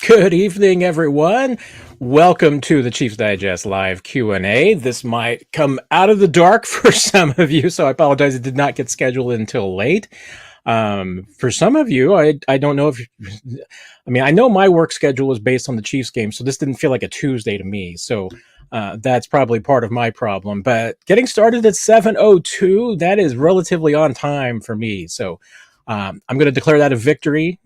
Good evening, everyone. Welcome to the Chiefs Digest live Q&A. This might come out of the dark for some of you, so I apologize. It did not get scheduled until late. For some of you, I don't know if... I know my work schedule was based on the Chiefs game, so this didn't feel like a Tuesday to me. So that's probably part of my problem. But getting started at 7:02, that is relatively on time for me. So I'm going to declare that a victory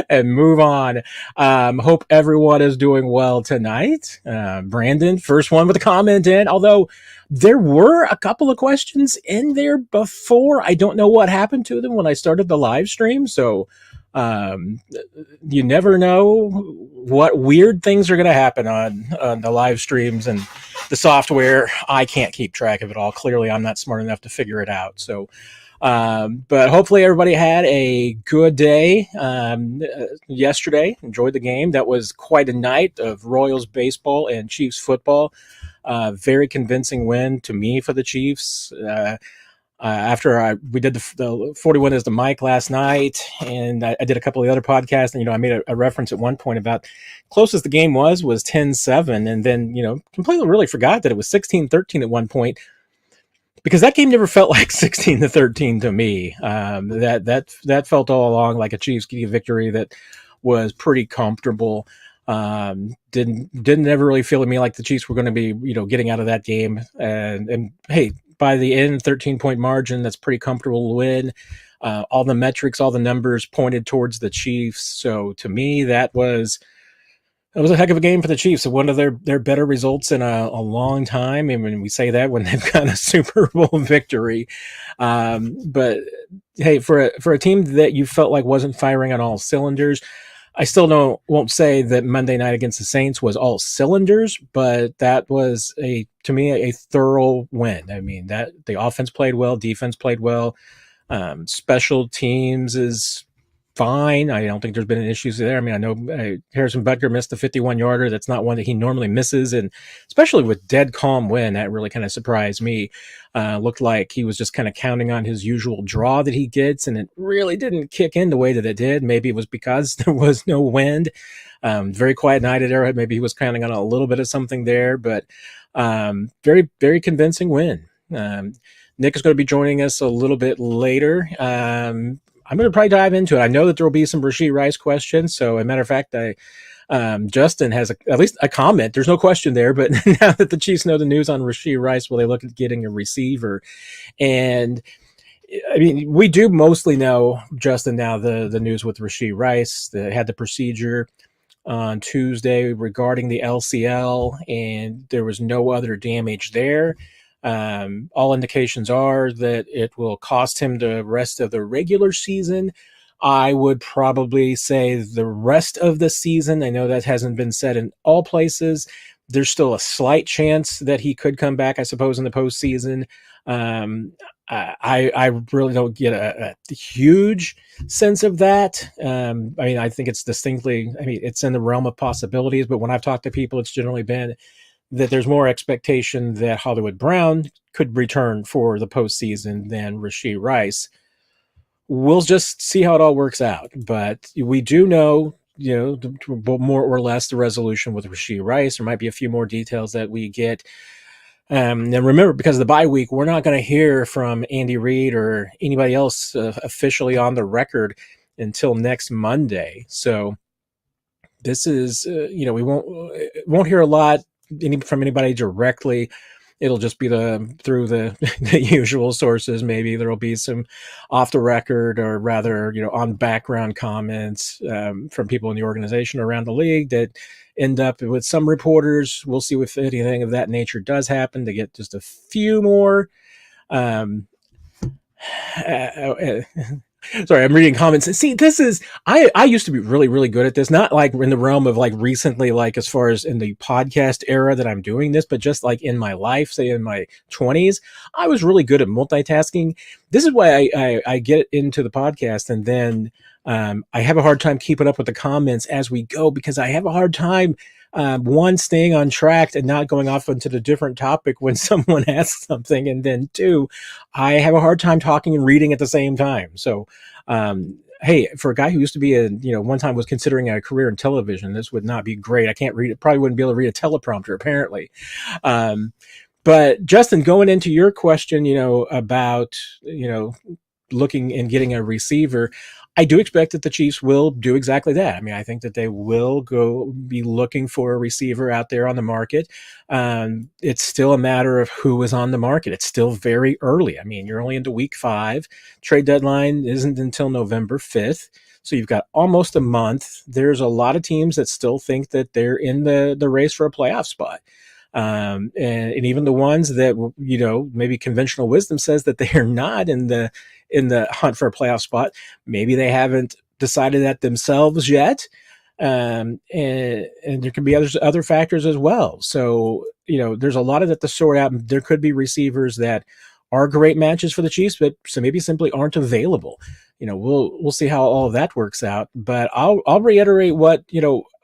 and move on. Hope everyone is doing well tonight. Brandon, first one with a comment in, although there were a couple of questions in there before. I don't know what happened to them when I started the live stream. So you never know what weird things are going to happen on the live streams and the software. I can't keep track of it all. Clearly, I'm not smart enough to figure it out. So but hopefully everybody had a good day yesterday. Enjoyed the game. That was quite a night of Royals baseball and Chiefs football. Very convincing win to me for the Chiefs. After we did the 41 is the mic last night, and I did a couple of the other podcasts, and I made a reference at one point about closest the game was 10-7, and then completely really forgot that it was 16-13 at one point. Because that game never felt like 16-13 to me. That felt all along like a Chiefs victory that was pretty comfortable. Didn't ever really feel to me like the Chiefs were going to be getting out of that game. And hey, by the end, 13-point margin, that's pretty comfortable to win. All the metrics, all the numbers pointed towards the Chiefs. So to me, that was a heck of a game for the Chiefs. One of their better results in a long time. I mean, we say that when they've got a Super Bowl victory. But hey, for a team that you felt like wasn't firing on all cylinders, I still won't say that Monday night against the Saints was all cylinders, but that was to me a thorough win. I mean, that the offense played well, defense played well, special teams is fine. I don't think there's been any issues there. I mean, I know Harrison Butker missed the 51-yarder. That's not one that he normally misses, and especially with dead calm win, that really kind of surprised me. Looked like he was just kind of counting on his usual draw that he gets, and it really didn't kick in the way that it did. Maybe it was because there was no wind. Very quiet night at Arrowhead. Maybe he was counting on a little bit of something there, but very, very convincing win. Nick is going to be joining us a little bit later. I'm going to probably dive into it. I know that there will be some Rashee Rice questions. So, as a matter of fact, Justin has at least a comment. There's no question there, but now that the Chiefs know the news on Rashee Rice, will they look at getting a receiver? And I mean, we do mostly know, Justin, now the news with Rashee Rice. They had the procedure on Tuesday regarding the LCL, and there was no other damage there. All indications are that it will cost him the rest of the regular season. I would probably say the rest of the season. I know that hasn't been said in all places. There's still a slight chance that he could come back, I suppose, in the postseason. I really don't get a huge sense of that. I think it's distinctly, it's in the realm of possibilities, but when I've talked to people, it's generally been that there's more expectation that Hollywood Brown could return for the postseason than Rashee Rice. We'll just see how it all works out. But we do know, more or less the resolution with Rashee Rice. There might be a few more details that we get. And remember, because of the bye week, we're not going to hear from Andy Reid or anybody else officially on the record until next Monday. So this is, we won't hear a lot from anybody directly. It'll just be through the usual sources. Maybe there'll be some off the record, or rather, on background comments from people in the organization around the league that end up with some reporters. We'll see if anything of that nature does happen, to get just a few more. Sorry, I'm reading comments. See, this is, I used to be really, really good at this. Not like in the realm of like recently, like as far as in the podcast era that I'm doing this, but just like in my life, say in my 20s, I was really good at multitasking. This is why I get into the podcast, and then I have a hard time keeping up with the comments as we go, because I have a hard time one, staying on track and not going off into the different topic when someone asks something. And then two, I have a hard time talking and reading at the same time. So hey, for a guy who used to be one time was considering a career in television, this would not be great. I can't read it. Probably wouldn't be able to read a teleprompter, apparently. Um, but Justin, going into your question, about, looking and getting a receiver, I do expect that the Chiefs will do exactly that. I mean, I think that they will go be looking for a receiver out there on the market. It's still a matter of who is on the market. It's still very early. I mean, you're only into week 5. Trade deadline isn't until November 5th. So you've got almost a month. There's a lot of teams that still think that they're in the race for a playoff spot. And even the ones that, maybe conventional wisdom says that they are not in the hunt for a playoff spot. Maybe they haven't decided that themselves yet. And there could be other factors as well. So, there's a lot of that to sort out. There could be receivers that are great matches for the Chiefs, but so maybe simply aren't available. We'll see how all of that works out. But I'll reiterate what,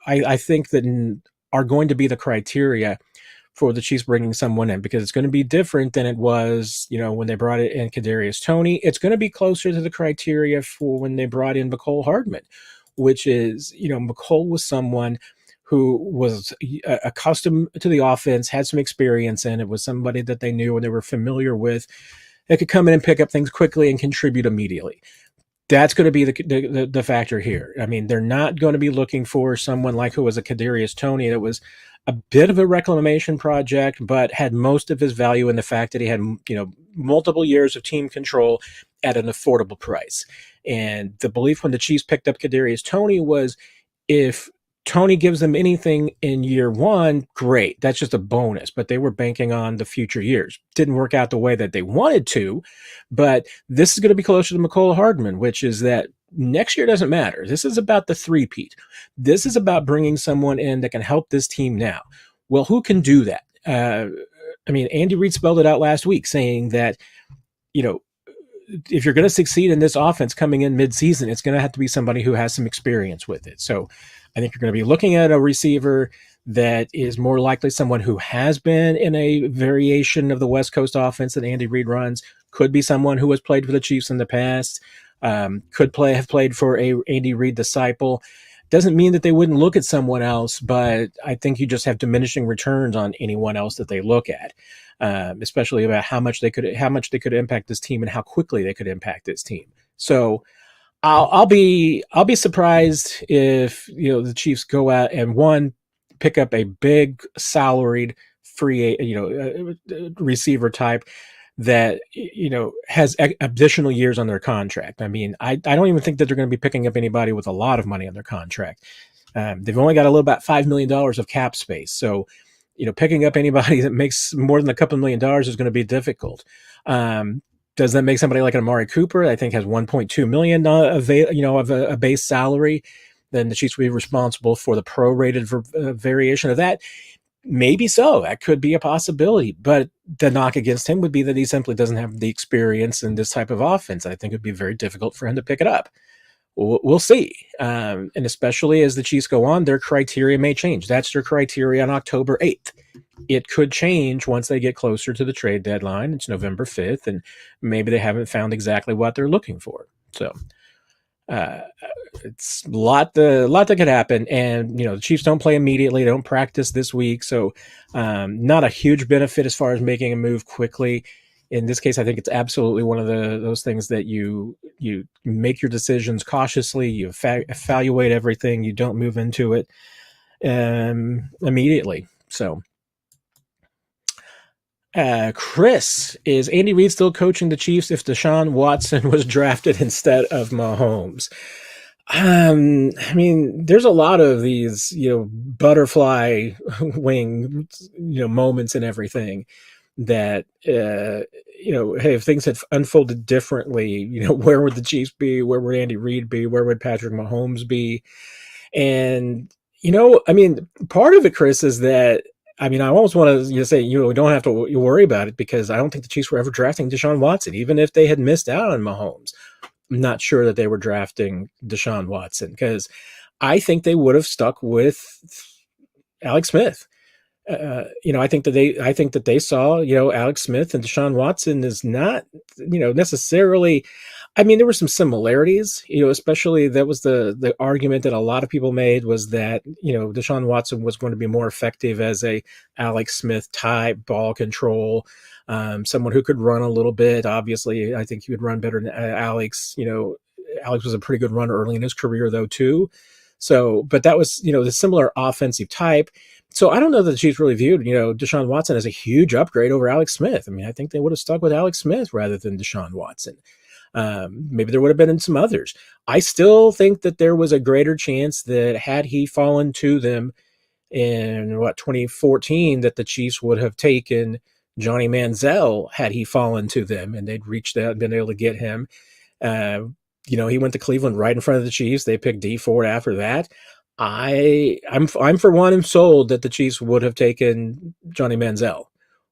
I think that are going to be the criteria for the Chiefs bringing someone in, because it's going to be different than it was, when they brought in Kadarius Toney. It's going to be closer to the criteria for when they brought in Mecole Hardman, which is, Mecole was someone who was accustomed to the offense, had some experience in it, was somebody that they knew and they were familiar with, that could come in and pick up things quickly and contribute immediately. That's going to be the factor here. I mean, they're not going to be looking for someone like who was a Kadarius Toney that was a bit of a reclamation project, but had most of his value in the fact that he had, multiple years of team control at an affordable price. And the belief when the Chiefs picked up Kadarius Toney was, if Toney gives them anything in year 1, great. That's just a bonus. But they were banking on the future years. Didn't work out the way that they wanted to. But this is going to be closer to Mecole Hardman, which is that next year doesn't matter. This is about the three-peat. This is about bringing someone in that can help this team now. Well, who can do that? Andy Reid spelled it out last week, saying that, if you're going to succeed in this offense coming in mid-season, it's going to have to be somebody who has some experience with it. So I think you're going to be looking at a receiver that is more likely someone who has been in a variation of the West Coast offense that Andy Reid runs, could be someone who has played for the Chiefs in the past, could have played for a Andy Reid disciple. Doesn't mean that they wouldn't look at someone else, but I think you just have diminishing returns on anyone else that they look at, especially about how much they could impact this team and how quickly they could impact this team. So I'll be surprised if the Chiefs go out and pick up a big salaried free receiver type that has additional years on their contract. I mean, I don't even think that they're going to be picking up anybody with a lot of money on their contract. They've only got about $5 million of cap space, so picking up anybody that makes more than a couple $1 million is going to be difficult. Does that make somebody like an Amari Cooper, I think has $1.2 million of a base salary? Then the Chiefs will be responsible for the prorated variation of that. Maybe so. That could be a possibility. But the knock against him would be that he simply doesn't have the experience in this type of offense. I think it would be very difficult for him to pick it up. We'll see. And especially as the Chiefs go on, their criteria may change. That's their criteria on October 8th. It could change once they get closer to the trade deadline. It's November 5th, and maybe they haven't found exactly what they're looking for. So it's a lot that could happen. And, the Chiefs don't play immediately. They don't practice this week. So not a huge benefit as far as making a move quickly. In this case, I think it's absolutely one of those things that you make your decisions cautiously. You evaluate everything. You don't move into it immediately. So Chris, is Andy Reid still coaching the Chiefs if Deshaun Watson was drafted instead of Mahomes? There's a lot of these, butterfly wing, moments and everything that, hey, if things had unfolded differently, where would the Chiefs be? Where would Andy Reid be? Where would Patrick Mahomes be? And, part of it, Chris, is that, I almost want to say, we don't have to worry about it, because I don't think the Chiefs were ever drafting Deshaun Watson, even if they had missed out on Mahomes. I'm not sure that they were drafting Deshaun Watson, because I think they would have stuck with Alex Smith. I think that they saw, Alex Smith and Deshaun Watson is not, necessarily I mean, there were some similarities, especially that was the argument that a lot of people made was that, Deshaun Watson was going to be more effective as a Alex Smith type ball control, someone who could run a little bit. Obviously, I think he would run better than Alex. Alex was a pretty good runner early in his career, though, too. So, but that was, the similar offensive type. So I don't know that the Chiefs really viewed, Deshaun Watson as a huge upgrade over Alex Smith. I mean, I think they would have stuck with Alex Smith rather than Deshaun Watson. Maybe there would have been some others. I still think that there was a greater chance that had he fallen to them in 2014, that the Chiefs would have taken Johnny Manziel had he fallen to them and they'd reached out and been able to get him. He went to Cleveland right in front of the Chiefs. They picked D Ford after that. I'm for one sold that the Chiefs would have taken Johnny Manziel.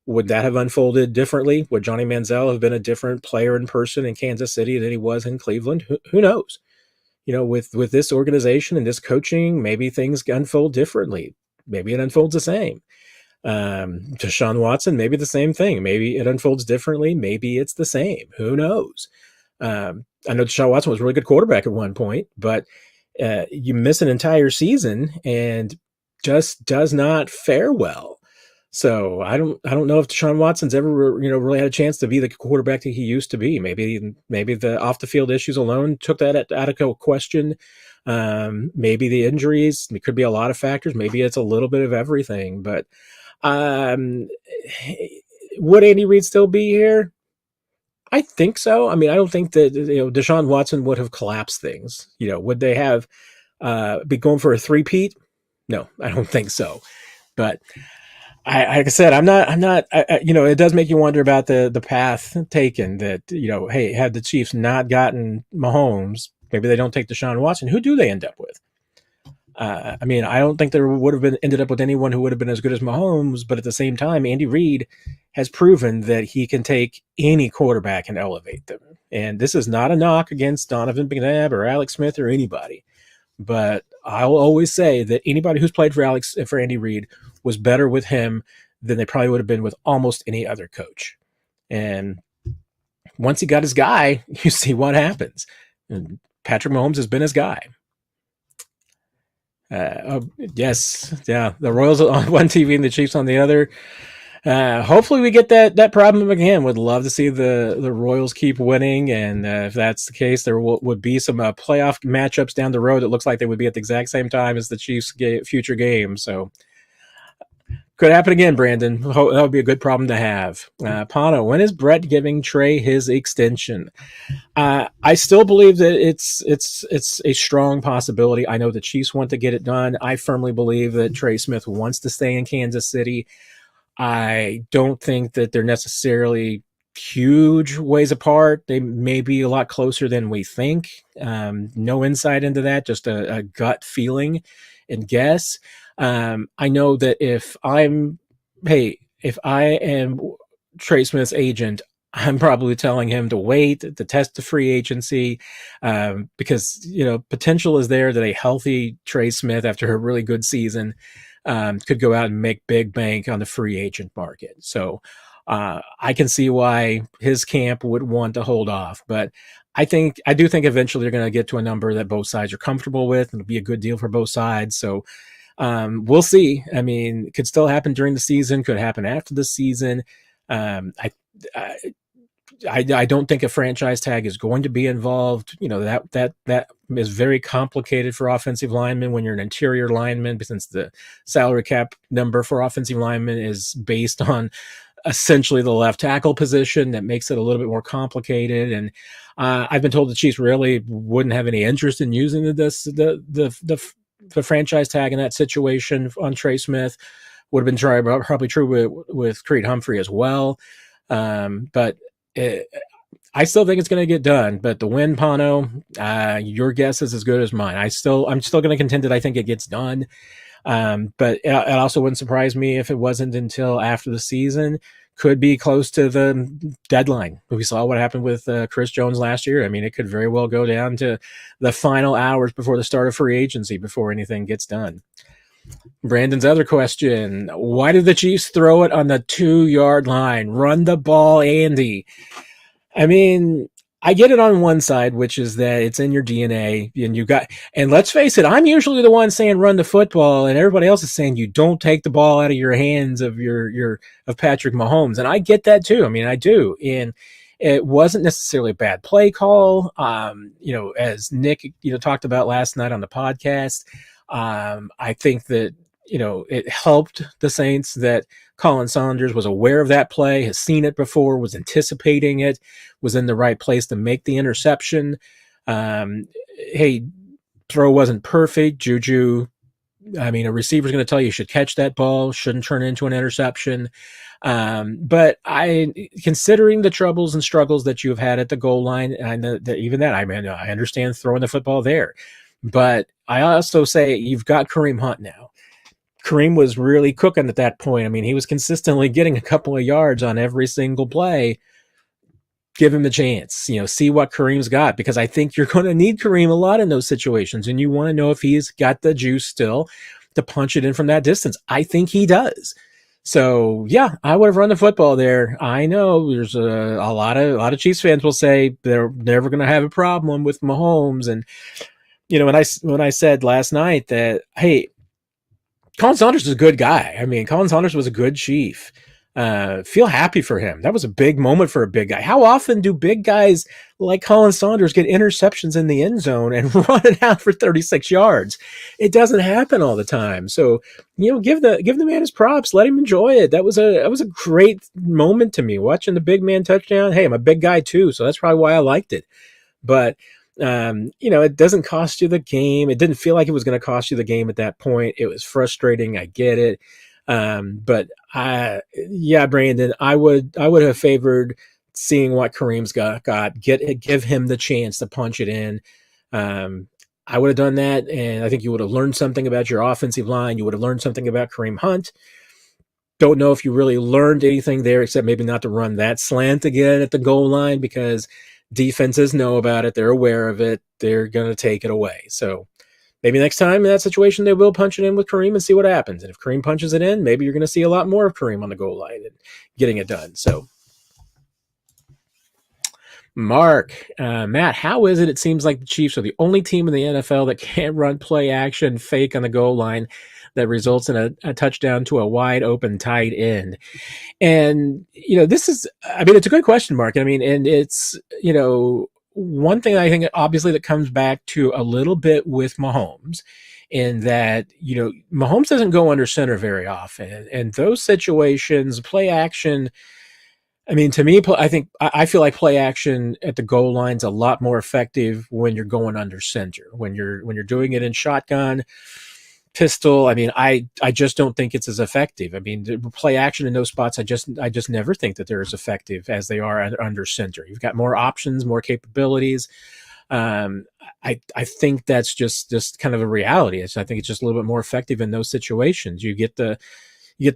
Would that have unfolded differently? Would Johnny Manziel have been a different player in person in Kansas City than he was in Cleveland? Who knows? With this organization and this coaching, maybe things unfold differently. Maybe it unfolds the same. Deshaun Watson, maybe the same thing. Maybe it unfolds differently. Maybe it's the same. Who knows? I know Deshaun Watson was a really good quarterback at one point, but you miss an entire season and just does not fare well. So I don't know if Deshaun Watson's ever really had a chance to be the quarterback that he used to be. Maybe the off the field issues alone took that out of question. Maybe the injuries. It could be a lot of factors. Maybe it's a little bit of everything. But would Andy Reid still be here? I think so. I mean, I don't think that Deshaun Watson would have collapsed things. Would they have be going for a three-peat? No, I don't think so. But like I said, I'm not. It does make you wonder about the path taken. That hey, had the Chiefs not gotten Mahomes, maybe they don't take Deshaun Watson. Who do they end up with? I mean, I don't think there would have ended up with anyone who would have been as good as Mahomes. But at the same time, Andy Reid has proven that he can take any quarterback and elevate them. And this is not a knock against Donovan McNabb or Alex Smith or anybody. But I'll always say that anybody who's played for Andy Reid was better with him than they probably would have been with almost any other coach. And once he got his guy, you see what happens. And Patrick Mahomes has been his guy. Yes. Yeah. The Royals on one TV and the Chiefs on the other. Hopefully we get that problem again. Would love to see the Royals keep winning. And if that's the case, there would be some playoff matchups down the road. It looks like they would be at the exact same time as the Chiefs' future game. So could happen again, Brandon. That would be a good problem to have. Pano, when is Brett giving Trey his extension? I still believe that it's a strong possibility. I know the Chiefs want to get it done. I firmly believe that Trey Smith wants to stay in Kansas City. I don't think that they're necessarily huge ways apart. They may be a lot closer than we think. No insight into that, just a gut feeling and guess. I know that if I am Trey Smith's agent, I'm probably telling him to wait to test the free agency because, potential is there that a healthy Trey Smith after a really good season could go out and make big bank on the free agent market. So I can see why his camp would want to hold off. But I do think eventually they're going to get to a number that both sides are comfortable with and it'll be a good deal for both sides. So we'll see. I mean, it could still happen during the season, could happen after the season. I don't think a franchise tag is going to be involved. That is very complicated for offensive linemen when you're an interior lineman, since the salary cap number for offensive linemen is based on essentially the left tackle position. That makes it a little bit more complicated. And I've been told the Chiefs really wouldn't have any interest in using the franchise tag in that situation on Trey Smith. Would have been probably true with Creed Humphrey as well. But I still think it's going to get done. But the win, Pano, your guess is as good as mine. I'm still going to contend that I think it gets done. But it also wouldn't surprise me if it wasn't until after the season. Could be close to the deadline. We saw what happened with Chris Jones last year. I mean, it could very well go down to the final hours before the start of free agency before anything gets done. Brandon's other question: why did the Chiefs throw it on the 2-yard line? Run the ball, Andy. I mean, I get it on one side, which is that it's in your DNA, and let's face it, I'm usually the one saying run the football, and everybody else is saying you don't take the ball out of your hands of of Patrick Mahomes, and I get that too. I mean, I do, and it wasn't necessarily a bad play call. As Nick, talked about last night on the podcast, I think that it helped the Saints that Colin Saunders was aware of that play, has seen it before, was anticipating it, was in the right place to make the interception. Um, hey, throw wasn't perfect. Juju, I mean, a receiver's going to tell you should catch that ball, shouldn't turn into an interception. But considering the troubles and struggles that you have had at the goal line, and I understand throwing the football there. But I also say you've got Kareem Hunt now. Kareem was really cooking at that point. I mean, he was consistently getting a couple of yards on every single play. Give him the chance, see what Kareem's got, because I think you're going to need Kareem a lot in those situations. And you want to know if he's got the juice still to punch it in from that distance. I think he does. So yeah, I would have run the football there. I know there's a lot of Chiefs fans will say they're never going to have a problem with Mahomes. And, when I said last night that, hey, Colin Saunders is a good guy. I mean, Colin Saunders was a good Chief. Feel happy for him. That was a big moment for a big guy. How often do big guys like Colin Saunders get interceptions in the end zone and run it out for 36 yards? It doesn't happen all the time. So, give the man his props. Let him enjoy it. That was a great moment to me, watching the big man touchdown. Hey, I'm a big guy too, so that's probably why I liked it. But it doesn't cost you the game. It didn't feel like it was going to cost you the game at that point. It was frustrating. I get it. But Brandon, I would have favored seeing what Kareem's got, give him the chance to punch it in. I would have done that. And I think you would have learned something about your offensive line. You would have learned something about Kareem Hunt. Don't know if you really learned anything there, except maybe not to run that slant again at the goal line, because defenses know about it. They're aware of it. They're going to take it away. So maybe next time in that situation, they will punch it in with Kareem and see what happens. And if Kareem punches it in, maybe you're going to see a lot more of Kareem on the goal line and getting it done. So, Mark, Matt, how is it? It seems like the Chiefs are the only team in the NFL that can't run play action fake on the goal line that results in a touchdown to a wide open tight end. And, it's a good question, Mark. I mean, and it's, one thing I think obviously that comes back to a little bit with Mahomes, in that, Mahomes doesn't go under center very often. And those situations, play action, I mean, to me, I feel like play action at the goal line's a lot more effective when you're going under center. When you're doing it in shotgun, pistol, I mean, I just don't think it's as effective. I mean, the play action in those spots, I just never think that they're as effective as they are under center. You've got more options, more capabilities. I think that's just kind of a reality. I think it's just a little bit more effective in those situations. You get the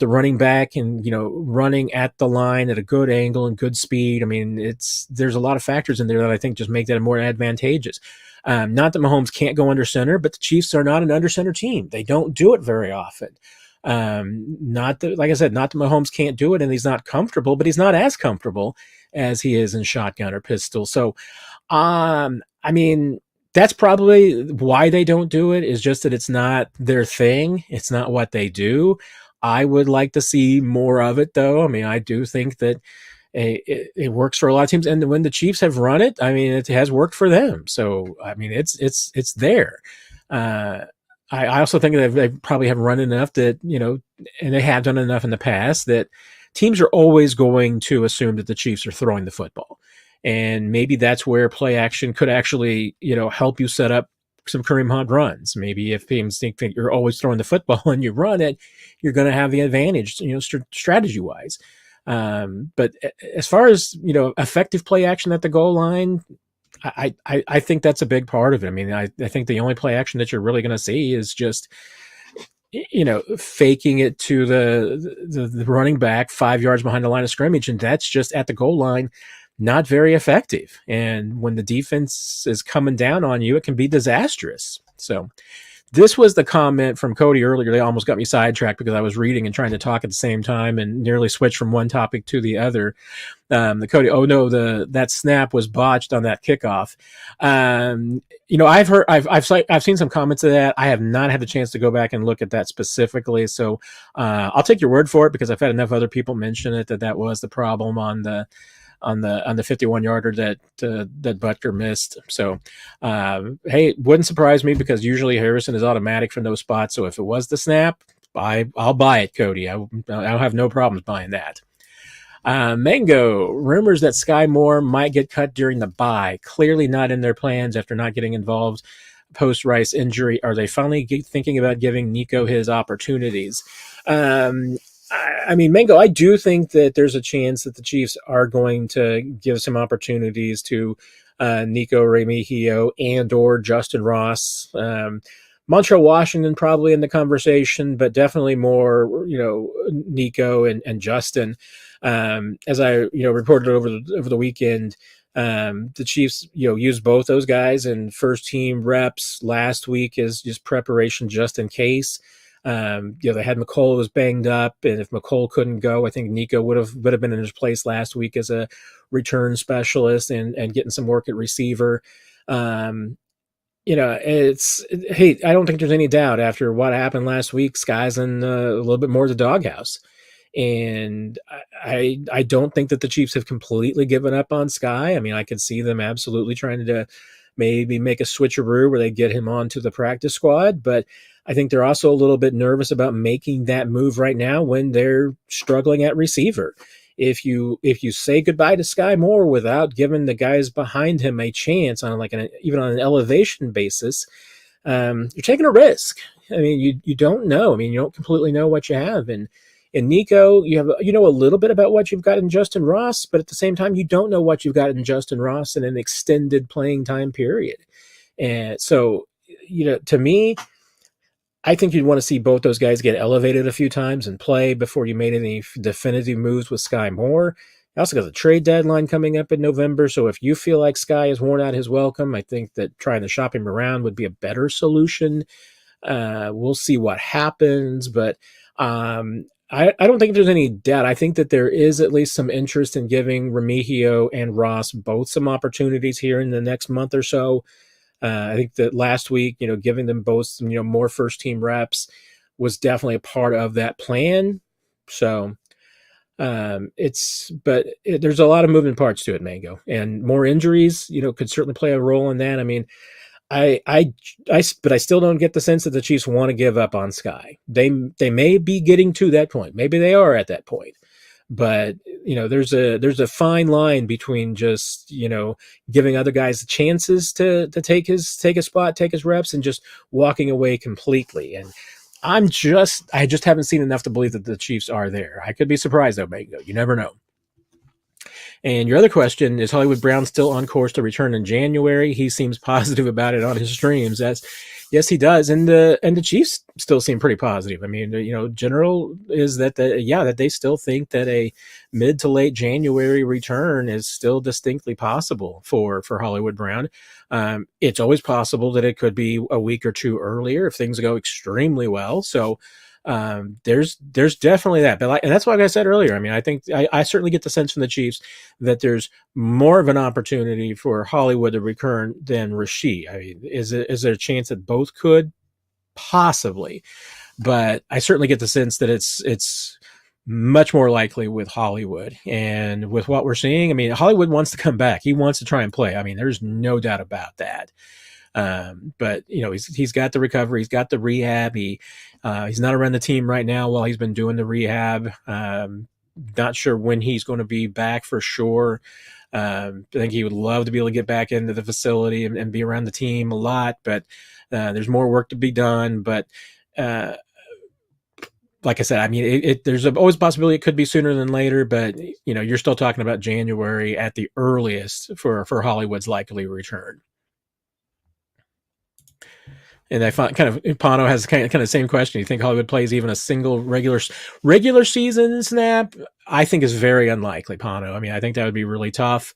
running back and, running at the line at a good angle and good speed. I mean, there's a lot of factors in there that I think just make that more advantageous. Not that Mahomes can't go under center, but the Chiefs are not an under center team. They don't do it very often. Not that, like I said, not that Mahomes can't do it and he's not comfortable, but he's not as comfortable as he is in shotgun or pistol. So, I mean, that's probably why they don't do it, is just that it's not their thing. It's not what they do. I would like to see more of it, though. I mean, I do think that it works for a lot of teams, and when the Chiefs have run it, I mean, it has worked for them. So, I mean, it's there. I also think that they probably have run enough that, and they have done enough in the past that teams are always going to assume that the Chiefs are throwing the football, and maybe that's where play action could actually, help you set up some Kareem Hunt runs. Maybe if teams think that you're always throwing the football and you run it, you're going to have the advantage, strategy wise. But as far as, effective play action at the goal line, I think that's a big part of it. I mean, I think the only play action that you're really going to see is just, faking it to the running back 5 yards behind the line of scrimmage. And that's just at the goal line, not very effective. And when the defense is coming down on you, it can be disastrous. So This was the comment from Cody earlier. They almost got me sidetracked because I was reading and trying to talk at the same time and nearly switched from one topic to the other. The Cody, oh no, that snap was botched on that kickoff. I've seen some comments of that. I have not had the chance to go back and look at that specifically. So I'll take your word for it because I've had enough other people mention it that was the problem on the 51 yarder that Butker missed. So, hey, it wouldn't surprise me because usually Harrison is automatic from those spots. So if it was the snap, I'll buy it, Cody. I'll have no problems buying that. Mango, rumors that Sky Moore might get cut during the bye. Clearly not in their plans after not getting involved post Rice injury. Are they finally thinking about giving Nico his opportunities? I mean, Mango, I do think that there's a chance that the Chiefs are going to give some opportunities to Nico Remigio and or Justin Ross. Montreal Washington probably in the conversation, but definitely more, Nico and Justin. As I, reported over the weekend, the Chiefs, used both those guys in first team reps last week as just preparation just in case. They had McColl was banged up, and if McColl couldn't go, I think Nico would have been in his place last week as a return specialist and getting some work at receiver. Hey, I don't think there's any doubt after what happened last week, Sky's in a little bit more of the doghouse. And I don't think that the Chiefs have completely given up on Sky. I mean, I could see them absolutely trying to maybe make a switcheroo where they get him onto the practice squad, but I think they're also a little bit nervous about making that move right now when they're struggling at receiver. If you say goodbye to Sky Moore without giving the guys behind him a chance on even on an elevation basis, you're taking a risk. I mean, you don't know. I mean, you don't completely know what you have. And in Nico, you have a little bit about what you've got in Justin Ross, but at the same time, you don't know what you've got in Justin Ross in an extended playing time period. And so, to me, I think you'd want to see both those guys get elevated a few times and play before you made any definitive moves with Sky Moore. You also got the trade deadline coming up in November, so if you feel like Sky has worn out his welcome, I think that trying to shop him around would be a better solution. We'll see what happens, but I don't think there's any doubt. I think that there is at least some interest in giving Remigio and Ross both some opportunities here in the next month or so. I think that last week, giving them both some, more first team reps was definitely a part of that plan. So there's a lot of moving parts to it, Mango, and more injuries, could certainly play a role in that. I mean, but I still don't get the sense that the Chiefs want to give up on Sky. They may be getting to that point. Maybe they are at that point. But there's a fine line between just giving other guys chances to take a spot, take his reps, and just walking away completely. And I just haven't seen enough to believe that the Chiefs are there. I could be surprised though, Mango. You never know. And your other question is Hollywood Brown still on course to return in January? He seems positive about it on his streams. Yes, he does, and the Chiefs still seem pretty positive. I mean, general is that that they still think that a mid to late January return is still distinctly possible for Hollywood Brown. It's always possible that it could be a week or two earlier if things go extremely well. So there's definitely that, but and that's what I said earlier. I mean, I think I certainly get the sense from the Chiefs that there's more of an opportunity for Hollywood to return than Rashee. I mean, is there a chance that both could? Possibly, but I certainly get the sense that it's much more likely with Hollywood. And with what we're seeing, I mean, Hollywood wants to come back. He wants to try and play. I mean, there's no doubt about that. But he's got the recovery, he's got the rehab. He's not around the team right now while he's been doing the rehab. Not sure when he's going to be back for sure. I think he would love to be able to get back into the facility and be around the team a lot, but there's more work to be done. But like I said, I mean, there's always a possibility it could be sooner than later, but you're still talking about January at the earliest for Hollywood's likely return. And I find Pano has kind of the same question. You think Hollywood plays even a single regular season snap? I think is very unlikely, Pano. I mean, I think that would be really tough.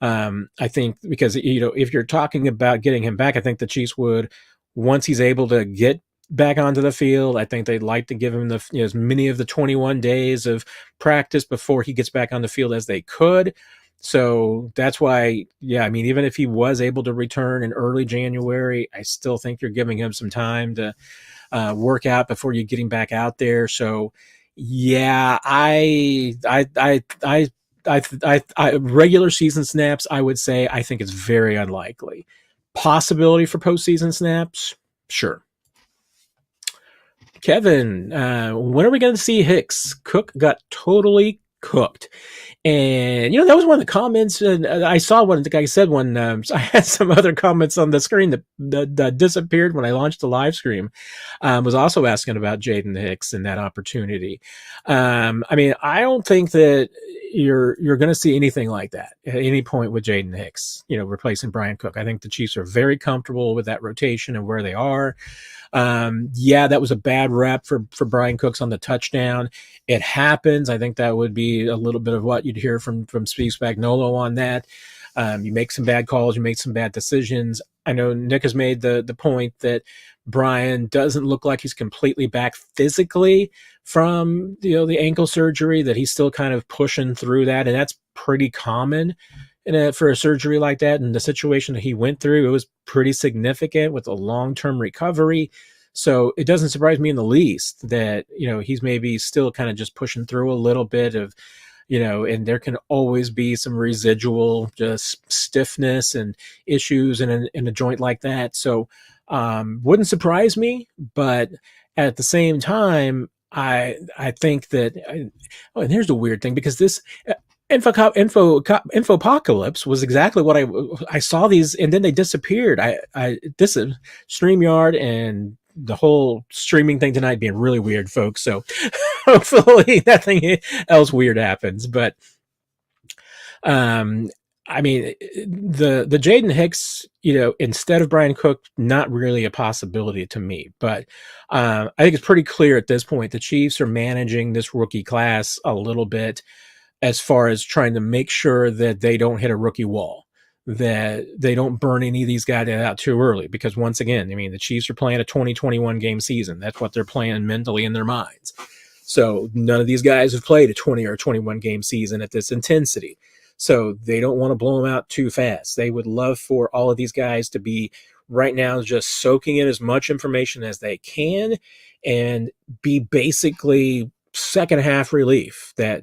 I think because if you're talking about getting him back, I think the Chiefs would once he's able to get back onto the field, I think they'd like to give him as many of the 21 days of practice before he gets back on the field as they could. So that's why, yeah, I mean, even if he was able to return in early January, I still think you're giving him some time to work out before you get him back out there. So, yeah, regular season snaps, I would say, I think it's very unlikely. Possibility for postseason snaps, sure. Kevin, when are we going to see Hicks? Cook got totally cooked. And, that was one of the comments. I saw one, the guy said one, I had some other comments on the screen that disappeared when I launched the live stream, was also asking about Jaden Hicks and that opportunity. I mean, I don't think that you're going to see anything like that at any point with Jaden Hicks, replacing Brian Cook. I think the Chiefs are very comfortable with that rotation and where they are. Yeah, that was a bad rep for Brian Cooks on the touchdown. It happens. I think that would be a little bit of what you'd hear from Steve Spagnuolo on that. You make some bad calls, you make some bad decisions. I know Nick has made the point that Brian doesn't look like he's completely back physically from the ankle surgery, that he's still kind of pushing through that, and that's pretty common for a surgery like that. And the situation that he went through, it was pretty significant with a long-term recovery. So it doesn't surprise me in the least that, he's maybe still kind of just pushing through a little bit of, and there can always be some residual just stiffness and issues in a joint like that. So wouldn't surprise me, but at the same time, I think that, and here's the weird thing, because this Infopocalypse was exactly what I saw these, and then they disappeared. This is StreamYard and the whole streaming thing tonight being really weird, folks. So hopefully nothing else weird happens. But I mean, the Jaden Hicks, instead of Brian Cook, not really a possibility to me. But I think it's pretty clear at this point the Chiefs are managing this rookie class a little bit, as far as trying to make sure that they don't hit a rookie wall, that they don't burn any of these guys out too early. Because once again, I mean, the Chiefs are playing a 20-21 game season. That's what they're playing mentally in their minds. So none of these guys have played a 20 or 21 game season at this intensity. So they don't want to blow them out too fast. They would love for all of these guys to be right now just soaking in as much information as they can and be basically second half relief, that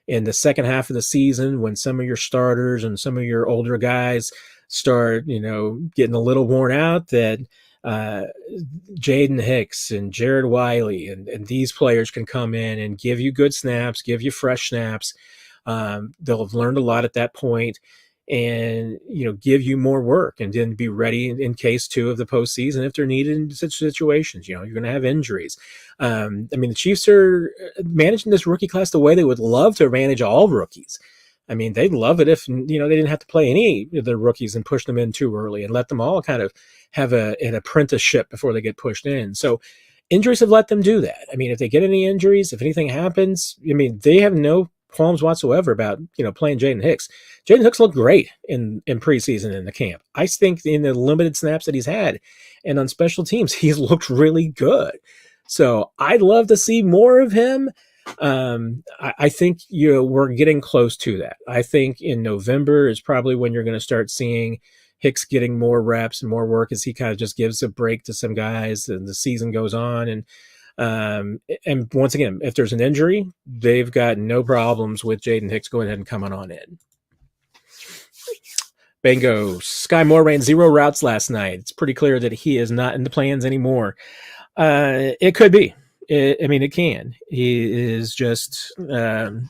in the second half of the season, when some of your starters and some of your older guys start getting a little worn out, that Jaden Hicks and Jared Wiley and these players can come in and give you good snaps, give you fresh snaps. They'll have learned a lot at that point, and give you more work, and then be ready in case two of the postseason if they're needed in such situations. You're going to have injuries. I mean, the Chiefs are managing this rookie class the way they would love to manage all rookies. I mean, they'd love it if they didn't have to play any of the rookies and push them in too early, and let them all kind of have an apprenticeship before they get pushed in. So injuries have let them do that. I mean, if they get any injuries, if anything happens, I mean, they have no qualms whatsoever about playing Jaden Hicks. Jaden Hicks looked great in preseason in the camp. I think in the limited snaps that he's had and on special teams, he's looked really good. So I'd love to see more of him. I think we're getting close to that. I think in November is probably when you're going to start seeing Hicks getting more reps and more work, as he kind of just gives a break to some guys and the season goes on. And once again, if there's an injury, they've got no problems with Jaden Hicks going ahead and coming on in. Bingo. Sky Moore ran 0 routes last night. It's pretty clear that he is not in the plans anymore. It could be. It can. He is just. I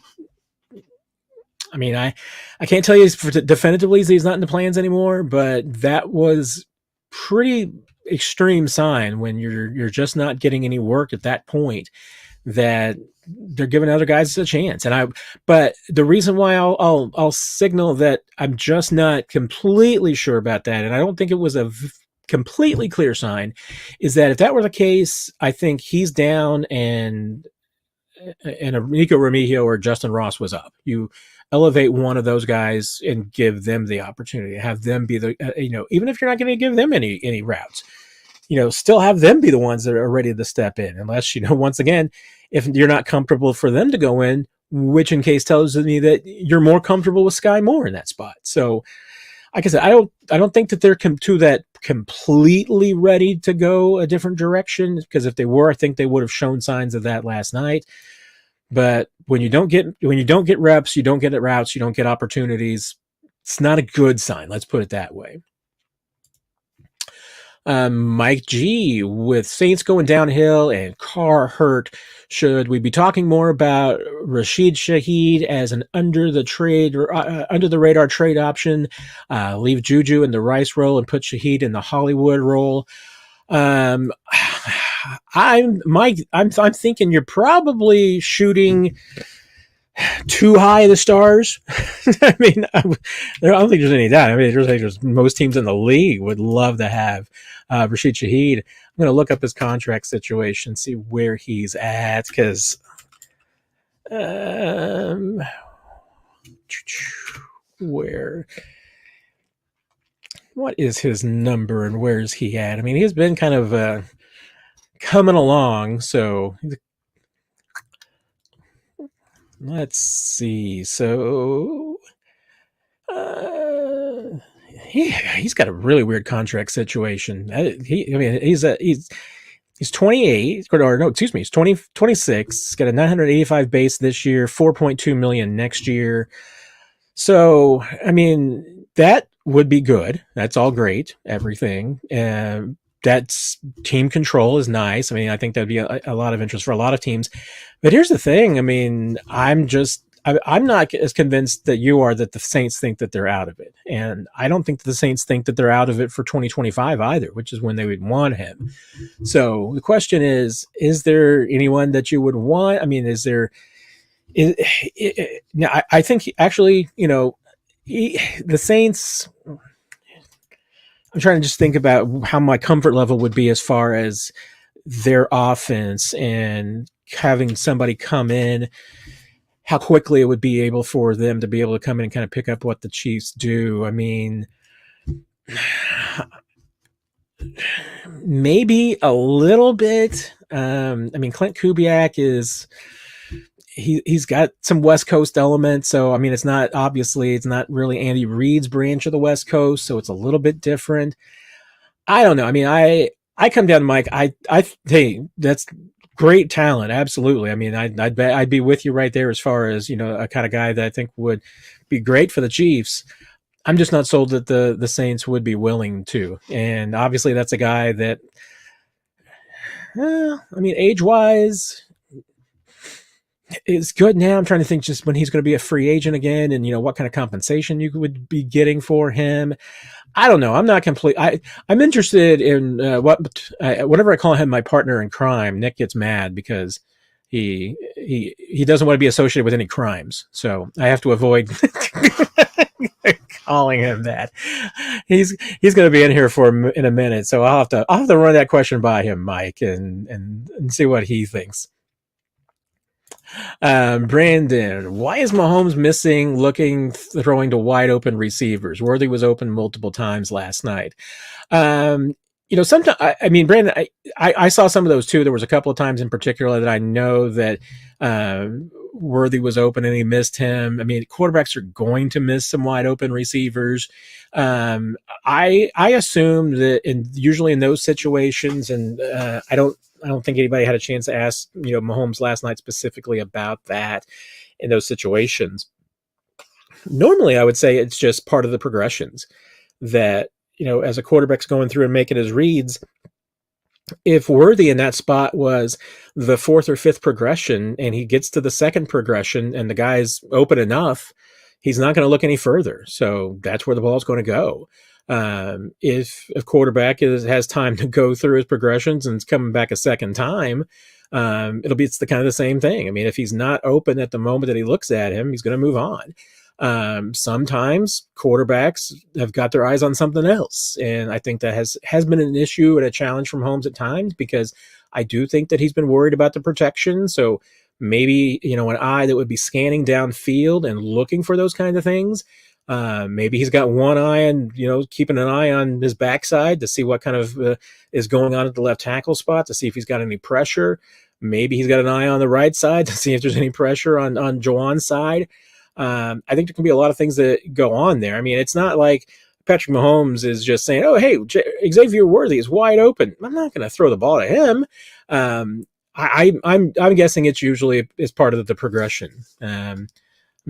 can't tell you definitively he's not in the plans anymore, but that was pretty extreme sign when you're just not getting any work at that point, that they're giving other guys a chance. But the reason why I'll signal that I'm just not completely sure about that, and I don't think it was a completely clear sign, is that if that were the case, I think he's down and a Nico Remigio or Justin Ross was up. elevate one of those guys and give them the opportunity, have them be the, even if you're not going to give them any routes, still have them be the ones that are ready to step in, unless, once again, if you're not comfortable for them to go in, which in case tells me that you're more comfortable with Sky Moore in that spot. So, like I said, I don't think that they're to that completely ready to go a different direction, because if they were, I think they would have shown signs of that last night. But when you don't get reps, you don't get routes, you don't get opportunities, it's not a good sign. Let's put it that way. Mike G, with Saints going downhill and Carr hurt, should we be talking more about Rashid Shaheed as an under the radar trade option? Leave Juju in the Rice role and put Shaheed in the Hollywood role. I'm thinking you're probably shooting too high in the stars. I mean, I don't think there's any doubt. I mean, there's most teams in the league would love to have Rashid Shaheed. I'm going to look up his contract situation, see where he's at, because what is his number and where is he at? I mean, he's been kind of coming along, so let's see. So he's got a really weird contract situation. He's 28, or no, excuse me, he's 26. He's got a 985 base this year, 4.2 million next year. So, I mean, that would be good. That's all great, everything. That's team control is nice. I mean, I think that'd be a lot of interest for a lot of teams. But here's the thing. I mean, I'm not as convinced that you are that the Saints think that they're out of it. And I don't think that the Saints think that they're out of it for 2025 either, which is when they would want him. So the question is there anyone that you would want? I mean, I think actually, the Saints, I'm trying to just think about how my comfort level would be as far as their offense and having somebody come in, how quickly it would be able for them to be able to come in and kind of pick up what the Chiefs do. I mean, maybe a little bit. I mean, Clint Kubiak he's got some West Coast elements. So, I mean, it's not really Andy Reid's branch of the West Coast. So it's a little bit different. I don't know. I mean, I come down to Mike. Hey, that's great talent. Absolutely. I mean, I'd be with you right there as far as, a kind of guy that I think would be great for the Chiefs. I'm just not sold that the Saints would be willing to. And obviously that's a guy that, I mean, age-wise is good now. I'm trying to think just when he's going to be a free agent again and, what kind of compensation you would be getting for him. I don't know. I'm not complete. I'm interested in whenever I call him my partner in crime, Nick gets mad because he doesn't want to be associated with any crimes. So I have to avoid calling him that. He's going to be in here in a minute. So I'll have to run that question by him, Mike, and see what he thinks. Brandon, why is Mahomes missing throwing to wide open receivers? Worthy was open multiple times last night. Sometimes, I mean, Brandon, I saw some of those too. There was a couple of times in particular that I know that Worthy was open and he missed him. I mean, quarterbacks are going to miss some wide open receivers. I assume that usually in those situations, and I don't think anybody had a chance to ask, Mahomes last night specifically about that in those situations. Normally, I would say it's just part of the progressions that, as a quarterback's going through and making his reads, if Worthy in that spot was the fourth or fifth progression and he gets to the second progression and the guy's open enough, he's not going to look any further. So that's where the ball's going to go. If a quarterback has time to go through his progressions and is coming back a second time, it's kind of the same thing. I mean, if he's not open at the moment that he looks at him, he's going to move on. Sometimes quarterbacks have got their eyes on something else. And I think that has been an issue and a challenge from Holmes at times, because I do think that he's been worried about the protection. So maybe, an eye that would be scanning downfield and looking for those kind of things. Maybe he's got one eye on, keeping an eye on his backside to see what kind of is going on at the left tackle spot, to see if he's got any pressure. Maybe he's got an eye on the right side to see if there's any pressure on Juwan's side. I think there can be a lot of things that go on there. I mean, it's not like Patrick Mahomes is just saying, "Oh, hey, Xavier Worthy is wide open. I'm not going to throw the ball to him." I'm guessing it's usually is part of the progression. I'm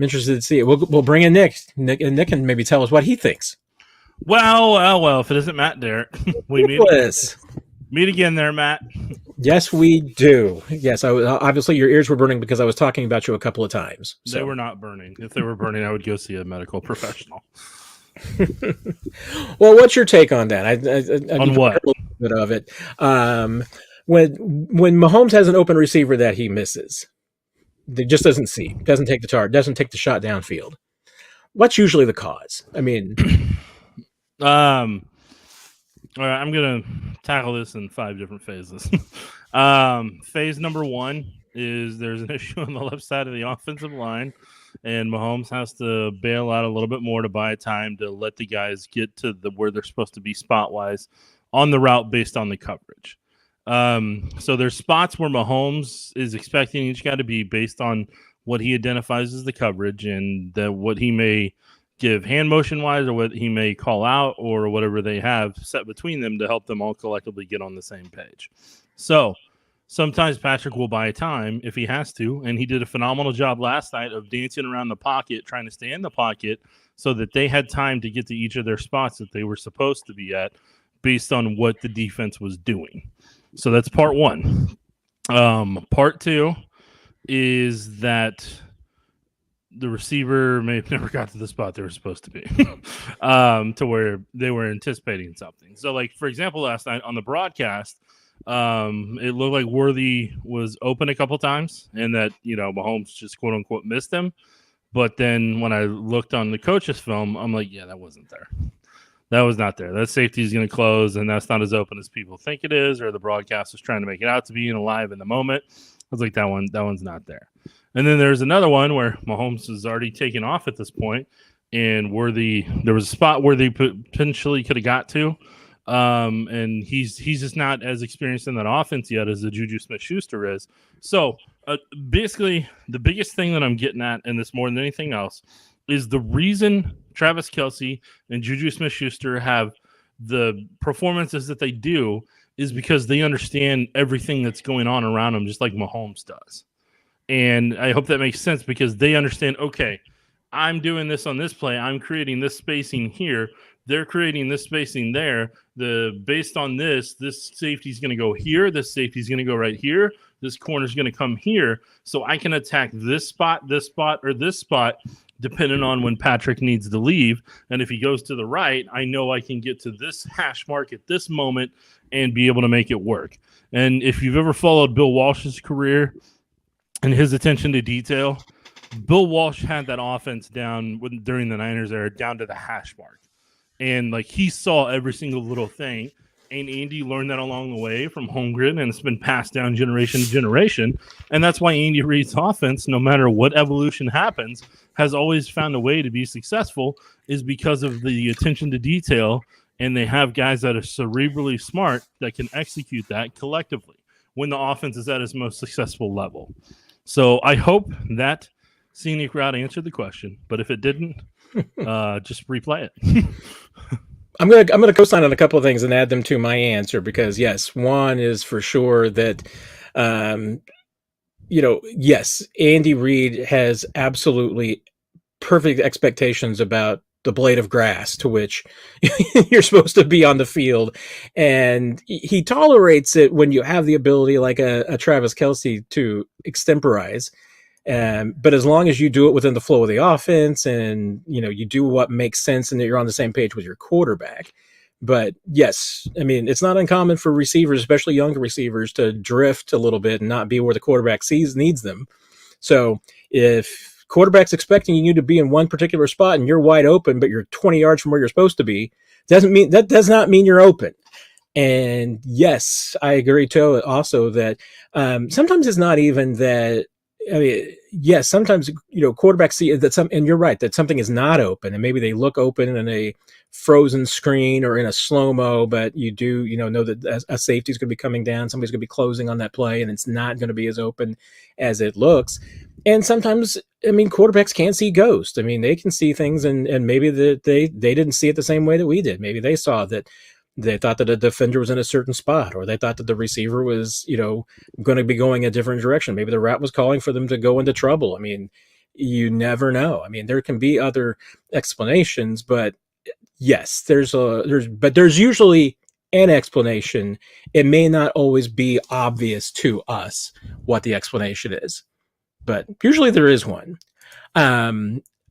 interested to see it. We'll bring in Nick. Nick can maybe tell us what he thinks. Well. If it isn't Matt, Derrick, we meet again there, Matt. Yes, we do. Yes, obviously your ears were burning because I was talking about you a couple of times. So. They were not burning. If they were burning, I would go see a medical professional. Well, what's your take on that? On what? A little bit of it. When Mahomes has an open receiver that he misses, that just doesn't see, doesn't take the shot downfield. What's usually the cause? I mean, all right, I'm gonna tackle this in 5 different phases. Phase number 1 is there's an issue on the left side of the offensive line, and Mahomes has to bail out a little bit more to buy time to let the guys get to where they're supposed to be spot-wise on the route based on the coverage. So there's spots where Mahomes is expecting each guy to be based on what he identifies as the coverage and what he may give hand motion-wise or what he may call out or whatever they have set between them to help them all collectively get on the same page. So sometimes Patrick will buy time if he has to, and he did a phenomenal job last night of dancing around the pocket, trying to stay in the pocket so that they had time to get to each of their spots that they were supposed to be at based on what the defense was doing. So that's part 1. Part 2 is that the receiver may have never got to the spot they were supposed to be to where they were anticipating something. So, like, for example, last night on the broadcast, it looked like Worthy was open a couple times and that, Mahomes just quote unquote missed him. But then when I looked on the coach's film, I'm like, yeah, that wasn't there. That was not there. That safety is going to close, and that's not as open as people think it is, or the broadcast is trying to make it out to be alive in the moment. I was like, that one's not there. And then there's another one where Mahomes is already taken off at this point, and there was a spot where they potentially could have got to, and he's just not as experienced in that offense yet as the Juju Smith-Schuster is. So basically, the biggest thing that I'm getting at, and this more than anything else, is the reason Travis Kelce and Juju Smith-Schuster have the performances that they do is because they understand everything that's going on around them, just like Mahomes does. And I hope that makes sense because they understand, okay, I'm doing this on this play. I'm creating this spacing here. They're creating this spacing there. Based on this safety is going to go here. This safety is going to go right here. This corner is going to come here. So I can attack this spot, or this spot, depending on when Patrick needs to leave. And if he goes to the right, I know I can get to this hash mark at this moment and be able to make it work. And if you've ever followed Bill Walsh's career and his attention to detail, Bill Walsh had that offense down during the Niners era, down to the hash mark. And like he saw every single little thing. And Andy learned that along the way from Holmgren, and it's been passed down generation to generation. And that's why Andy Reid's offense, no matter what evolution happens, has always found a way to be successful, is because of the attention to detail. And they have guys that are cerebrally smart that can execute that collectively when the offense is at its most successful level. So I hope that scenic route answered the question. But if it didn't, just replay it. I'm gonna co-sign on a couple of things and add them to my answer because yes, one is for sure that yes, Andy Reid has absolutely perfect expectations about the blade of grass to which you're supposed to be on the field, and he tolerates it when you have the ability like a Travis Kelce to extemporize. But as long as you do it within the flow of the offense and, you do what makes sense and that you're on the same page with your quarterback. But yes, I mean, it's not uncommon for receivers, especially younger receivers, to drift a little bit and not be where the quarterback needs them. So if quarterback's expecting you to be in one particular spot and you're wide open, but you're 20 yards from where you're supposed to be, that does not mean you're open. And yes, I agree too also that sometimes it's not even that I mean, yes, sometimes quarterbacks see that and you're right that something is not open, and maybe they look open in a frozen screen or in a slow mo, but you do know that a safety is going to be coming down, somebody's going to be closing on that play, and it's not going to be as open as it looks. And sometimes, I mean, quarterbacks can't see ghosts. I mean, they can see things, and maybe they didn't see it the same way that we did. Maybe they saw that. They thought that a defender was in a certain spot, or they thought that the receiver was, going to be going a different direction. Maybe the route was calling for them to go into trouble. I mean, you never know. I mean, there can be other explanations, but yes, there's usually an explanation. It may not always be obvious to us what the explanation is, but usually there is one.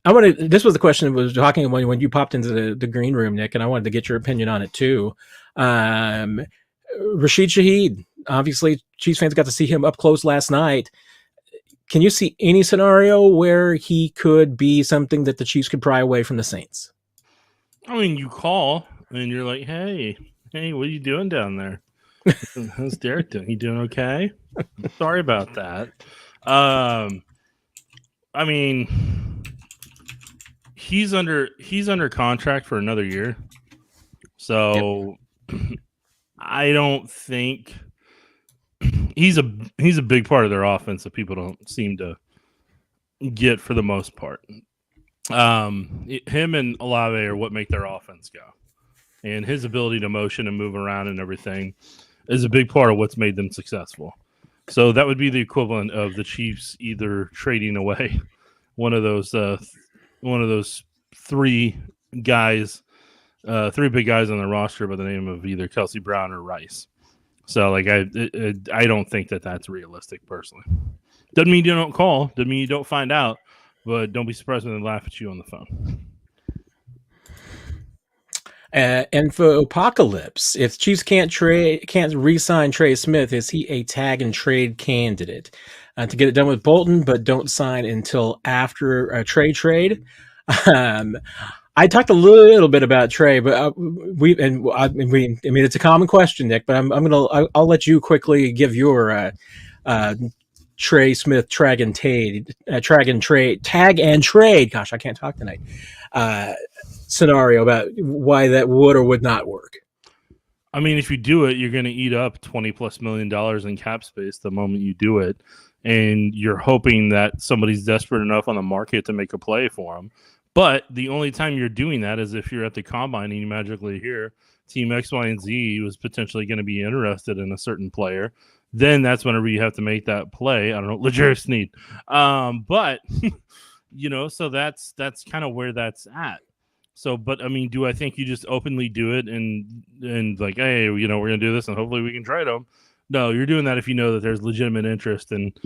This was the question that was talking when you popped into the green room, Nick, and I wanted to get your opinion on it too. Rashid Shaheed, obviously Chiefs fans got to see him up close last night. Can you see any scenario where he could be something that the Chiefs could pry away from the Saints? I mean, you call and you're like, hey, what are you doing down there? How's Derrick doing? You doing okay? Sorry about that. I mean, he's under contract for another year, so I don't think he's a big part of their offense that people don't seem to get for the most part. Him and Olave are what make their offense go, and his ability to motion and move around and everything is a big part of what's made them successful. So that would be the equivalent of the Chiefs either trading away one of those three guys, three big guys on the roster by the name of either Kelsey Brown or Rice. So, like, I don't think that that's realistic, personally. Doesn't mean you don't call. Doesn't mean you don't find out. But don't be surprised when they laugh at you on the phone. And for Apocalypse, if Chiefs can't re-sign Trey Smith, is he a tag and trade candidate to get it done with Bolton, but don't sign until after a trade? I talked a little bit about Trey, but it's a common question, Nick. But I'll let you quickly give your Trey Smith tag and trade. Gosh, I can't talk tonight. Scenario about why that would or would not work. I mean, if you do it, you're going to eat up $20+ million in cap space the moment you do it, and you're hoping that somebody's desperate enough on the market to make a play for them. But the only time you're doing that is if you're at the combine and you magically hear Team X, Y, and Z was potentially going to be interested in a certain player. Then that's whenever you have to make that play. I don't know, L'Jarius Sneed. But, so that's kind of where that's at. So, but I mean, do I think you just openly do it and like, hey, we're going to do this and hopefully we can trade them? No, you're doing that if you know that there's legitimate interest and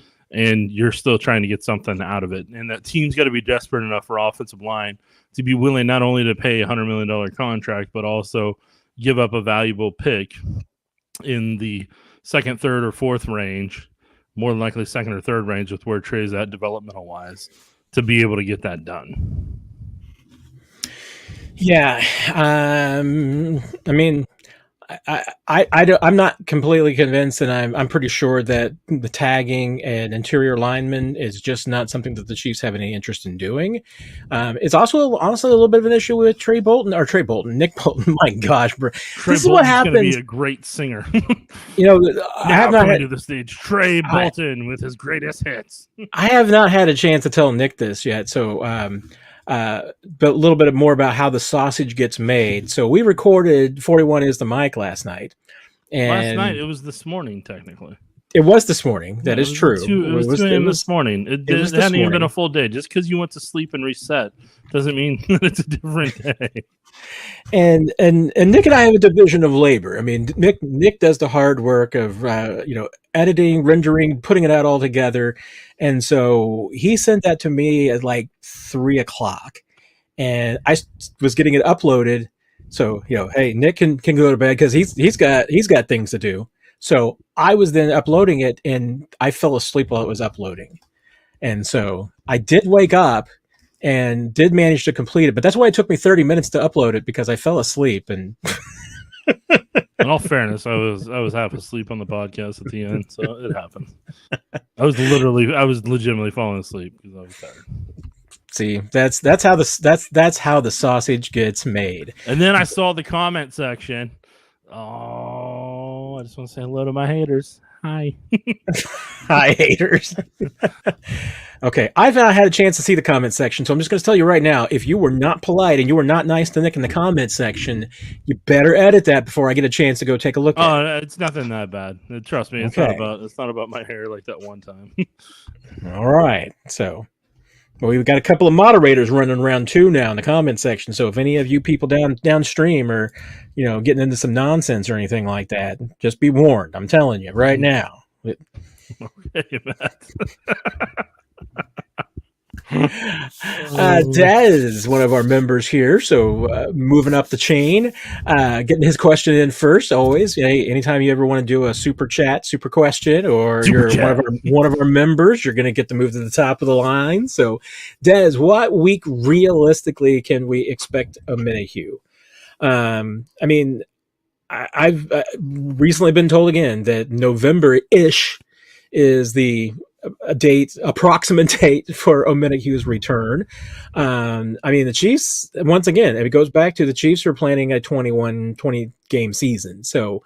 you're still trying to get something out of it. And that team's got to be desperate enough for offensive line to be willing not only to pay a $100 million contract, but also give up a valuable pick in the second, third, or fourth range, more than likely second or third range with where Trey's at developmental wise, to be able to get that done. Yeah. I mean, I'm not completely convinced, and I'm pretty sure that the tagging and interior linemen is just not something that the Chiefs have any interest in doing. It's also honestly a little bit of an issue with Nick Bolton. My gosh, bro. This is what happens. Going to be a great singer. I have not had to the stage. Trey Bolton with his greatest hits. I have not had a chance to tell Nick this yet, so. But a little bit more about how the sausage gets made. So we recorded 41 is the mic last night. And last night? It was this morning, technically. It was this morning. That is true. It was 2 a.m. this morning. It hadn't even been a full day. Just because you went to sleep and reset doesn't mean that it's a different day. And Nick and I have a division of labor. I mean, Nick does the hard work of editing, rendering, putting it out all together. And so he sent that to me at like 3:00, and I was getting it uploaded. So hey, Nick can go to bed because he's got things to do. So I was then uploading it, and I fell asleep while it was uploading. And so I did wake up and did manage to complete it, but that's why it took me 30 minutes to upload it, because I fell asleep. And In all fairness, I was half asleep on the podcast at the end, so it happened. I was legitimately falling asleep because I was tired. See, that's how the sausage gets made. And then I saw the comment section. Oh, I just want to say hello to my haters. Hi. Hi, haters. Okay, I've not had a chance to see the comment section, so I'm just going to tell you right now, if you were not polite and you were not nice to Nick in the comment section, you better edit that before I get a chance to go take a look at it. Oh, it's nothing that bad. Trust me, it's not about my hair like that one time. All right, so well, we've got a couple of moderators running around too now in the comment section. So if any of you people downstream are, getting into some nonsense or anything like that, just be warned. I'm telling you right now. Okay, Matt. Dez, one of our members here, so moving up the chain, getting his question in first. Always, anytime you ever want to do a super chat, super question, or you're one of our members, you're going to get to move to the top of the line. So, Dez, what week realistically can we expect Omenihu? I mean, I've recently been told again that November-ish is the approximate date for Omenihu's return. I mean, the Chiefs, once again, it goes back to the Chiefs are planning a 20 game season. So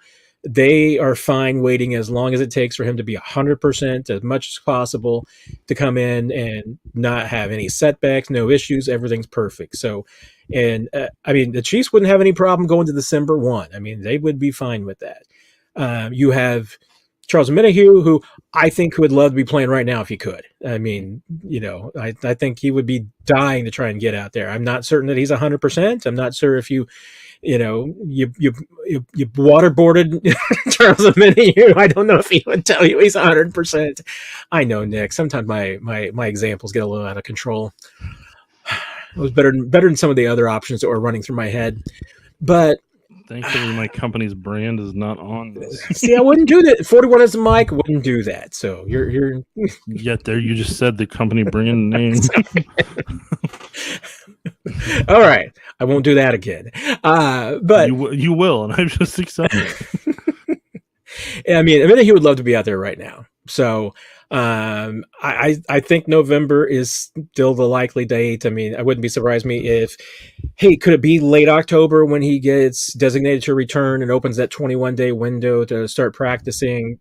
they are fine waiting as long as it takes for him to be 100% as much as possible to come in and not have any setbacks, no issues. Everything's perfect. So, and I mean, the Chiefs wouldn't have any problem going to December 1. I mean, they would be fine with that. You have Charles Omenihu, who I think would love to be playing right now if he could. I mean, I think he would be dying to try and get out there. I'm not certain that he's 100%. I'm not sure if you waterboarded Charles Omenihu. I don't know if he would tell you he's 100%. I know, Nick. Sometimes my examples get a little out of control. It was better than some of the other options that were running through my head, but. Thankfully, my company's brand is not on this. See, I wouldn't do that. 41 is the mic. Wouldn't do that. So you're. Yet there, you just said the company brand name. All right, I won't do that again. But you will, and I'm just excited. I mean, he would love to be out there right now. So I think November is still the likely date. I mean, I wouldn't be surprised if, could it be late October when he gets designated to return and opens that 21-day window to start practicing?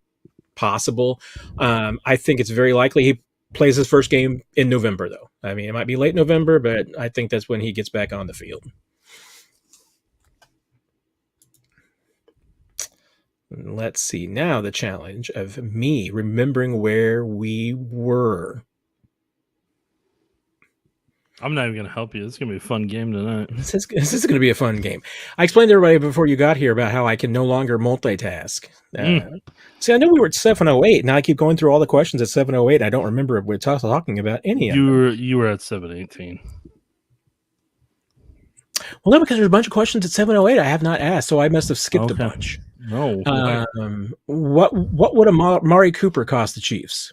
Possible. I think it's very likely he plays his first game in November, though. I mean, it might be late November, but I think that's when he gets back on the field. Let's see. Now the challenge of me remembering where we were. I'm not even going to help you. It's going to be a fun game tonight. This is going to be a fun game. I explained to everybody before you got here about how I can no longer multitask. See, I know we were at 7:08. Now I keep going through all the questions at 7:08. I don't remember if we're talking about any of them. You were at 7:18. Well, no, because there's a bunch of questions at 7:08 I have not asked, so I must have skipped a bunch. No. What would Amari Cooper cost the Chiefs?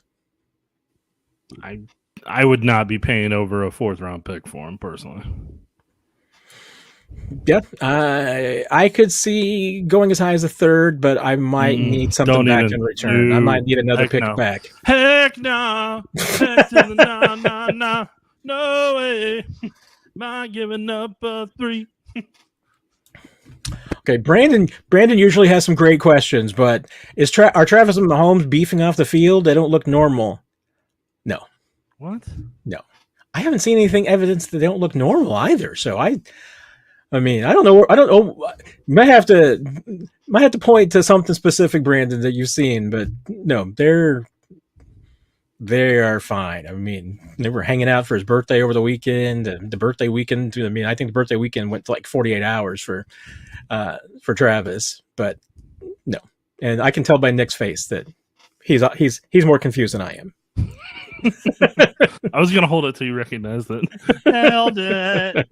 I would not be paying over a 4th round pick for him personally. Yeah, I could see going as high as a 3rd, but I might need something back in return. I might need another pick back. Heck no! Heck no! No way! Not giving up a 3. Okay, Brandon usually has some great questions, but are Travis and Mahomes beefing off the field? They don't look normal. No. What? No. I haven't seen anything evidence that they don't look normal either. So I mean, I don't know. You might have to point to something specific, Brandon, that you've seen, but no, they are fine. I mean, they were hanging out for his birthday over the weekend, and the birthday weekend. I mean, I think the birthday weekend went to like 48 hours for Travis, but no. And I can tell by Nick's face that he's more confused than I am. I was gonna hold it till you recognized it. Held it.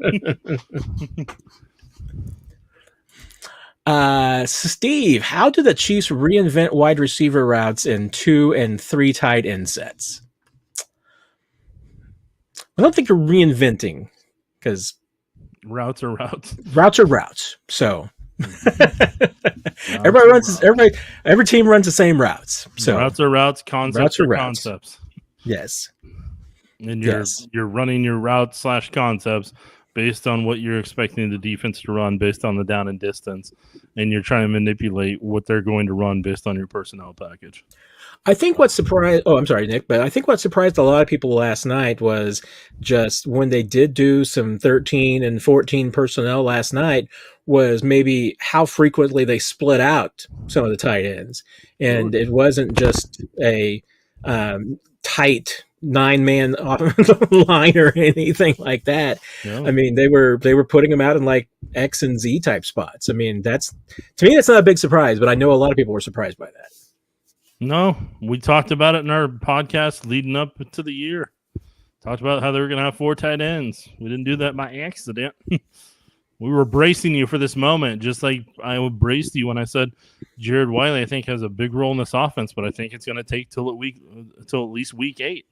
Steve, how do the Chiefs reinvent wide receiver routes in 2 and 3 tight end sets? I don't think you're reinventing, because routes are routes. Routes are routes. So Every team runs the same routes. So routes are routes, concepts are routes. concepts. Yes. And you're running your routes / concepts based on what you're expecting the defense to run based on the down and distance, and you're trying to manipulate what they're going to run based on your personnel package. I think what surprised, I'm sorry, Nick, but I think what surprised a lot of people last night was just when they did do some 13 and 14 personnel last night was maybe how frequently they split out some of the tight ends. And it wasn't just a tight 9-man line or anything like that. Yeah. I mean, they were putting them out in like X and Z type spots. I mean, to me, that's not a big surprise, but I know a lot of people were surprised by that. No, we talked about it in our podcast leading up to the year. Talked about how they were going to have 4 tight ends. We didn't do that by accident. We were bracing you for this moment, just like I braced you when I said Jared Wiley, I think, has a big role in this offense, but I think it's going to take till at least week 8.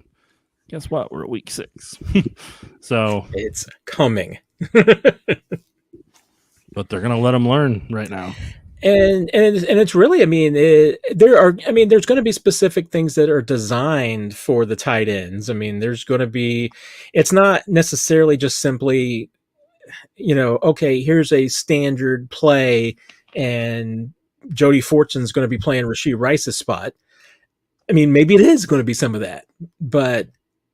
Guess what? We're at week 6. So it's coming. But they're going to let them learn right now. And it's really, I mean, there's going to be specific things that are designed for the tight ends. I mean, there's going to be, it's not necessarily just simply, okay, here's a standard play and Jody Fortune's going to be playing Rashee Rice's spot. I mean, maybe it is going to be some of that, but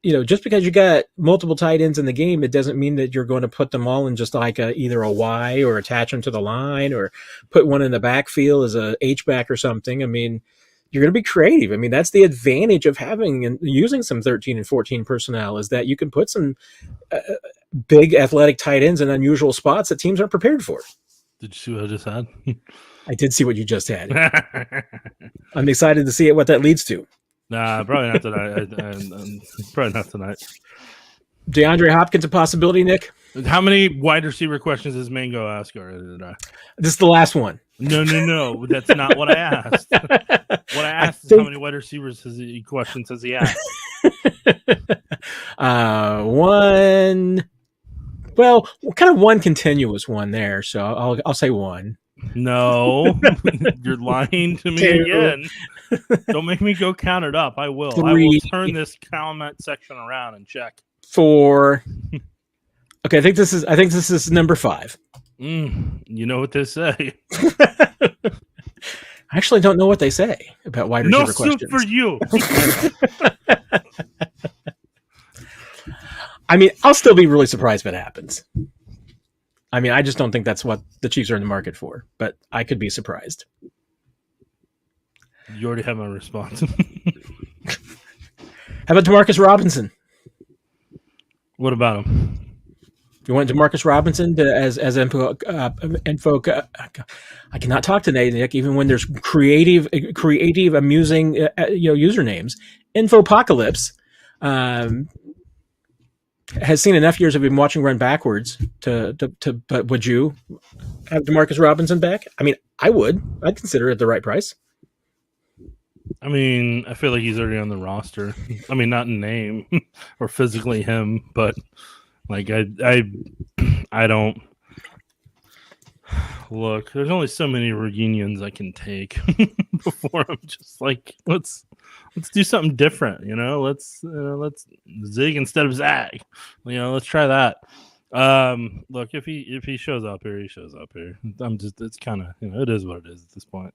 just because you got multiple tight ends in the game, it doesn't mean that you're going to put them all in just like either a Y or attach them to the line or put one in the backfield as a H-back or something. I mean, you're going to be creative. I mean, that's the advantage of having and using some 13 and 14 personnel is that you can put some big athletic tight ends in unusual spots that teams aren't prepared for. Did you see what I just had? I did see what you just had. I'm excited to see what that leads to. Nah, probably not tonight. Probably not tonight. DeAndre Hopkins a possibility, Nick? How many wide receiver questions does Mango ask already today? This is the last one. No. That's not what I asked. What I asked is how many wide receivers questions has he asked? One. Well, kind of one continuous one there. So I'll say one. No, you're lying to me again. Don't make me go count it up. I will. 3. I will turn this comment section around and check. 4. Okay, I think this is number 5. You know what they say. I actually don't know what they say about wide receiver questions. No soup for you. I mean, I'll still be really surprised if it happens. I mean, I just don't think that's what the Chiefs are in the market for, but I could be surprised. You already have my response. How about Demarcus Robinson? What about him? You want Demarcus Robinson as info? I cannot talk today, Nick. Even when there's creative, amusing, usernames. Infopocalypse has seen enough years of him watching run backwards but would you have Demarcus Robinson back? I mean, I would. I'd consider it the right price. I mean, I feel like he's already on the roster. I mean, not in name or physically him, but like I don't look. There's only so many reunions I can take before I'm just like, let's do something different. Let's zig instead of zag. Let's try that. Look, if he shows up here, he shows up here. It's kind of, it is what it is at this point.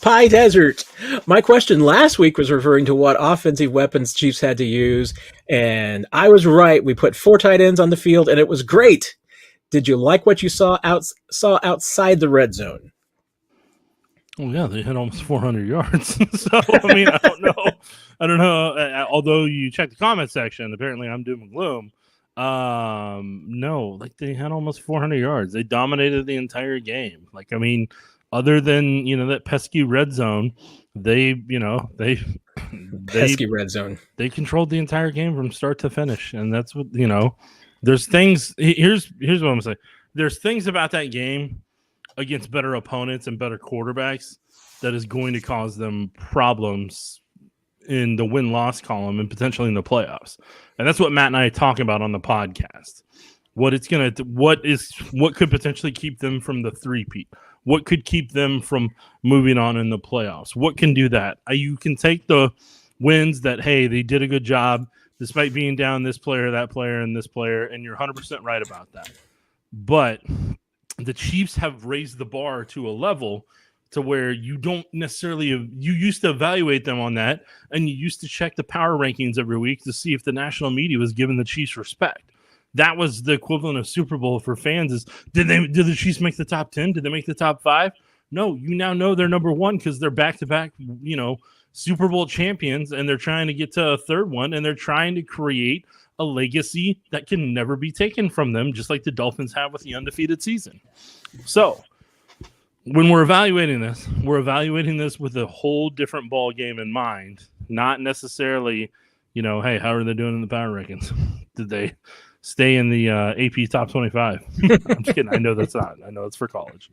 Pie Desert. My question last week was referring to what offensive weapons Chiefs had to use, and I was right. We put 4 tight ends on the field, and it was great. Did you like what you saw outside the red zone? Oh yeah, they hit almost 400 yards. So I mean, I don't know. Although you check the comment section, apparently I'm doom and gloom. No, like they had almost 400 yards. They dominated the entire game. Like, I mean, other than that pesky red zone, pesky red zone. They controlled the entire game from start to finish, and that's what There's things. Here's what I'm gonna say. There's things about that game against better opponents and better quarterbacks that is going to cause them problems in the win-loss column and potentially in the playoffs. And that's what Matt and I talk about on the podcast. what could potentially keep them from the three-peat, what could keep them from moving on in the playoffs, what can do that. You can take the wins that, hey, they did a good job despite being down this player, that player, and this player, and you're 100% right about that. But the Chiefs have raised the bar to a level to where you don't necessarily, you used to evaluate them on that, and you used to check the power rankings every week to see if the national media was giving the Chiefs respect. That was the equivalent of Super Bowl for fans. Is did the Chiefs make the top 10? Did they make the top 5? No, you now know they're number 1 because they're back-to-back, Super Bowl champions, and they're trying to get to a third one, and they're trying to create a legacy that can never be taken from them, just like the Dolphins have with the undefeated season. So when we're evaluating this with a whole different ball game in mind, not necessarily, hey, how are they doing in the power rankings? Did they stay in the AP top 25? I'm just kidding. I know that's not. I know it's for college.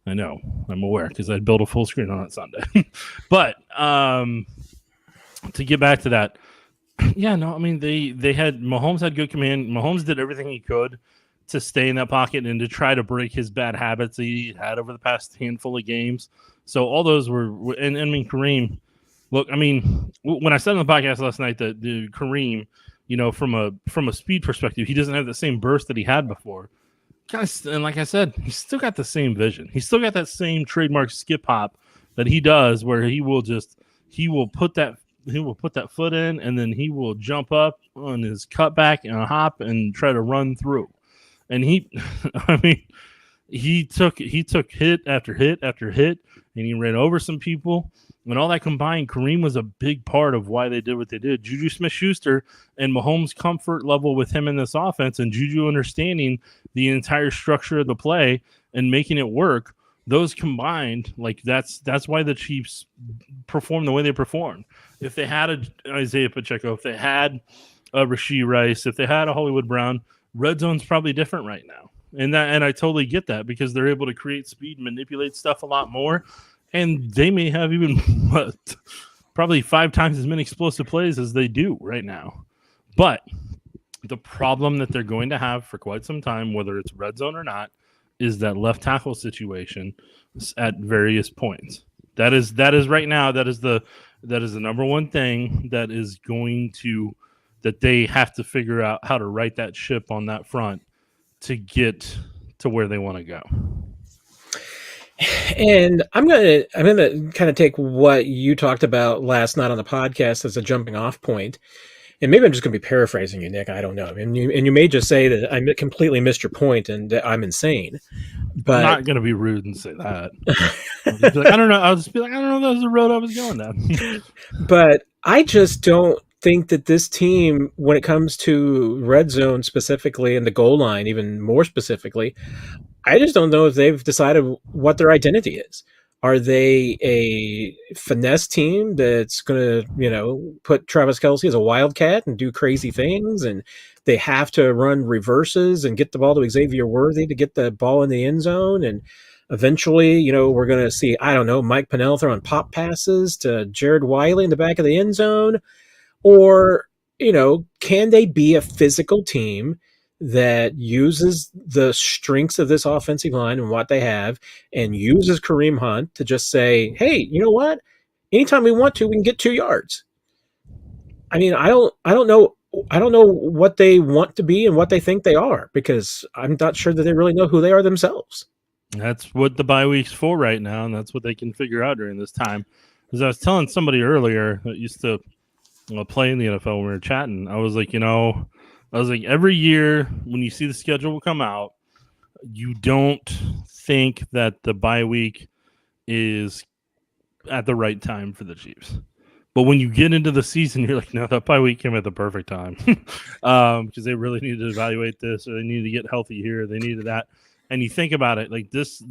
I know. I'm aware because I built a full screen on that Sunday. But to get back to that, yeah, no, I mean, Mahomes had good command. Mahomes did everything he could to stay in that pocket and to try to break his bad habits he had over the past handful of games. So all those were, and I mean, Kareem, look, I mean, when I said on the podcast last night that the Kareem, from a speed perspective, he doesn't have the same burst that he had before. And like I said, he's still got the same vision. He's still got that same trademark skip hop that he does, where he will put that foot in, and then he will jump up on his cutback and hop and try to run through. And he took hit after hit after hit, and he ran over some people. And all that combined, Kareem was a big part of why they did what they did. Juju Smith-Schuster and Mahomes' comfort level with him in this offense, and Juju understanding the entire structure of the play and making it work, those combined, like that's why the Chiefs perform the way they perform. If they had a Isaiah Pacheco, if they had a Rashee Rice, if they had a Hollywood Brown, red zone's probably different right now. And I totally get that because they're able to create speed, manipulate stuff a lot more. And they may have even probably 5 times as many explosive plays as they do right now. But the problem that they're going to have for quite some time, whether it's red zone or not, is that left tackle situation at various points. That is right now. That is the number one thing that they have to figure out how to right that ship on that front to get to where they want to go. And I'm gonna kind of take what you talked about last night on the podcast as a jumping off point, and maybe I'm just gonna be paraphrasing you, Nick. I don't know, and you may just say that I completely missed your point and that I'm insane. But I'm not gonna be rude and say that. I'll just be like, I don't know. I'll just be like, I don't know. That was the road I was going down. But I just don't think that this team, when it comes to red zone specifically and the goal line, even more specifically, I just don't know if they've decided what their identity is. Are they a finesse team that's going to, put Travis Kelce as a wildcat and do crazy things, and they have to run reverses and get the ball to Xavier Worthy to get the ball in the end zone, and eventually, we're going to see, I don't know, Mike Pennell throwing pop passes to Jared Wiley in the back of the end zone? Or, can they be a physical team that uses the strengths of this offensive line and what they have, and uses Kareem Hunt to just say, hey, you know what? Anytime we want to, we can get 2 yards. I mean, I don't know what they want to be and what they think they are, because I'm not sure that they really know who they are themselves. That's what the bye week's for right now, and that's what they can figure out during this time. As I was telling somebody earlier that used to play in the NFL when we were chatting, I was like, every year when you see the schedule come out, you don't think that the bye week is at the right time for the Chiefs. But when you get into the season, you're like, no, that bye week came at the perfect time because they really needed to evaluate this, or they needed to get healthy here, they needed that. And you think about it, like this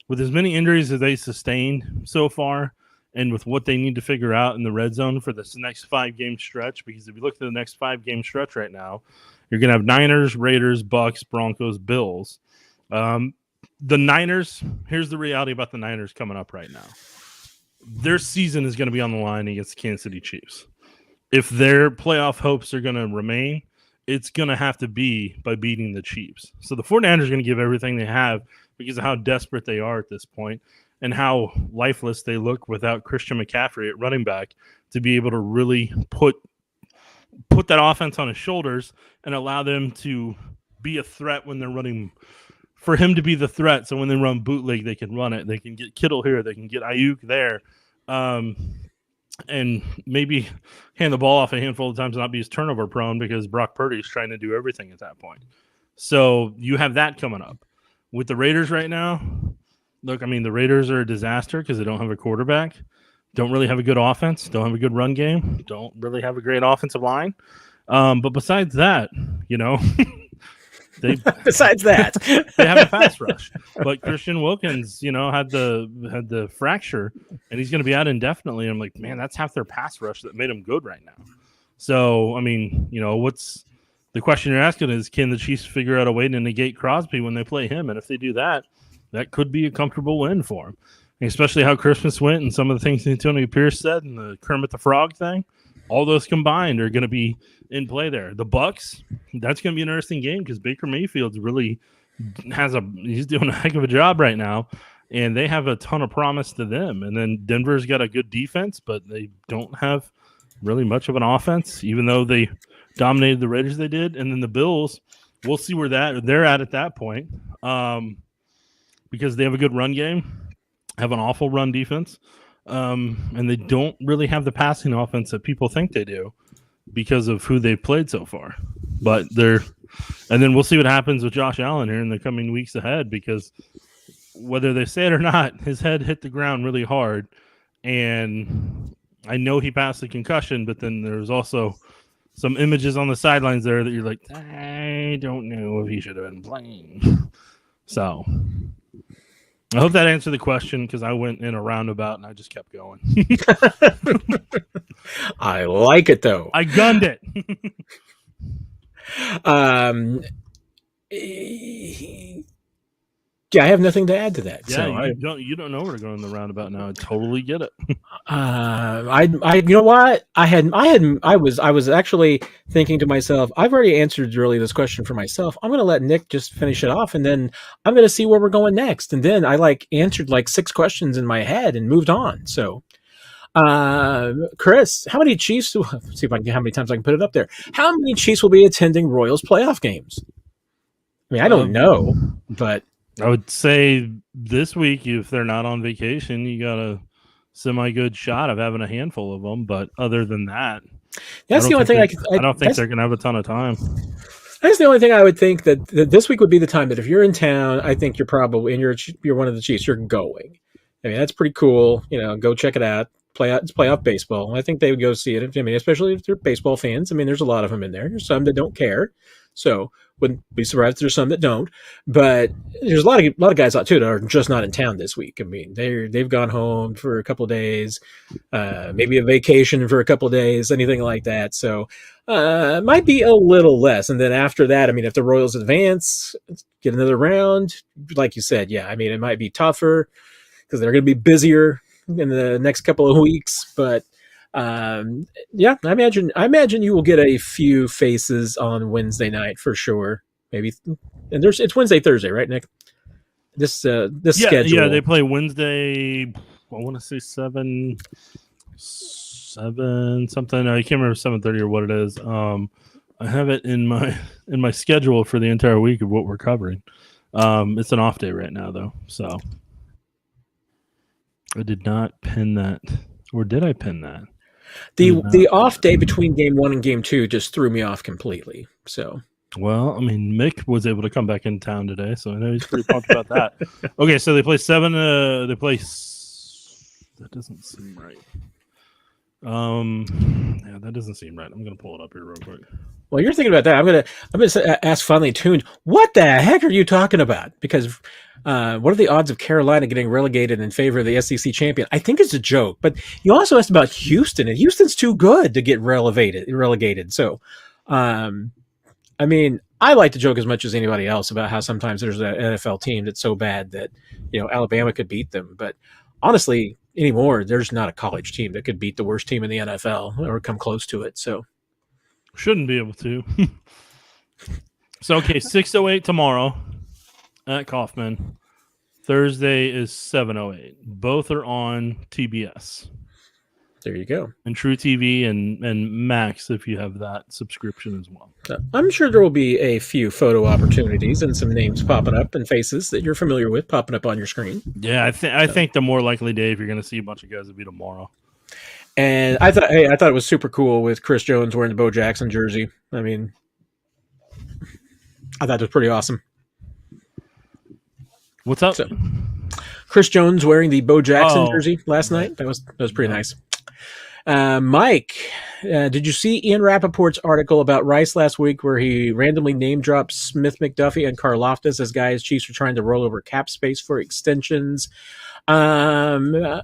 with as many injuries as they sustained so far, and with what they need to figure out in the red zone for this next 5-game stretch, because if you look at the next 5-game stretch right now, you're going to have Niners, Raiders, Bucks, Broncos, Bills. The Niners, here's the reality about the Niners coming up right now. Their season is going to be on the line against the Kansas City Chiefs. If their playoff hopes are going to remain, it's going to have to be by beating the Chiefs. So the 49ers are going to give everything they have because of how desperate they are at this point and how lifeless they look without Christian McCaffrey at running back to be able to really put that offense on his shoulders and allow them to be a threat when they're running, for him to be the threat. So when they run bootleg, they can run it. They can get Kittle here. They can get Ayuk there. And maybe hand the ball off a handful of times and not be as turnover prone because Brock Purdy is trying to do everything at that point. So you have that coming up. With the Raiders right now, look, I mean, the Raiders are a disaster because they don't have a quarterback, don't really have a good offense, don't have a good run game, don't really have a great offensive line. But besides that, you know, besides that, they have a pass rush. But Christian Wilkins, you know, had the fracture, and he's going to be out indefinitely. I'm like, man, that's half their pass rush that made them good right now. So, I mean, you know, what's the question you're asking is, can the Chiefs figure out a way to negate Crosby when they play him? And if they do that, that could be a comfortable win for him. And especially how Christmas went and some of the things Antonio Pierce said and the Kermit the Frog thing. All those combined are going to be in play there. The Bucks, that's going to be an interesting game because Baker Mayfield's really he's doing a heck of a job right now, and they have a ton of promise to them. And then Denver's got a good defense, but they don't have really much of an offense, even though they dominated the Raiders they did. And then the Bills, we'll see where they're at that point, because they have a good run game, have an awful run defense. And they don't really have the passing offense that people think they do because of who they've played so far. But and then we'll see what happens with Josh Allen here in the coming weeks ahead, because whether they say it or not, his head hit the ground really hard. And I know he passed the concussion, but then there's also some images on the sidelines there that you're like, I don't know if he should have been playing. So I hope that answered the question, because I went in a roundabout and I just kept going. I like it, though. I gunned it. Yeah, I have nothing to add to that. Yeah, so you don't know where to go in the roundabout now. I totally get it. You know what? I was actually thinking to myself, I've already answered really this question for myself. I'm going to let Nick just finish it off, and then I'm going to see where we're going next. And then I answered 6 questions in my head and moved on. So, Chris, how many Chiefs? Let's see if I can get how many times I can put it up there. How many Chiefs will be attending Royals playoff games? I mean, I don't know, but I would say this week, if they're not on vacation, you got a semi-good shot of having a handful of them. But other than that, that's the only thing I don't think they're going to have a ton of time. That's the only thing I would think that this week would be the time that if you're in town, I think you're probably, and you're one of the Chiefs, you're going. I mean, that's pretty cool. You know, go check it out. It's playoff baseball. I think they would go see it. I mean, especially if they're baseball fans. I mean, there's a lot of them in there. There's some that don't care. So wouldn't be surprised if there's some that don't. But there's a lot of guys out too that are just not in town this week. I mean, they've gone home for a couple of days, maybe a vacation for a couple of days, anything like that. So it might be a little less. And then after that, I mean, if the Royals advance, get another round, like you said, yeah, I mean, it might be tougher because they're going to be busier in the next couple of weeks. But yeah, I imagine you will get a few faces on Wednesday night for sure. Maybe, and it's Wednesday, Thursday, right, Nick? This schedule. Yeah, they play Wednesday. I want to say 7 something. I can't remember 7:30 or what it is. I have it in my schedule for the entire week of what we're covering. It's an off day right now though, so I did not pin that, or did I pin that? The off day between game 1 and game 2 just threw me off completely. So, well, I mean, Mick was able to come back in town today, so I know he's pretty pumped about that. Okay, so they play 7. They play. That doesn't seem right. Yeah, that doesn't seem right. I'm gonna pull it up here real quick. Well, you're thinking about that. I'm gonna ask Finally Tuned. What the heck are you talking about? Because what are the odds of Carolina getting relegated in favor of the SEC champion? I think it's a joke. But you also asked about Houston, and Houston's too good to get relegated. So, I mean, I like to joke as much as anybody else about how sometimes there's an NFL team that's so bad that Alabama could beat them. But honestly, anymore, there's not a college team that could beat the worst team in the NFL or come close to it. So. Shouldn't be able to. So, okay, 6:08 tomorrow at Kaufman. Thursday is 7:08. Both are on TBS. There you go. And True TV and Max if you have that subscription as well. I'm sure there will be a few photo opportunities and some names popping up and faces that you're familiar with popping up on your screen. Yeah, I think the more likely day if you're going to see a bunch of guys will be tomorrow. And I thought it was super cool with Chris Jones wearing the Bo Jackson jersey. I mean, I thought it was pretty awesome. What's up? So, Chris Jones wearing the Bo Jackson jersey last night. That was pretty nice. Mike, did you see Ian Rappaport's article about Rice last week where he randomly name dropped Smith, McDuffie, and Karlaftis as guys Chiefs are trying to roll over cap space for extensions? I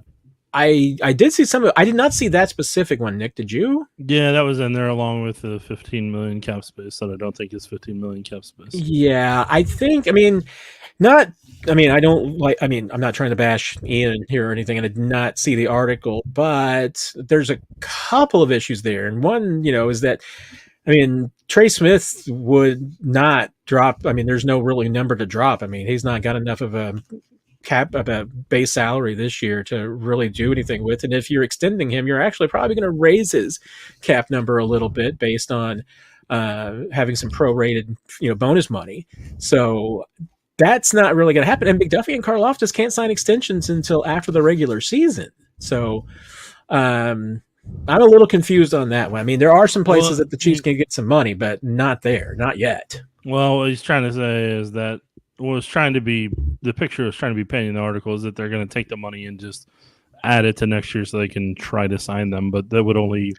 did see some of it. I did not see that specific one, Nick. Did you? Yeah, that was in there along with the 15 million cap space that I don't think is 15 million cap space. Yeah, I think, I'm not trying to bash Ian here or anything, and I did not see the article, but there's a couple of issues there. And one, is that, Trey Smith would not drop. There's no really number to drop. He's not got enough of a base salary this year to really do anything with. And if you're extending him, you're actually probably going to raise his cap number a little bit based on having some prorated, bonus money. So that's not really going to happen. And McDuffie and Karlaftis can't sign extensions until after the regular season. So I'm a little confused on that one. There are some places that the Chiefs can get some money, but not there, not yet. Well, what he's trying to say is that the picture was trying to be painting in the article is that they're going to take the money and just add it to next year so they can try to sign them, but that would only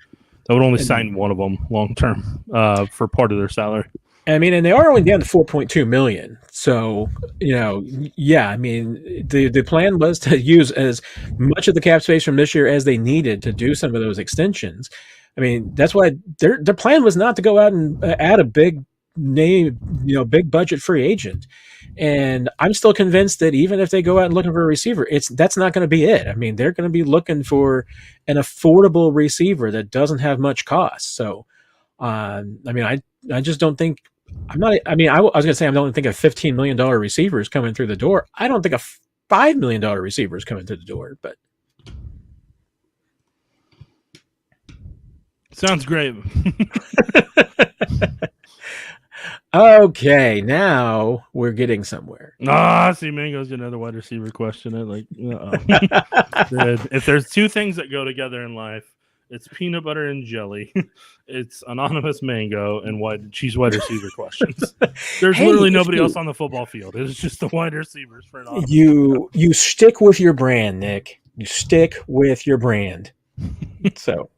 sign one of them long term for part of their salary. And they are only down to $4.2 million. So, the plan was to use as much of the cap space from this year as they needed to do some of those extensions. That's why their plan was not to go out and add a big name, big budget free agent. And I'm still convinced that even if they go out and looking for a receiver, that's not going to be it. They're going to be looking for an affordable receiver that doesn't have much cost. So, I just don't think. I was going to say I don't think a $15 million receiver is coming through the door. I don't think a $5 million receiver is coming through the door. But sounds great. Okay, now we're getting somewhere. See, Mango's got another wide receiver question. If there's two things that go together in life, it's peanut butter and jelly. It's anonymous Mango and Chiefs wide receiver questions. There's literally nobody else on the football field. It's just the wide receivers for anonymous. You stick with your brand, Nick. You stick with your brand. So.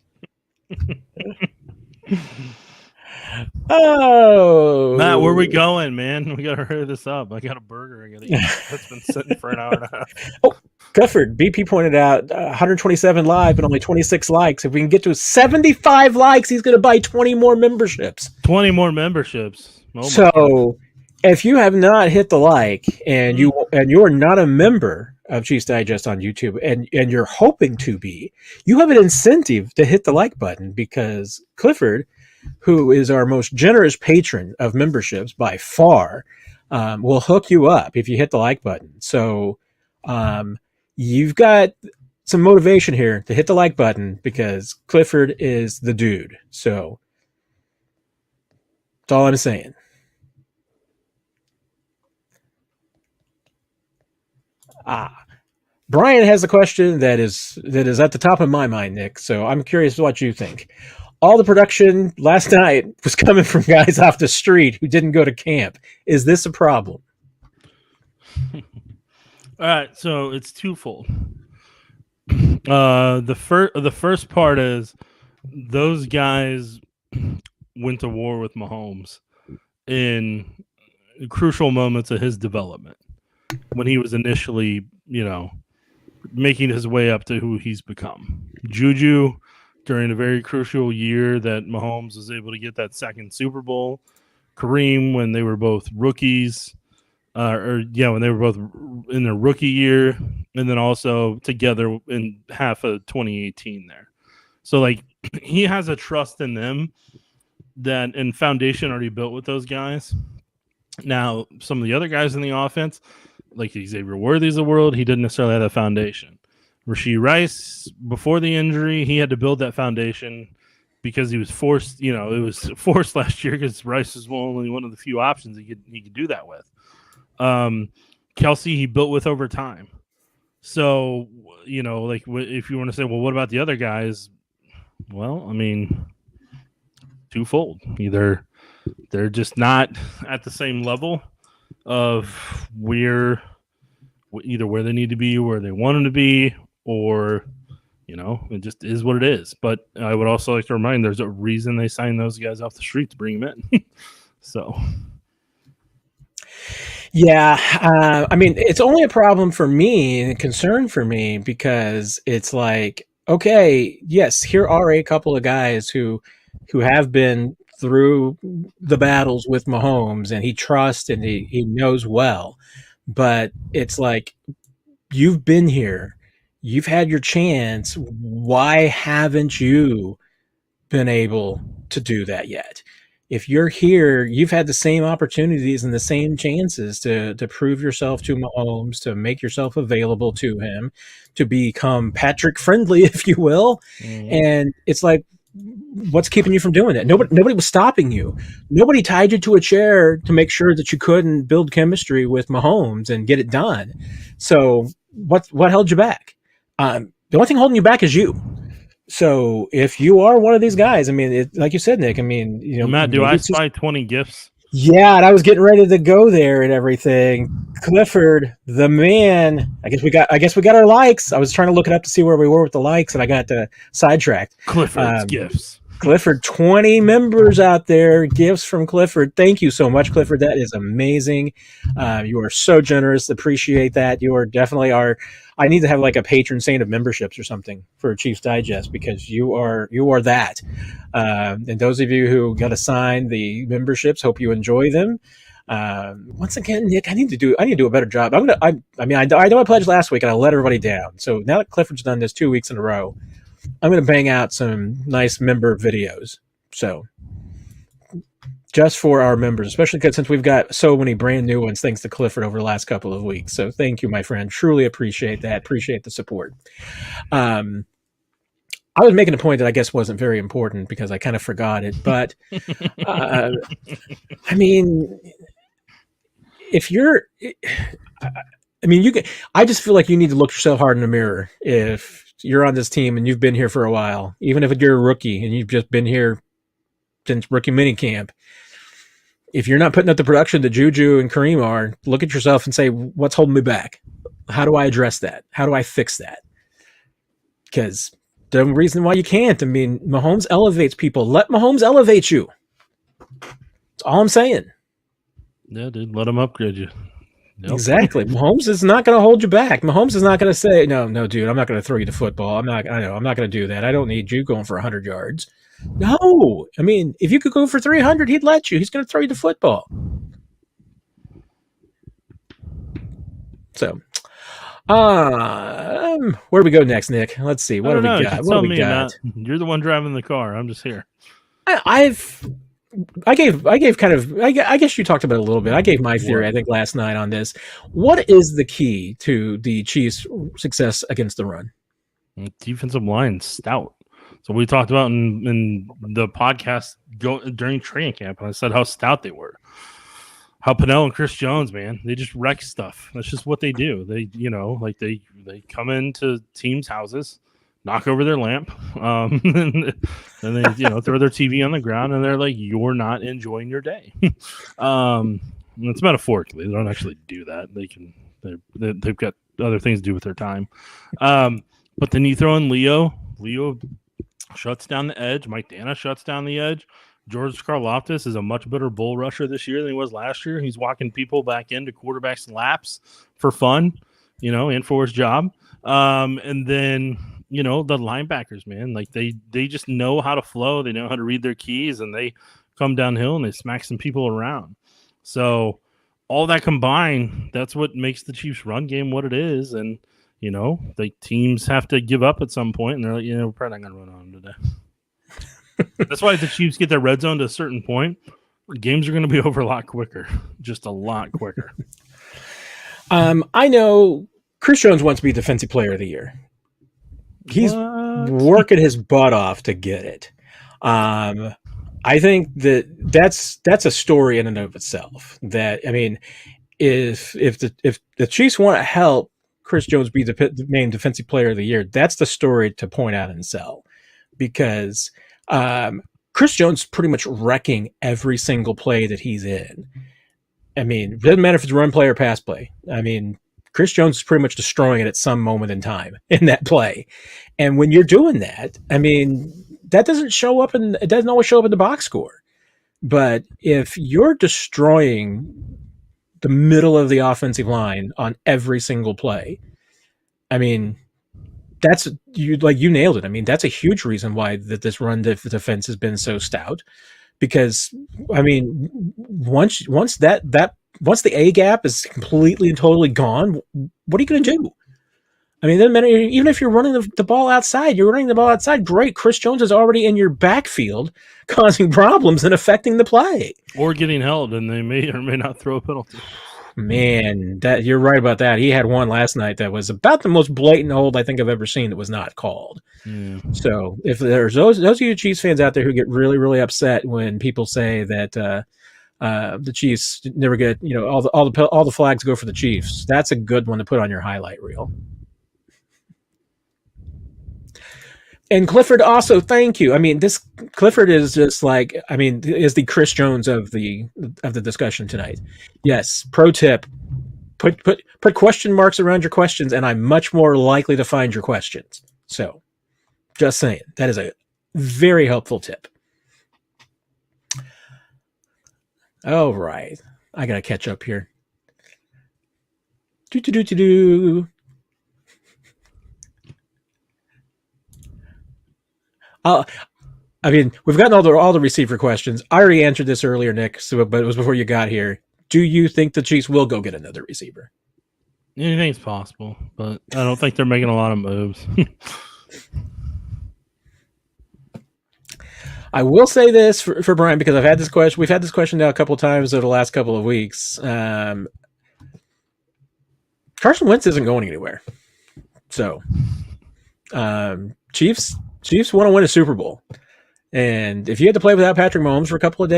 Oh, Matt, where are we going, man? We gotta hurry this up. I got a burger I gotta eat. That's been sitting for an hour and a half. Oh, Clifford, BP pointed out 127 live but only 26 likes. If we can get to 75 likes, he's going to buy 20 more memberships. 20 more memberships. So, if you have not hit the like and you're not a member of Chiefs Digest on YouTube and you're hoping to be, you have an incentive to hit the like button because Clifford, who is our most generous patron of memberships by far, will hook you up if you hit the like button. So you've got some motivation here to hit the like button because Clifford is the dude. So that's all I'm saying. Brian has a question that is at the top of my mind, Nick. So I'm curious what you think. All the production last night was coming from guys off the street who didn't go to camp. Is this a problem? All right, so it's twofold. The first part is those guys went to war with Mahomes in crucial moments of his development when he was initially, making his way up to who he's become. Juju, during a very crucial year that Mahomes was able to get that second Super Bowl. Kareem, when they were both rookies, when they were both in their rookie year, and then also together in half of 2018 there. So, he has a trust in them that and foundation already built with those guys. Now, some of the other guys in the offense, like Xavier Worthy's of the world, he didn't necessarily have that foundation. Rashee Rice, before the injury, he had to build that foundation because he was forced. It was forced last year because Rice was only one of the few options he could do that with. Kelsey, he built with over time. So, like if you want to say, well, what about the other guys? Well, I mean, twofold. Either they're just not at the same level of either where they need to be, where they want them to be, or it just is what it is. But I would also like to remind there's a reason they signed those guys off the street to bring them in. So. Yeah, I mean, it's only a problem for me and a concern for me because it's like, okay, yes, here are a couple of guys who have been through the battles with Mahomes and he trusts and he knows well. But it's like, you've been here. You've had your chance. Why haven't you been able to do that yet? If you're here, you've had the same opportunities and the same chances to prove yourself to Mahomes, to make yourself available to him, to become Patrick friendly, if you will. And it's like, what's keeping you from doing that? Nobody was stopping you. Nobody tied you to a chair to make sure that you couldn't build chemistry with Mahomes and get it done. So what held you back? The only thing holding you back is you. So if you are one of these guys, I mean, like you said, Nick, I mean, Matt, do I spy 20 gifts? Yeah, and I was getting ready to go there and everything. Clifford, the man. I guess we got our likes. I was trying to look it up to see where we were with the likes, and I got sidetracked. Clifford's gifts. Clifford, 20 members out there. Gifts from Clifford. Thank you so much, Clifford. That is amazing. You are so generous. Appreciate that. You are definitely our. I need to have like a patron saint of memberships or something for Chiefs Digest because you are that. And those of you who got assigned the memberships, hope you enjoy them. Once again, Nick, I need to do a better job. I know I pledged last week and I let everybody down. So now that Clifford's done this 2 weeks in a row, I'm going to bang out some nice member videos. So just for our members, especially since we've got so many brand new ones, thanks to Clifford over the last couple of weeks. So thank you, my friend. Truly appreciate that. Appreciate the support. I was making a point that I guess wasn't very important because I kind of forgot it. But I mean, if you're, I mean, I just feel like you need to look yourself hard in the mirror if you're on this team and you've been here for a while, even if you're a rookie and you've just been here since rookie minicamp. If you're not putting up the production that Juju and Kareem are, look at yourself and say, what's holding me back? How do I address that? How do I fix that? Because the reason why you can't, I mean, Mahomes elevates people. Let Mahomes elevate you. That's all I'm saying. Yeah, dude, let him upgrade you. Nope. Exactly. Mahomes is not going to hold you back. Mahomes is not going to say, no, dude, I'm not going to throw you the football. I'm not going to do that. I don't need you going for 100 yards. No. I mean, if you could go for 300, he'd let you. He's going to throw you the football. So, where do we go next, Nick? Let's see. What do we got? What do we got? You're the one driving the car. I'm just here. I guess you talked about it a little bit. I gave my theory, I think, last night on this. What is the key to the Chiefs' success against the run? Defensive line stout. So we talked about in the podcast during training camp, and I said how stout they were. How Pennell and Chris Jones, man, they just wreck stuff. That's just what they do. They, they come into teams' houses, knock over their lamp, and they, throw their TV on the ground, and they're like, "You're not enjoying your day." It's metaphorically. They don't actually do that. They've got other things to do with their time. But then you throw in Leo. Leo shuts down the edge. Mike Dana shuts down the edge. George Karlaftis is a much better bull rusher this year than he was last year. He's walking people back into quarterbacks' laps for fun, and for his job. And then, the linebackers, man, like they just know how to flow. They know how to read their keys, and they come downhill and they smack some people around. So all that combined, that's what makes the Chiefs run game what it is. And, the teams have to give up at some point, and they're like, we're probably not going to run on them today. That's why if the Chiefs get their red zone to a certain point, games are going to be over a lot quicker, just a lot quicker. I know Chris Jones wants to be Defensive Player of the Year. He's working his butt off to get it. I think that's a story in and of itself. That, I mean, if the Chiefs want to help Chris Jones be the main Defensive Player of the Year, that's the story to point out and sell, because Chris Jones is pretty much wrecking every single play that he's in. I mean, it doesn't matter if it's run play or pass play. I mean, Chris Jones is pretty much destroying it at some moment in time in that play. And when you're doing that, I mean, that doesn't always show up in the box score. But if you're destroying the middle of the offensive line on every single play, I mean, you nailed it. I mean, that's a huge reason why this run defense has been so stout. Because, I mean, once the A gap is completely and totally gone, what are you going to do? I mean, it doesn't matter. Even if you're running the ball outside, great. Chris Jones is already in your backfield, causing problems and affecting the play. Or getting held, and they may or may not throw a penalty. Man, you're right about that. He had one last night that was about the most blatant hold I think I've ever seen that was not called. Yeah. So if there's those of you Chiefs fans out there who get really, really upset when people say that the Chiefs never get, all the flags go for the Chiefs, that's a good one to put on your highlight reel. And Clifford also, thank you. I mean, this Clifford is just like, I mean, is the Chris Jones of the discussion tonight. Yes. Pro tip: put question marks around your questions, and I'm much more likely to find your questions. So, just saying, that is a very helpful tip. All right, I gotta catch up here. I mean, we've gotten all the receiver questions. I already answered this earlier, Nick, but it was before you got here. Do you think the Chiefs will go get another receiver? Anything's possible, but I don't think they're making a lot of moves. I will say this for Brian, because I've had this question. We've had this question now a couple of times over the last couple of weeks. Carson Wentz isn't going anywhere. So, Chiefs want to win a Super Bowl. And if you had to play without Patrick Mahomes for a couple of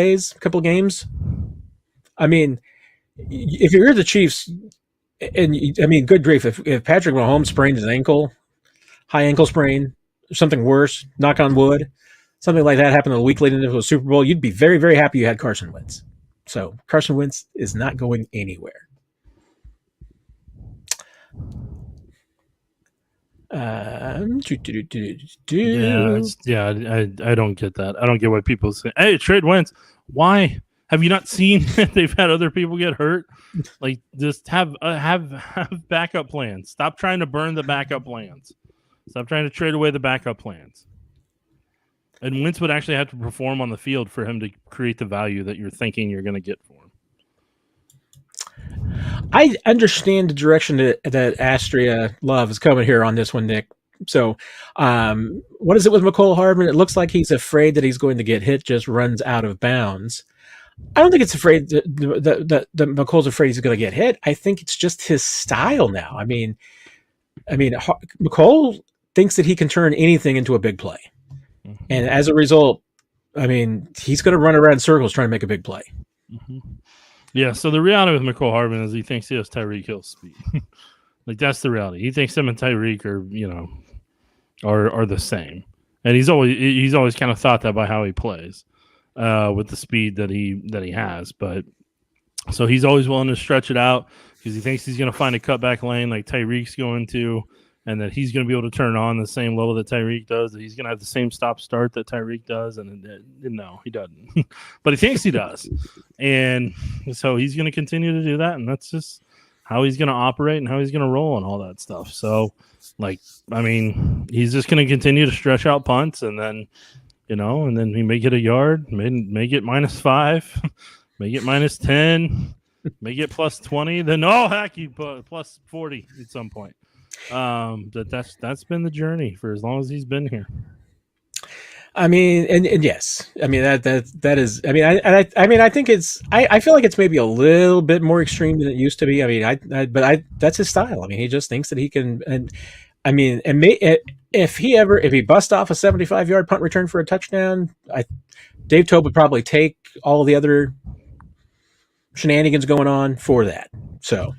games, I mean, if you're the Chiefs, and I mean, good grief, if Patrick Mahomes sprained his ankle, high ankle sprain, or something worse, knock on wood, something like that happened a week leading into a Super Bowl, you'd be very, very happy you had Carson Wentz. So Carson Wentz is not going anywhere. I don't get that. I don't get why people say, "Hey, trade Wentz." Why have you not seen that they've had other people get hurt? Like, just have backup plans. Stop trying to burn the backup plans. Stop trying to trade away the backup plans. And Wentz would actually have to perform on the field for him to create the value that you're thinking you're going to get for him. I understand the direction that Astria Love is coming here on this one, Nick. So, what is it with McCole Hardman? It looks like he's afraid that he's going to get hit, just runs out of bounds. I don't think it's afraid that McCole's afraid he's going to get hit. I think it's just his style now. I mean, McCole thinks that he can turn anything into a big play. Mm-hmm. And as a result, I mean, he's going to run around in circles trying to make a big play. Mm-hmm. Yeah, so the reality with McCole Hardman is he thinks he has Tyreek Hill's speed. Like, that's the reality. He thinks him and Tyreek are the same. And he's always kind of thought that by how he plays with the speed that he has. But so he's always willing to stretch it out because he thinks he's going to find a cutback lane like Tyreek's going to, and that he's going to be able to turn on the same level that Tyreek does, that he's going to have the same stop-start that Tyreek does, and no, he doesn't. But he thinks he does. And so he's going to continue to do that, and that's just how he's going to operate and how he's going to roll and all that stuff. So, he's just going to continue to stretch out punts, and then, and then he may get a yard, may get -5, may get -10, may get +20, then, he plus 40 at some point. That's been the journey for as long as he's been here. I mean, and yes, I mean that is. I mean, I mean, I think I feel like it's maybe a little bit more extreme than it used to be. I mean, but that's his style. I mean, he just thinks that he can. And I mean, if he busts off a 75-yard punt return for a touchdown, Dave Tope would probably take all the other shenanigans going on for that. So.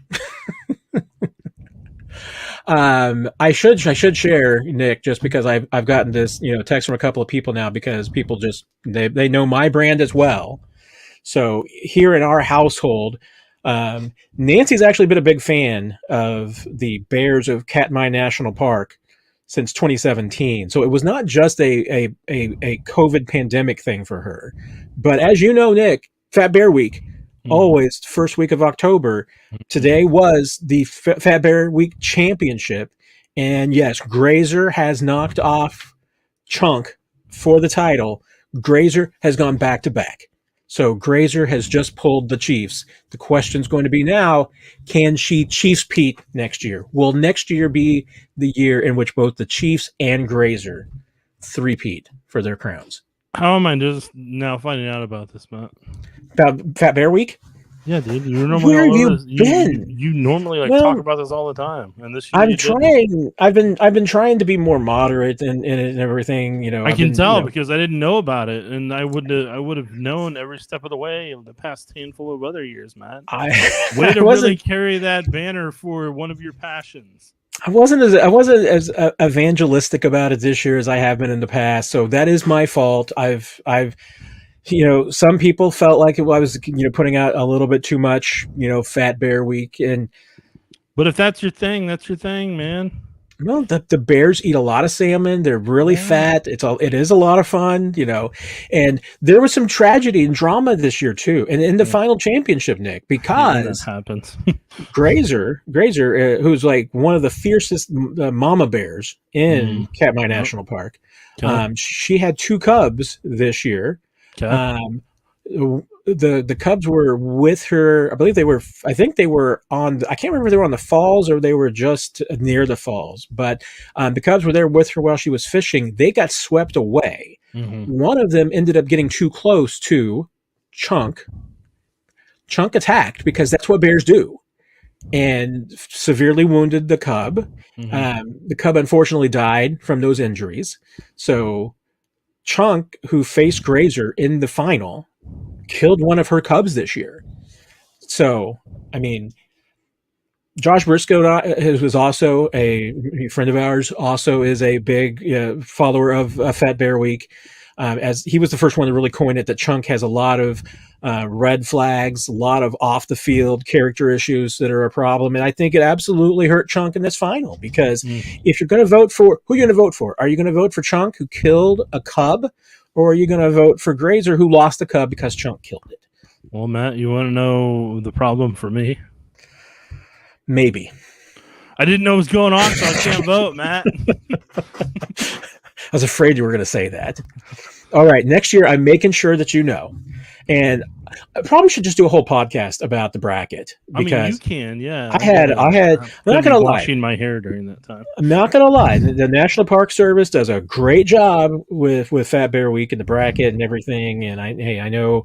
I should share, Nick, just because I've gotten this text from a couple of people now, because people just they know my brand as well. So here in our household, Nancy's actually been a big fan of the Bears of Katmai National Park since 2017. So it was not just a COVID pandemic thing for her, but as you know, Nick, Fat Bear Week, always first week of October. Today was the Fat Bear Week Championship, and yes, Grazer has knocked off Chunk for the title. Grazer has gone back to back. So Grazer has just pulled the Chiefs. The question's going to be now, can she Chiefs Pete next year? Will next year be the year in which both the Chiefs and Grazer three-peat for their crowns? How am I just now finding out about this, Matt? About Fat Bear Week? Yeah, dude. You're normally Where have all you over this. been? You normally talk about this all the time, and this year I'm you didn't. trying. I've been trying to be more moderate in it and everything. I can tell because I didn't know about it, and I would have known every step of the way in the past handful of other years, man. Way to really carry that banner for one of your passions. I wasn't as evangelistic about it this year as I have been in the past, so that is my fault. I've some people felt like I was putting out a little bit too much, Fat Bear Week, but if that's your thing, man. Well, the bears eat a lot of salmon. They're really fat. It is a lot of fun, and there was some tragedy and drama this year too. And in the final championship, Nick, because that happens. Grazer, who's like one of the fiercest mama bears in Katmai National Park. She had two cubs this year. The Cubs were with her. I think they were on. I can't remember if they were on the falls or they were just near the falls. But the Cubs were there with her while she was fishing. They got swept away. One of them ended up getting too close to Chunk. Chunk attacked, because that's what bears do, and severely wounded the cub. The cub unfortunately died from those injuries. So Chunk, who faced Grazer in the final, killed one of her cubs this year. So, I mean, Josh Briscoe, who is also a friend of ours, also is a big follower of Fat Bear Week, as he was the first one to really coin it, that Chunk has a lot of red flags, a lot of off-the-field character issues that are a problem. And I think it absolutely hurt Chunk in this final, because if you're going to vote for, who are you going to vote for? Are you going to vote for Chunk, who killed a cub, or are you going to vote for Grazer, who lost a cub because Chunk killed it? Well, Matt, you want to know the problem for me? Maybe. I didn't know what was going on, so I can't vote, Matt. I was afraid you were going to say that. All right, next year I'm making sure that you know. And I probably should just do a whole podcast about the bracket, because I mean, you can, yeah. I'm not going to lie. Washing my hair during that time. I'm not going to lie. The National Park Service does a great job with Fat Bear Week and the bracket and everything. And I know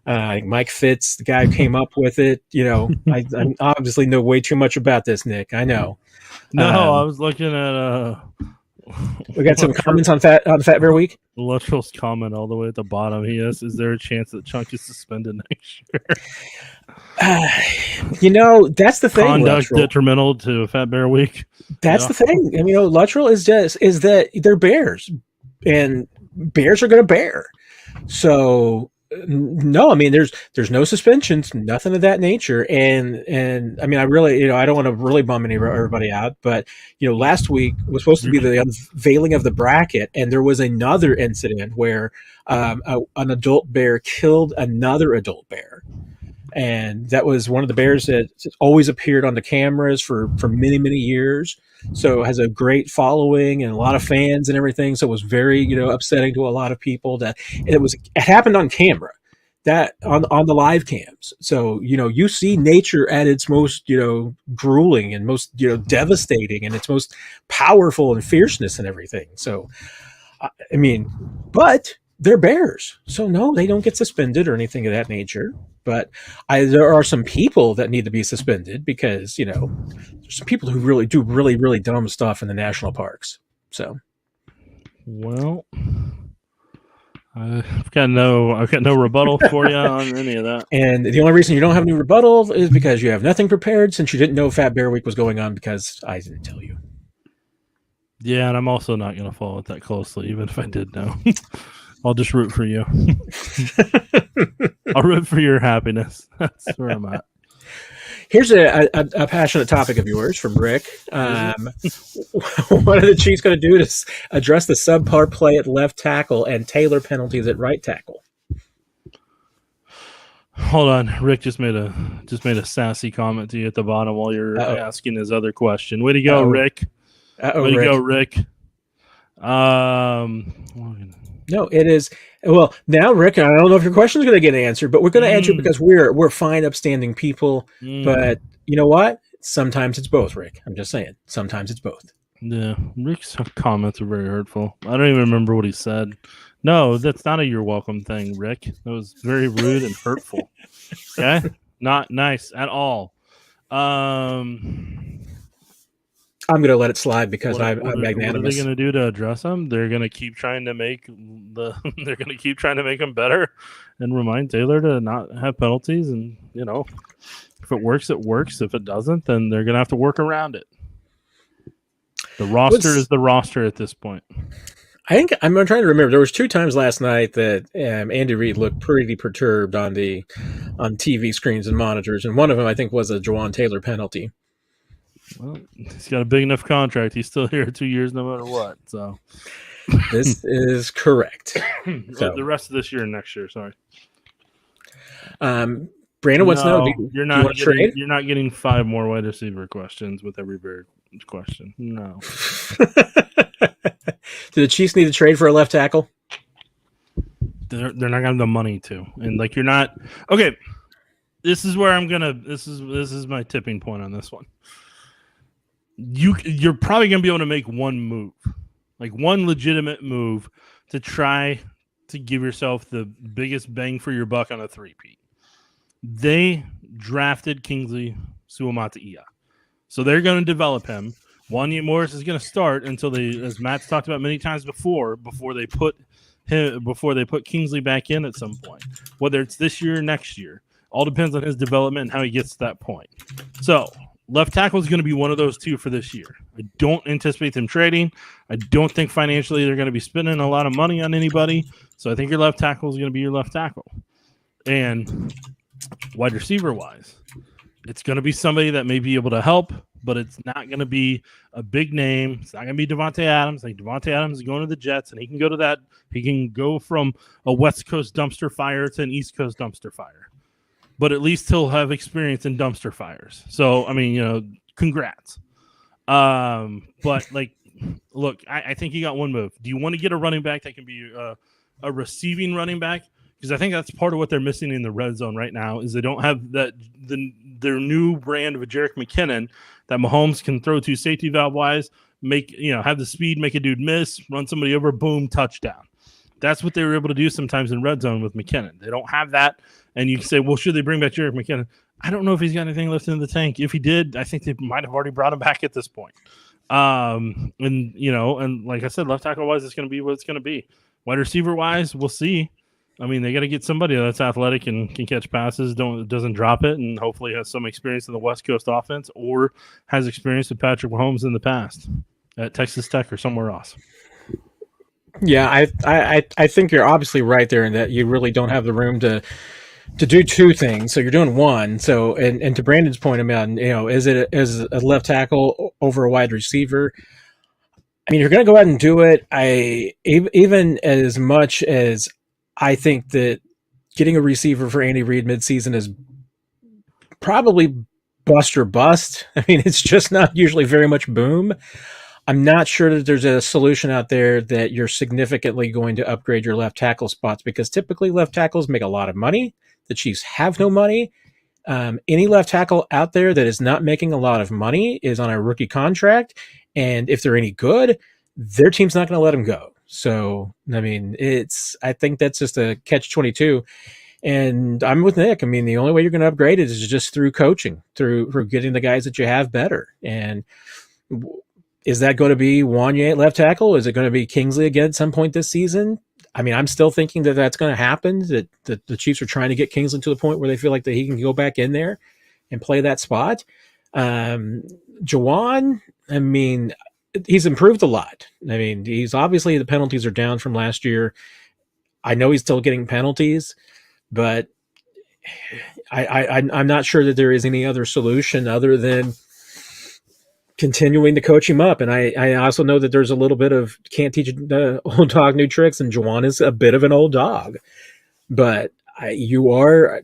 Mike Fitz, the guy who came up with it. I obviously know way too much about this, Nick. I know. No, I was looking at. We got some comments on Fat Bear Week. Luttrell's comment all the way at the bottom. He asks, "Is there a chance that Chunk is suspended next year?" That's the thing. Conduct detrimental to Fat Bear Week. That's the thing. I mean, Luttrell is that they're bears, and bears are going to bear. So no, I mean, there's no suspensions, nothing of that nature. And I mean, I really, I don't want to really bum everybody out, but last week was supposed to be the unveiling of the bracket, and there was another incident where an adult bear killed another adult bear. And that was one of the bears that always appeared on the cameras for many, many years. So it has a great following and a lot of fans and everything. So it was very, upsetting to a lot of people that it happened on camera, that on the live cams. So, you see nature at its most, grueling and most, devastating, and its most powerful and fierceness and everything. So I mean, but they're Bears, so no, they don't get suspended or anything of that nature. But there are some people that need to be suspended because there's some people who really do really dumb stuff in the national parks. So, well, I've got no rebuttal for you on any of that. And the only reason you don't have any rebuttal is because you have nothing prepared, since you didn't know Fat Bear Week was going on because I didn't tell you. Yeah, and I'm also not going to follow it that closely, even if I did know. I'll just root for you. I'll root for your happiness. That's where I'm at. Here's a passionate topic of yours from Rick. What are the Chiefs going to do to address the subpar play at left tackle and Taylor penalties at right tackle? Hold on, Rick just made a sassy comment to you at the bottom while you're asking his other question. Way to go, Rick! Way to go, Rick! No, it is. Well, now, Rick, I don't know if your question is going to get answered, but we're going to answer it because we're fine, upstanding people. But you know what? Sometimes it's both, Rick. I'm just saying. Sometimes it's both. Yeah, Rick's comments are very hurtful. I don't even remember what he said. No, that's not a "you're welcome" thing, Rick. That was very rude and hurtful. Okay, not nice at all. I'm going to let it slide because I'm magnanimous. What are they going to do to address them? They're going to keep trying to make they're going to keep trying to make them better and remind Taylor to not have penalties. And if it works, it works. If it doesn't, then they're going to have to work around it. The roster is the roster at this point. I think I'm trying to remember. There was 2 times last night that Andy Reid looked pretty perturbed on TV screens and monitors, and one of them I think was a Jawan Taylor penalty. Well, he's got a big enough contract. He's still here 2 years no matter what. So this is correct. So the rest of this year and next year, sorry. Brandon wants to know, you're not getting 5 more wide receiver questions with every Bear question. No. Do the Chiefs need to trade for a left tackle? They're not going to have the money to. And you're not okay. This is where this is my tipping point on this one. You're probably going to be able to make one move, one legitimate move to try to give yourself the biggest bang for your buck on a three-peat. They drafted Kingsley Suamataia. So they're going to develop him. Wanya Morris is going to start until they, as Matt's talked about many times before they put Kingsley back in at some point, whether it's this year or next year. All depends on his development and how he gets to that point. So left tackle is going to be one of those 2 for this year. I don't anticipate them trading. I don't think financially they're going to be spending a lot of money on anybody. So I think your left tackle is going to be your left tackle. And wide receiver wise, it's going to be somebody that may be able to help, but it's not going to be a big name. It's not going to be Devontae Adams. Devontae Adams is going to the Jets, and he can go to that. He can go from a West Coast dumpster fire to an East Coast dumpster fire. But at least he'll have experience in dumpster fires. So, congrats. But, look, I think you got one move. Do you want to get a running back that can be a receiving running back? Because I think that's part of what they're missing in the red zone right now is they don't have their new brand of a Jerick McKinnon that Mahomes can throw to safety valve wise, have the speed, make a dude miss, run somebody over, boom, touchdown. That's what they were able to do sometimes in red zone with McKinnon. They don't have that. And you can say, well, should they bring back Jerick McKinnon? I don't know if he's got anything left in the tank. If he did, I think they might have already brought him back at this point. And like I said, left tackle wise, it's going to be what it's going to be. Wide receiver wise, we'll see. They got to get somebody that's athletic and can catch passes, doesn't drop it, and hopefully has some experience in the West Coast offense or has experience with Patrick Mahomes in the past at Texas Tech or somewhere else. Yeah, I think you're obviously right there in that you really don't have the room to do 2 things. So you're doing one. So and to Brandon's point about, is a left tackle over a wide receiver? You're going to go ahead and do it. Even as much as I think that getting a receiver for Andy Reid midseason is probably bust or bust. It's just not usually very much boom. I'm not sure that there's a solution out there that you're significantly going to upgrade your left tackle spots because typically left tackles make a lot of money. The Chiefs have no money. Any left tackle out there that is not making a lot of money is on a rookie contract. And if they're any good, their team's not going to let them go. So, I mean, I think that's just a catch-22. And I'm with Nick. I mean, the only way you're going to upgrade it is just through coaching, through getting the guys that you have better. And is that going to be Wanye at left tackle? Is it going to be Kingsley again at some point this season? I mean, I'm still thinking that that's going to happen, that the Chiefs are trying to get Kingsley to the point where they feel like that he can go back in there and play that spot. Juwan, I mean, he's improved a lot. I mean, he's obviously, the penalties are down from last year. I know he's still getting penalties, but I'm not sure that there is any other solution other than continuing to coach him up. And I also know that there's a little bit of can't teach the old dog new tricks, and Juwan is a bit of an old dog. But you are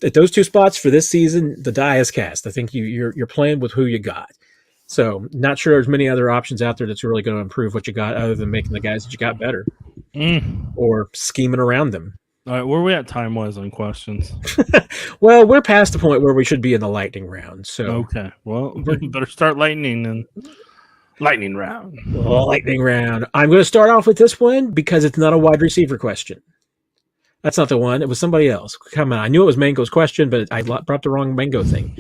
at those two spots for this season. The die is cast. I think you're playing with who you got. So not sure there's many other options out there that's really going to improve what you got, other than making the guys that you got better or scheming around them. All right, where are we at time-wise on questions? Well, we're past the point where we should be in the lightning round. So okay, well, we better start lightning and lightning round. Lightning round. I'm going to start off with this one because it's not a wide receiver question. That's not the one. It was somebody else. Come on. I knew it was Mango's question, but I brought the wrong Mango thing.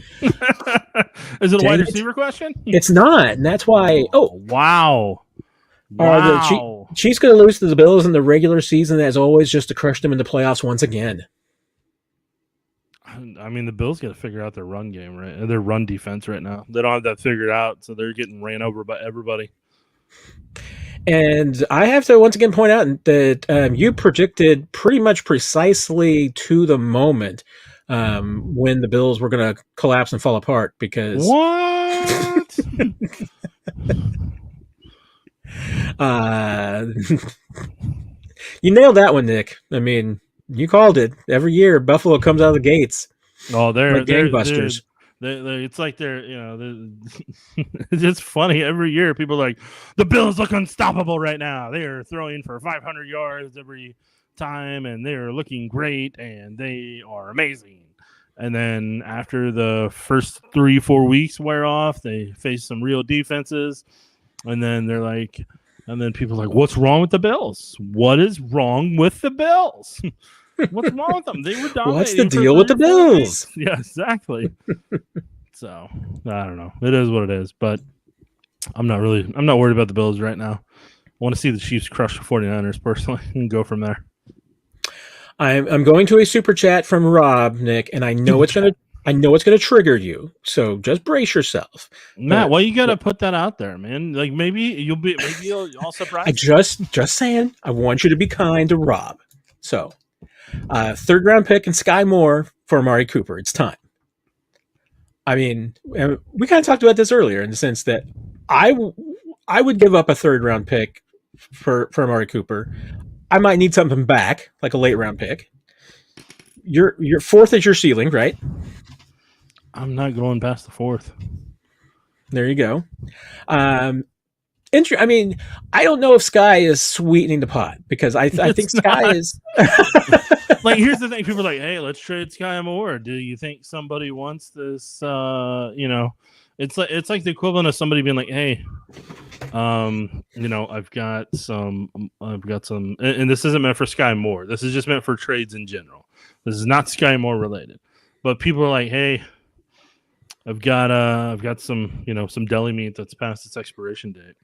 Is it a wide receiver question? It's not, and that's why. Oh, wow. Are the Chiefs going to lose to the Bills in the regular season, as always, just to crush them in the playoffs once again? I mean, the Bills got to figure out their run game, right? Their run defense right now. They don't have that figured out, so they're getting ran over by everybody. And I have to once again point out that you predicted pretty much precisely to the moment when the Bills were going to collapse and fall apart. Because what? You nailed that one, Nick. I mean, you called it. Every year, Buffalo comes out of the gates. Oh, they're like gangbusters. It's like it's just funny. Every year, people are like, the Bills look unstoppable right now. They are throwing for 500 yards every time, and they are looking great, and they are amazing. And then after the first 3-4 weeks wear off, they face some real defenses, and then they're like, and then people are like, what's wrong with the Bills? What is wrong with the Bills? What's wrong with them? They were dominating. What's the deal with the Bills? Yeah, exactly. So I don't know. It is what it is, but I'm not worried about the Bills right now. I want to see the Chiefs crush the 49ers personally and go from there. I'm going to a super chat from Rob, Nick, and I know it's gonna trigger you. So just brace yourself. Matt, why you gotta put that out there, man? Like maybe you'll all surprise. I just saying, I want you to be kind to Rob. So third round pick and Sky Moore for Amari Cooper. It's time. I mean, we kind of talked about this earlier in the sense that I would give up a third round pick for Amari Cooper. I might need something back, like a late round pick. Your fourth is your ceiling, right? I'm not going past the fourth. There you go. I mean, I don't know if Sky is sweetening the pot because I think Sky is. Like, here's the thing: people are like, "Hey, let's trade Sky Moore." Do you think somebody wants this? It's like the equivalent of somebody being like, "Hey, I've got some, and this isn't meant for Sky Moore. This is just meant for trades in general. This is not Sky Moore related." But people are like, "Hey, I've got some deli meat that's past its expiration date.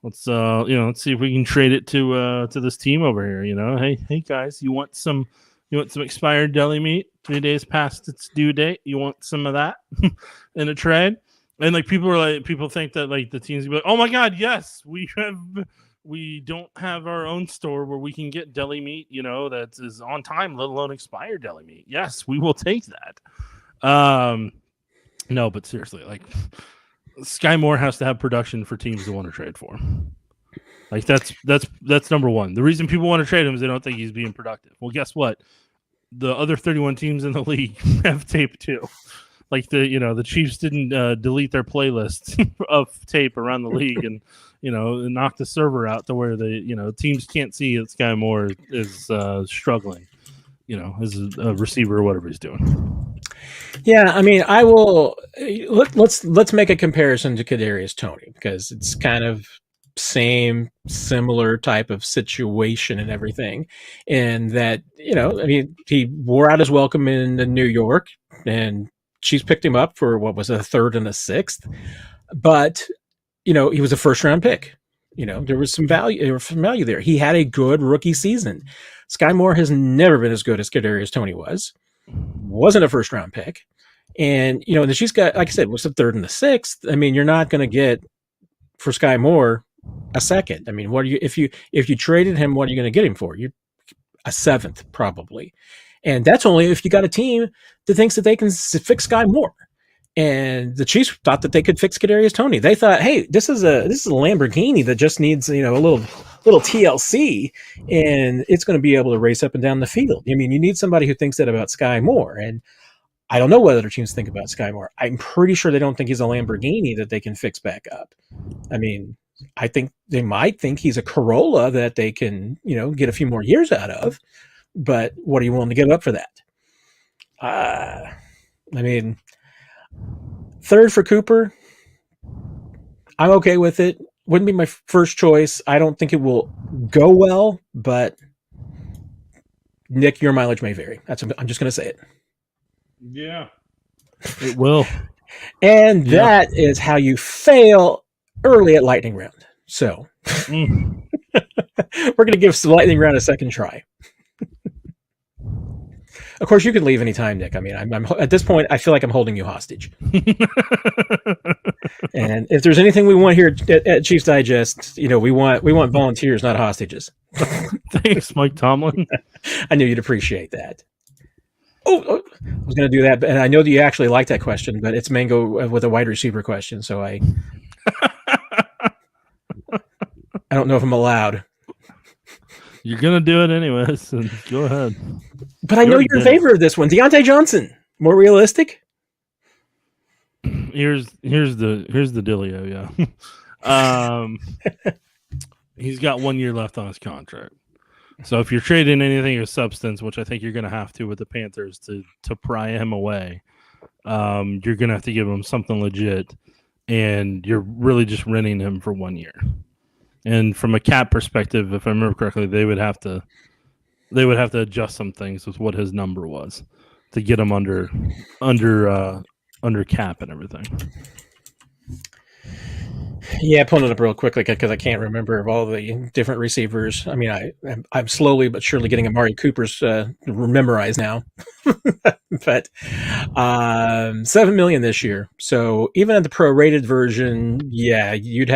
Let's see if we can trade it to this team over here. Hey guys, you want some expired deli meat 3 days past its due date? You want some of that in a trade?" And like people think that like the team's gonna be like, "Oh my God, yes, we don't have our own store where we can get deli meat, that is on time, let alone expired deli meat. Yes, we will take that." No, but seriously, like Sky Moore has to have production for teams to want to trade for him. Like that's number one. The reason people want to trade him is they don't think he's being productive. Well, guess what? The other 31 teams in the league have tape too. Like the Chiefs didn't delete their playlist of tape around the league and knock the server out to where teams can't see that Sky Moore is struggling. As a receiver or whatever he's doing. Yeah, I mean, I will. Let's make a comparison to Kadarius Toney because it's kind of same similar type of situation and everything. And that, I mean, he wore out his welcome in New York, and Chiefs picked him up for what was a third and a sixth. But, he was a first round pick. There was some value there. He had a good rookie season. Sky Moore has never been as good as Kadarius Toney wasn't a first round pick. And, the Chiefs got, like I said, was the third and the sixth. I mean, you're not going to get for Sky Moore a second. I mean, what are you, if you traded him, what are you going to get him for? You a seventh probably. And that's only if you got a team that thinks that they can fix Sky Moore. And the Chiefs thought that they could fix Kadarius Toney. They thought, hey, this is a Lamborghini that just needs, a little TLC, and it's going to be able to race up and down the field. I mean, you need somebody who thinks that about Sky Moore. And I don't know what other teams think about Sky Moore. I'm pretty sure they don't think he's a Lamborghini that they can fix back up. I mean, I think they might think he's a Corolla that they can, get a few more years out of. But what are you willing to give up for that? I mean, third for Cooper, I'm okay with it. Wouldn't be my first choice. I don't think it will go well, but Nick, your mileage may vary. I'm just going to say it. Yeah, it will. And that is how you fail early at lightning round. So we're going to give lightning round a second try. Of course, you can leave anytime, Nick. I mean, I'm at this point, I feel like I'm holding you hostage. And if there's anything we want here at Chiefs Digest, we want volunteers, not hostages. Thanks, Mike Tomlin. I knew you'd appreciate that. Oh, I was going to do that, and I know that you actually like that question, but it's Mango with a wide receiver question, so I don't know if I'm allowed. You're going to do it anyways, so go ahead. But I know you're in favor of this one. Deontay Johnson, more realistic? Here's the dealio, yeah. He's got 1 year left on his contract. So if you're trading anything of substance, which I think you're going to have to with the Panthers to pry him away, you're going to have to give him something legit, and you're really just renting him for 1 year. And from a cap perspective, if I remember correctly, they would have to adjust some things with what his number was to get him under cap and everything. Yeah, pulling it up real quickly because I can't remember of all the different receivers. I mean, I'm slowly but surely getting Amari Cooper's memorized now. But $7 million this year. So even at the prorated version, yeah, you'd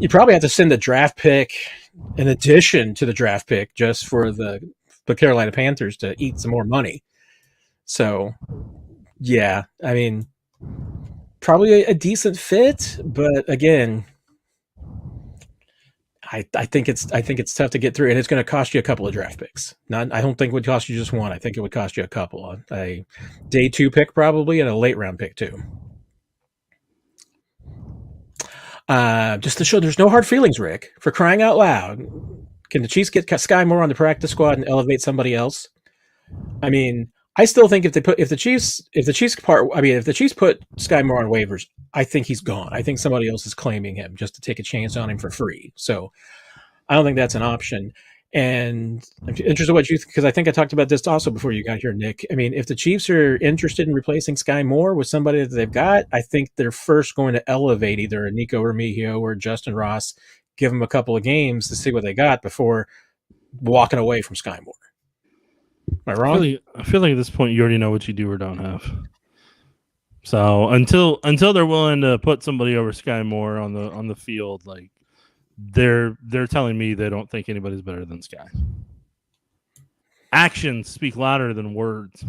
probably have to send a draft pick in addition to the draft pick just for the Carolina Panthers to eat some more money. So yeah, I mean, probably a decent fit, but again, I think it's tough to get through, and it's going to cost you a couple of draft picks. I don't think it would cost you just one. I think it would cost you a couple. A day 2 pick probably, and a late round pick too. Just to show there's no hard feelings, Rick. For crying out loud, can the Chiefs get Sky Moore on the practice squad and elevate somebody else? I mean, I still think if the Chiefs put Sky Moore on waivers, I think he's gone. I think somebody else is claiming him just to take a chance on him for free. So I don't think that's an option. And I'm interested in what you think, because I think I talked about this also before you got here, Nick. I mean, if the Chiefs are interested in replacing Sky Moore with somebody that they've got, I think they're first going to elevate either a Nico Remigio or Justin Ross, give them a couple of games to see what they got before walking away from Sky Moore. Am I wrong? I feel like at this point you already know what you do or don't have. So until they're willing to put somebody over Sky Moore on the field, like they're telling me they don't think anybody's better than Sky. Actions speak louder than words.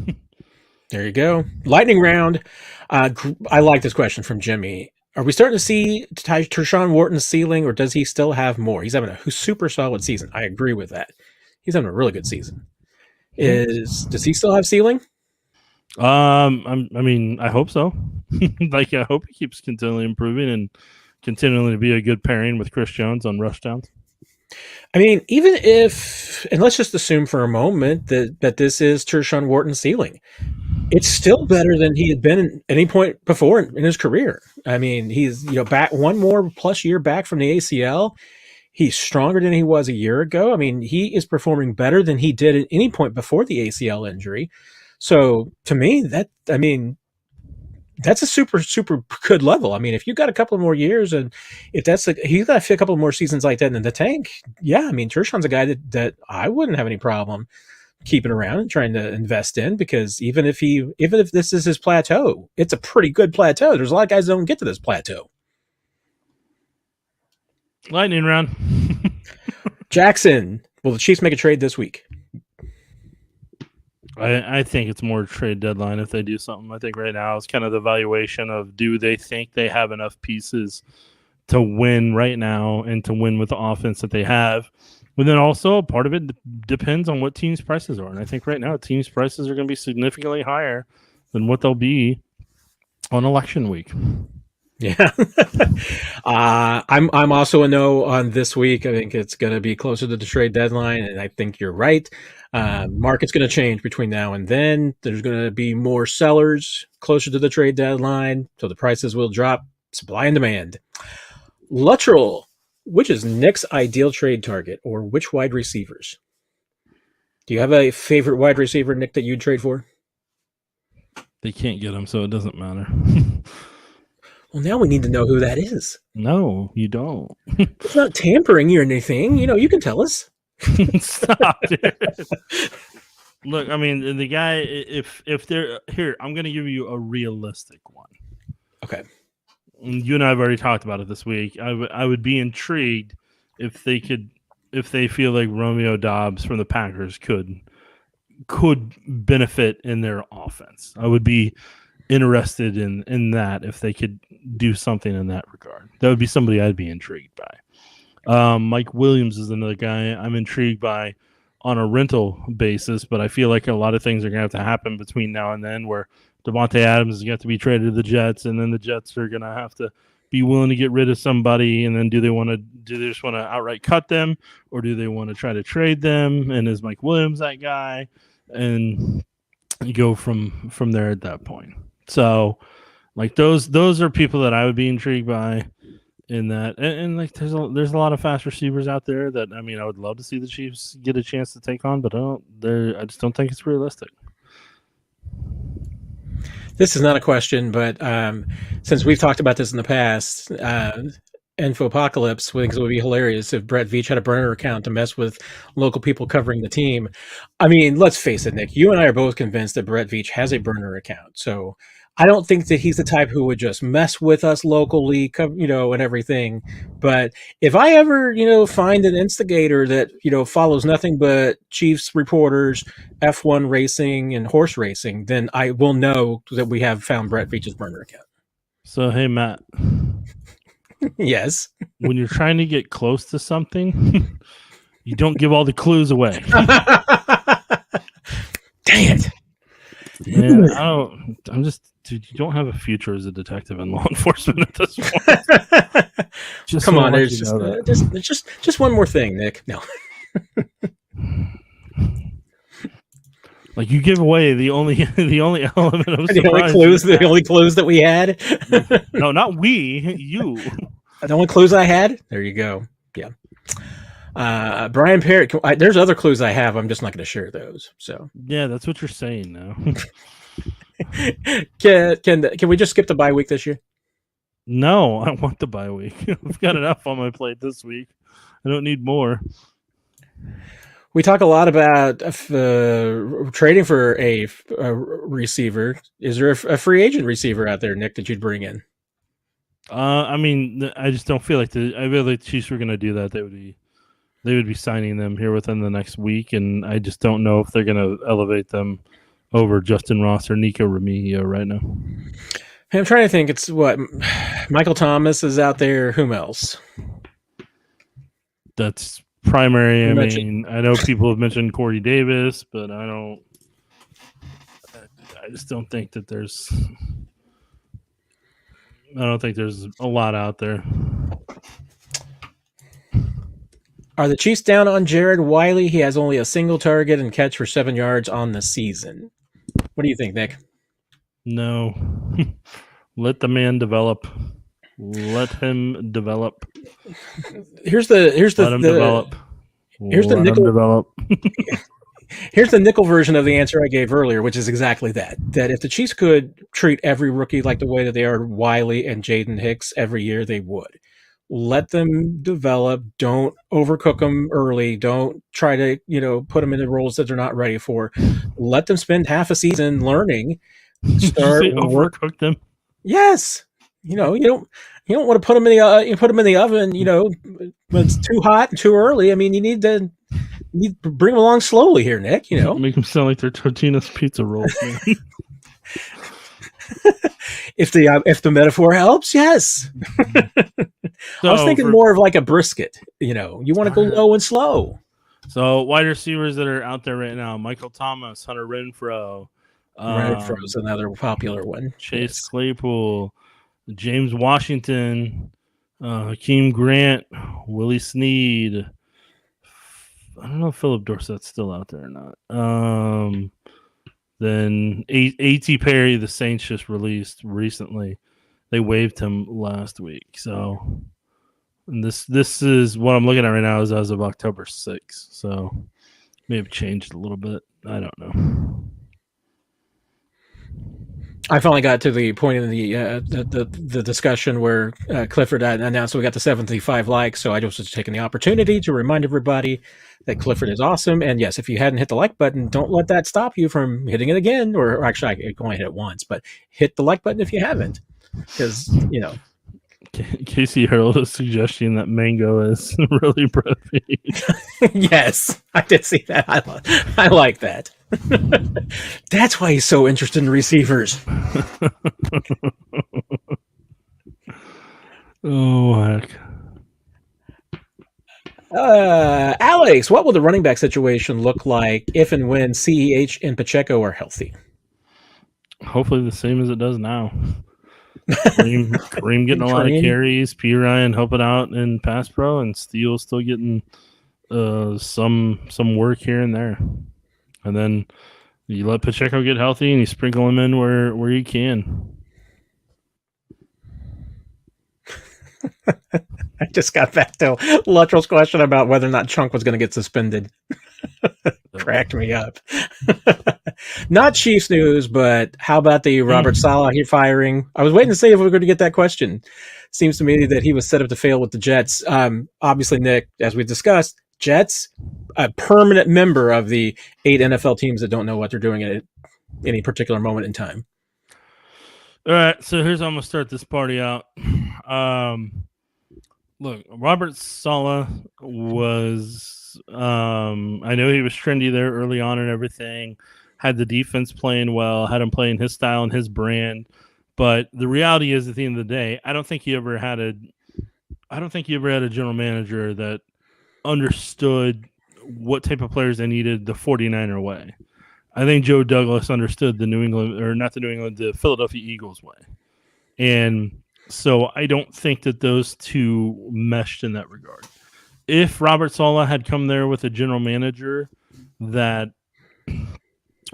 There you go. Lightning round. I like this question from Jimmy. Are we starting to see Tershawn Wharton's ceiling, or does he still have more? He's having a super solid season. I agree with that. He's having a really good season. Does he still have ceiling? I mean, I hope so. Like, I hope he keeps continually improving and continually to be a good pairing with Chris Jones on rush downs. I mean, even if, and let's just assume for a moment that this is Tershawn Wharton's ceiling. It's still better than he had been at any point before in his career. I mean, he's back one more plus year back from the ACL. He's stronger than he was a year ago. I mean, he is performing better than he did at any point before the ACL injury. So to me, that's a super good level. I mean, if you got a couple more years, and if he's got a couple more seasons like that in the tank, yeah. I mean, Tershawn's a guy that I wouldn't have any problem keeping around and trying to invest in, because even if this is his plateau, it's a pretty good plateau. There's a lot of guys that don't get to this plateau. Lightning round. Jackson, will the Chiefs make a trade this week? I think it's more trade deadline if they do something. I think right now it's kind of the valuation of, do they think they have enough pieces to win right now and to win with the offense that they have? But then also part of it depends on what teams' prices are. And I think right now teams' prices are going to be significantly higher than what they'll be on election week. Yeah. I'm also a no on this week. I think it's going to be closer to the trade deadline, and I think you're right. Market's going to change between now and then. There's going to be more sellers closer to the trade deadline, so the prices will drop. Supply and demand. Luttrell, which is Nick's ideal trade target, or which wide receivers? Do you have a favorite wide receiver, Nick, that you'd trade for? They can't get him, so it doesn't matter. Well, now we need to know who that is. No, you don't. It's not tampering or anything. You can tell us. Stop, dude. Look, I mean, the guy, if they're here, I'm going to give you a realistic one. Okay. You and I have already talked about it this week. I would be intrigued if they feel like Romeo Doubs from the Packers could benefit in their offense. I would be interested in that if they could do something in that regard. That would be somebody I'd be intrigued by. Mike Williams is another guy I'm intrigued by on a rental basis, but I feel like a lot of things are going to have to happen between now and then, where Devontae Adams is going to have to be traded to the Jets, and then the Jets are going to have to be willing to get rid of somebody, and then do they just want to outright cut them, or do they want to try to trade them? And is Mike Williams that guy? And you go from there at that point. So, like those are people that I would be intrigued by in that, and like there's a lot of fast receivers out there that, I mean, I would love to see the Chiefs get a chance to take on, but I just don't think it's realistic. This is not a question, but since we've talked about this in the past, Infopocalypse thinks it would be hilarious if Brett Veach had a burner account to mess with local people covering the team. I mean, let's face it, Nick, you and I are both convinced that Brett Veach has a burner account. So I don't think that he's the type who would just mess with us locally, and everything. But if I ever, find an instigator that, follows nothing but Chiefs reporters, F1 racing, and horse racing, then I will know that we have found Brett Veach's burner account. So, hey, Matt. Yes. When you're trying to get close to something, you don't give all the clues away. Dang it. Man, I'm just, dude, you don't have a future as a detective in law enforcement at this point. Come on, there's just one more thing, Nick. No. Like, you give away the only element of surprise. The only clues that we had. No, not we. You. The only clues I had. There you go. Yeah. Brian Perry. There's other clues I have. I'm just not going to share those. So. Yeah, that's what you're saying now. Can we just skip the bye week this year? No, I want the bye week. I've got enough on my plate this week. I don't need more. We talk a lot about trading for a receiver. Is there a free agent receiver out there, Nick, that you'd bring in? I mean, I just don't feel like the Chiefs were going to do that. They would be signing them here within the next week, and I just don't know if they're going to elevate them over Justin Ross or Nico Remigio right now. Hey, I'm trying to think. It's what Michael Thomas is out there. Whom else? That's primary. I know people have mentioned Corey Davis, but I just don't think that there's a lot out there. Are the Chiefs down on Jared Wiley? He has only a single target and catch for 7 yards on the season. What do you think, Nick? No. Let the man develop. Let him develop. Here's Let him the develop. here's the Let him nickel develop. here's the nickel version of the answer I gave earlier, which is exactly that. That if the Chiefs could treat every rookie like the way that they are Wiley and Jaden Hicks every year, they would. Let them develop. Don't overcook them early. Don't try to, put them into roles that they're not ready for. Let them spend half a season learning. Did you Start say work. overcook them? Yes. You don't want to put them in the you put them in the oven. When it's too hot and too early. I mean, you need to bring them along slowly here, Nick. Make them sound like they're Totino's pizza rolls, man. If the metaphor helps, yes. I was thinking more of like a brisket. You want to go low and slow. So wide receivers that are out there right now: Michael Thomas, Hunter Renfrow, Renfrow's another popular one. Chase Claypool, James Washington, Hakeem Grant, Willie Snead. I don't know if Philip Dorsett's still out there or not. Then A.T. Perry, the Saints just released recently. They waived him last week. So and this is what I'm looking at right now is as of October 6th. So may have changed a little bit. I don't know. I finally got to the point in the discussion where Clifford announced we got the 75 likes, so I just was taking the opportunity to remind everybody that Clifford is awesome. And yes, if you hadn't hit the like button, don't let that stop you from hitting it again. Or actually, I can only hit it once, but hit the like button if you haven't, because Casey hurled a suggestion that mango is really breathy. Yes, I did see that. I like that. That's why he's so interested in receivers. Oh, heck. Alex, what will the running back situation look like if and when CEH and Pacheco are healthy? Hopefully the same as it does now. Kareem getting a lot of carries, P. Ryan helping out in pass pro, and Steele still getting some work here and there. And then you let Pacheco get healthy and you sprinkle him in where you can. I just got back to Luttrell's question about whether or not Chunk was going to get suspended. Cracked me up. Not Chiefs news, but how about the Robert Saleh firing? I was waiting to see if we were going to get that question. Seems to me that he was set up to fail with the Jets. Obviously, Nick, as we discussed, Jets, a permanent member of the 8 NFL teams that don't know what they're doing at any particular moment in time. All right, so here's how I'm going to start this party out. Look, Robert Saleh was, I know he was trendy there early on and everything, had the defense playing well, had him playing his style and his brand. But the reality is, at the end of the day, I don't think he ever had a general manager that understood what type of players they needed the 49er way. I think Joe Douglas understood the Philadelphia Eagles way. And so I don't think that those two meshed in that regard. If Robert Saleh had come there with a general manager that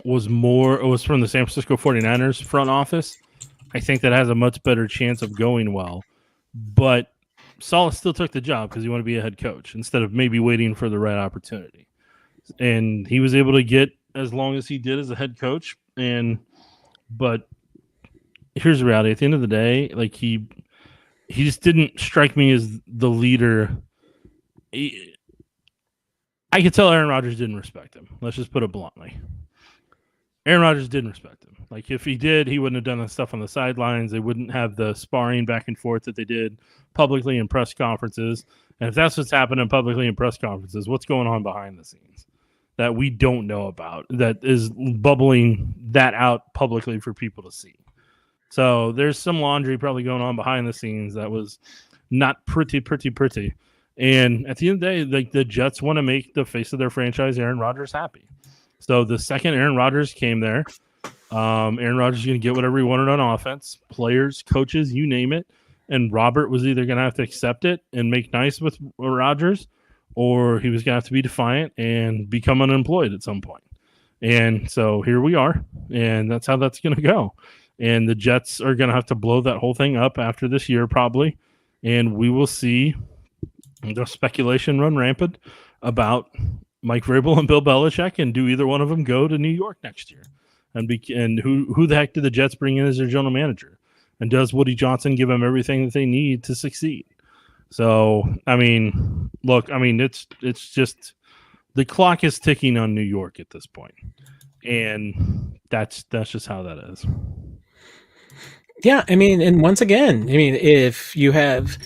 was from the San Francisco 49ers front office, I think that has a much better chance of going well. But Saleh still took the job because he wanted to be a head coach instead of maybe waiting for the right opportunity. And he was able to get as long as he did as a head coach. But here's the reality. At the end of the day, like he just didn't strike me as the leader. I could tell Aaron Rodgers didn't respect him. Let's just put it bluntly. Aaron Rodgers didn't respect him. Like, if he did, he wouldn't have done that stuff on the sidelines. They wouldn't have the sparring back and forth that they did publicly in press conferences. And if that's what's happening publicly in press conferences, what's going on behind the scenes that we don't know about, that is bubbling that out publicly for people to see? So there's some laundry probably going on behind the scenes that was not pretty. And at the end of the day, like, the Jets want to make the face of their franchise, Aaron Rodgers, happy. So the second Aaron Rodgers came there, Aaron Rodgers is going to get whatever he wanted on offense, players, coaches, you name it. And Robert was either going to have to accept it and make nice with Rodgers, or he was going to have to be defiant and become unemployed at some point. And so here we are, and that's how that's going to go. And the Jets are going to have to blow that whole thing up after this year, probably. And we will see the speculation run rampant about Mike Vrabel and Bill Belichick, and do either one of them go to New York next year? And who the heck do the Jets bring in as their general manager? And does Woody Johnson give them everything that they need to succeed? So, I mean, look, I mean, it's just the clock is ticking on New York at this point, and that's just how that is. Yeah, I mean, and once again, I mean, if you have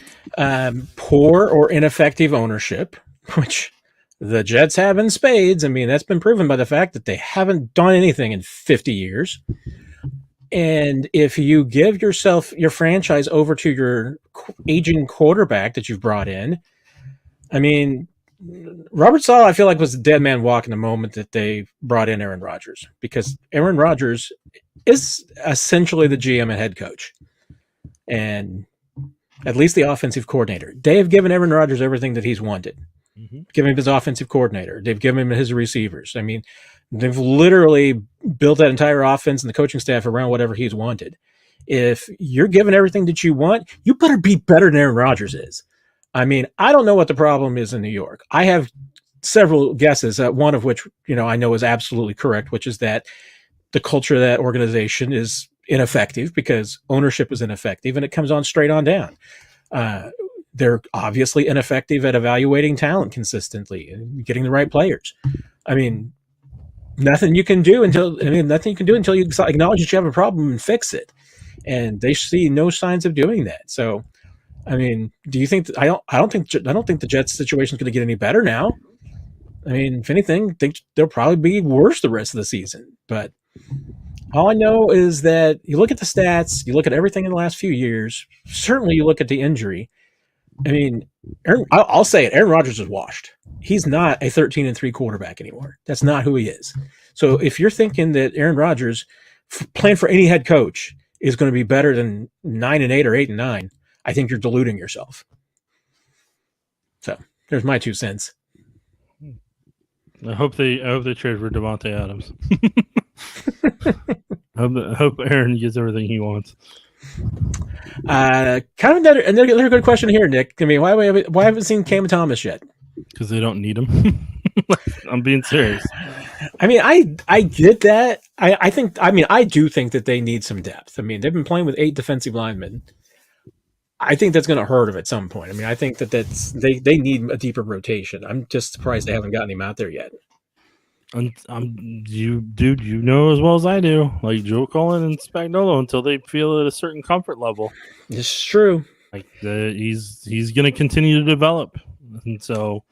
poor or ineffective ownership, which the Jets have in spades, I mean, that's been proven by the fact that they haven't done anything in 50 years. And if you give your franchise over to your aging quarterback that you've brought in, I mean, Robert Saleh, I feel like, was the dead man walking the moment that they brought in Aaron Rodgers, because Aaron Rodgers is essentially the GM and head coach, and at least the offensive coordinator. They have given Aaron Rodgers everything that he's wanted. Given him his offensive coordinator. They've given him his receivers. I mean, they've literally built that entire offense and the coaching staff around whatever he's wanted. If you're given everything that you want, you better be better than Aaron Rodgers is. I mean, I don't know what the problem is in New York. I have several guesses, one of which, I know is absolutely correct, which is that the culture of that organization is ineffective because ownership is ineffective, and it comes on straight on down. They're obviously ineffective at evaluating talent consistently and getting the right players. I mean, nothing you can do until you acknowledge that you have a problem and fix it. And they see no signs of doing that. So, I mean, do you think I don't think the Jets situation is going to get any better now. I mean, if anything, I think they'll probably be worse the rest of the season. But all I know is that you look at the stats, you look at everything in the last few years, certainly you look at the injury. I mean, I'll say it, Aaron Rodgers is washed. He's not a 13-3 quarterback anymore. That's not who he is. So if you're thinking that Aaron Rodgers, playing for any head coach, is going to be better than 9-8 or 8-9, I think you're deluding yourself. So there's my 2 cents. I hope they trade for Devontae Adams. I hope Aaron gets everything he wants. Kind of another good question here, Nick. I mean, why haven't we seen Cam Thomas yet? Because they don't need him. I'm being serious. I mean, I get that. I do think that they need some depth. I mean, they've been playing with 8 defensive linemen. I think that's going to hurt them at some point. I mean, I think they need a deeper rotation. I'm just surprised they haven't gotten him out there yet. You know as well as I do, like Joe Cullen and Spagnuolo, until they feel at a certain comfort level. It's true. Like he's going to continue to develop, and so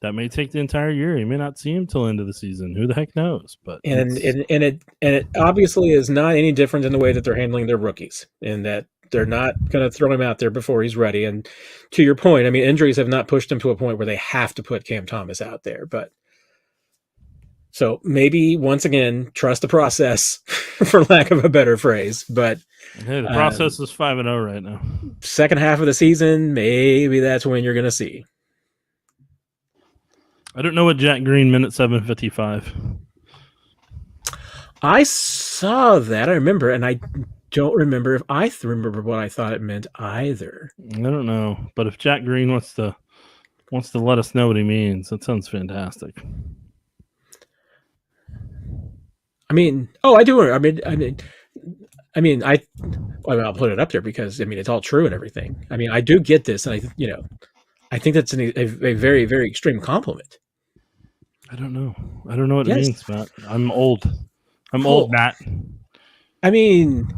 that may take the entire year. You may not see him till the end of the season. Who the heck knows? But it obviously is not any different in the way that they're handling their rookies, in that they're not going to throw him out there before he's ready. And to your point, I mean, injuries have not pushed him to a point where they have to put Cam Thomas out there, but. So maybe, once again, trust the process, for lack of a better phrase. But hey, the process is 5-0 right now. Second half of the season, maybe that's when you're going to see. I don't know what Jack Green meant at 7:55. I saw that. I remember, and I don't remember if I remember what I thought it meant either. I don't know, but if Jack Green wants to let us know what he means, that sounds fantastic. I mean, I do. I mean, I'll put it up there because I mean it's all true and everything. I mean, I do get this, and I think that's a very, very extreme compliment. I don't know what it means, Matt. I'm old. Old, Matt. I think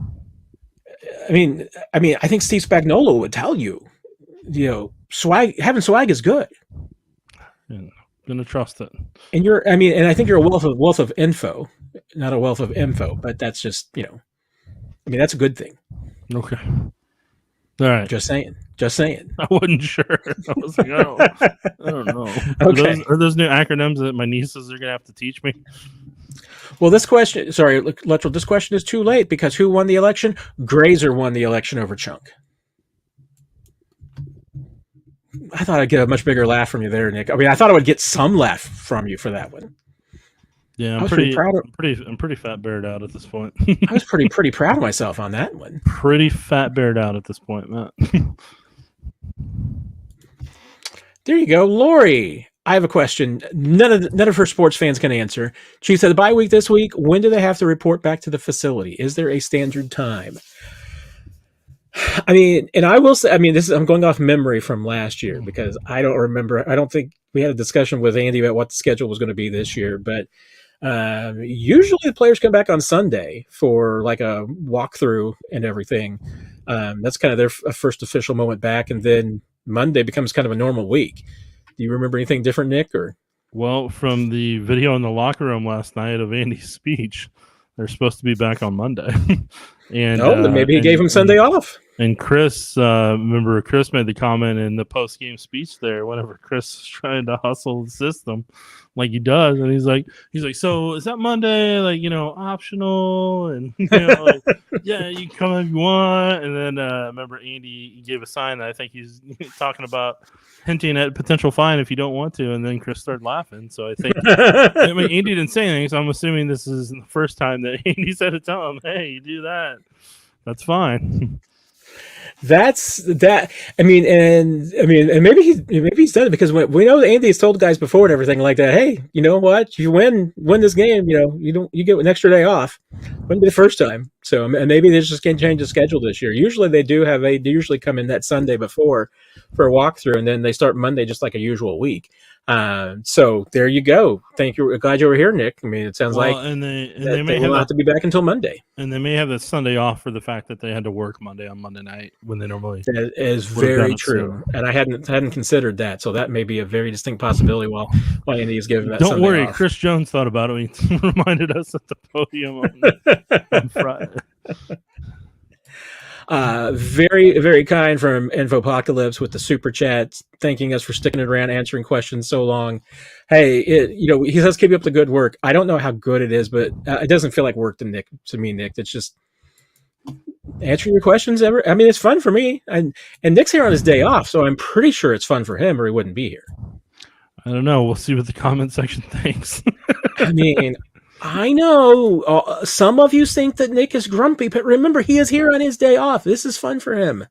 Steve Spagnuolo would tell you, having swag is good. I'm gonna trust it. And I think you're a wealth of info. Not a wealth of info, but that's just, that's a good thing. Okay. All right. Just saying. I wasn't sure. I was like, I don't know. Okay. Are those new acronyms that my nieces are going to have to teach me? Well, this question is too late because who won the election? Grazer won the election over Chunk. I thought I'd get a much bigger laugh from you there, Nick. I mean, I thought I would get some laugh from you for that one. Yeah, I was pretty proud of. I'm pretty fat bared out at this point. I was pretty proud of myself on that one. Pretty fat bared out at this point, Matt. There you go, Lori. I have a question. None of her sports fans can answer. She said the bye week this week. When do they have to report back to the facility? Is there a standard time? I mean, and I will say, I mean, I'm going off memory from last year because I don't remember. I don't think we had a discussion with Andy about what the schedule was going to be this year, but usually the players come back on Sunday for like a walkthrough and everything. That's kind of their first official moment back, and then Monday becomes kind of a normal week. Do you remember anything different, Nick? Or well, from the video in the locker room last night of Andy's speech, they're supposed to be back on Monday. And then maybe he gave him Sunday off. And Chris, remember Chris made the comment in the post-game speech there whenever Chris was trying to hustle the system like he does. And he's like, so is that Monday, like, optional? And, like, yeah, you can come if you want. And then remember Andy gave a sign that I think he's talking about hinting at potential fine if you don't want to. And then Chris started laughing. So I think, I mean, Andy didn't say anything. So I'm assuming this is the first time that Andy said to tell him, hey, you do that. That's fine. That's that. I mean, and maybe he's done it because we know that Andy's told guys before and everything like that. Hey, you know what? You win this game. You get an extra day off. Wouldn't be the first time. So maybe they just can't change the schedule this year. Usually they do have they usually come in that Sunday before for a walkthrough, and then they start Monday just like a usual week. So there you go. Thank you. Glad you were here, Nick. I mean, it sounds like they may have to be back until Monday. And they may have the Sunday off for the fact that they had to work Monday on Monday night when they normally. That is very true, and I hadn't considered that. So that may be a very distinct possibility. While Andy is giving that. Don't Sunday worry, off. Chris Jones thought about it. He reminded us at the podium on Friday. Very, very kind from Infopocalypse with the super chat, thanking us for sticking it around, answering questions so long. Hey, he says keep up the good work. I don't know how good it is, but it doesn't feel like work to me, Nick. It's just answering your questions. I mean, it's fun for me, and Nick's here on his day off, so I'm pretty sure it's fun for him, or he wouldn't be here. I don't know. We'll see what the comment section thinks. I mean. I know some of you think that Nick is grumpy, but remember, he is here on his day off. This is fun for him.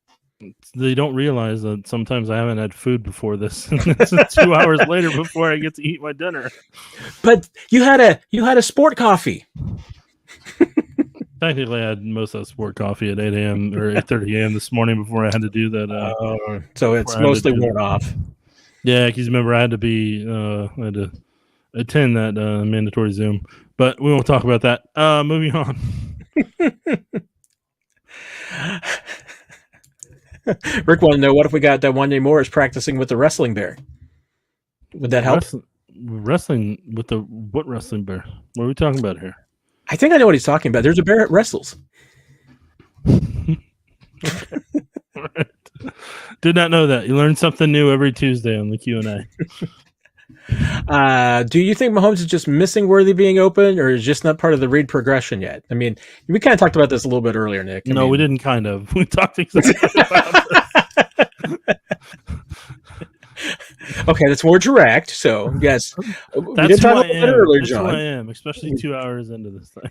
They don't realize that sometimes I haven't had food before this. It's 2 hours later before I get to eat my dinner. But you had a sport coffee. Technically, I had most of that sport coffee at 8 a.m. or 8:30 a.m. this morning before I had to do that. So it's mostly worn off. Yeah, because remember, I had to attend that mandatory Zoom. But we won't talk about that. Moving on. Rick wanted to know, what if we got one day more is practicing with the wrestling bear? Would that help? Wrestling with the what wrestling bear? What are we talking about here? I think I know what he's talking about. There's a bear that wrestles. Right. Did not know that. You learn something new every Tuesday on the Q&A. Do you think Mahomes is just missing Worthy being open, or is just not part of the read progression yet? I mean, we kind of talked about this a little bit earlier, Nick. We didn't kind of. We talked exactly about this. Okay, that's more direct. So, yes. That's who I am. Earlier, that's John. Who I am, especially 2 hours into this thing.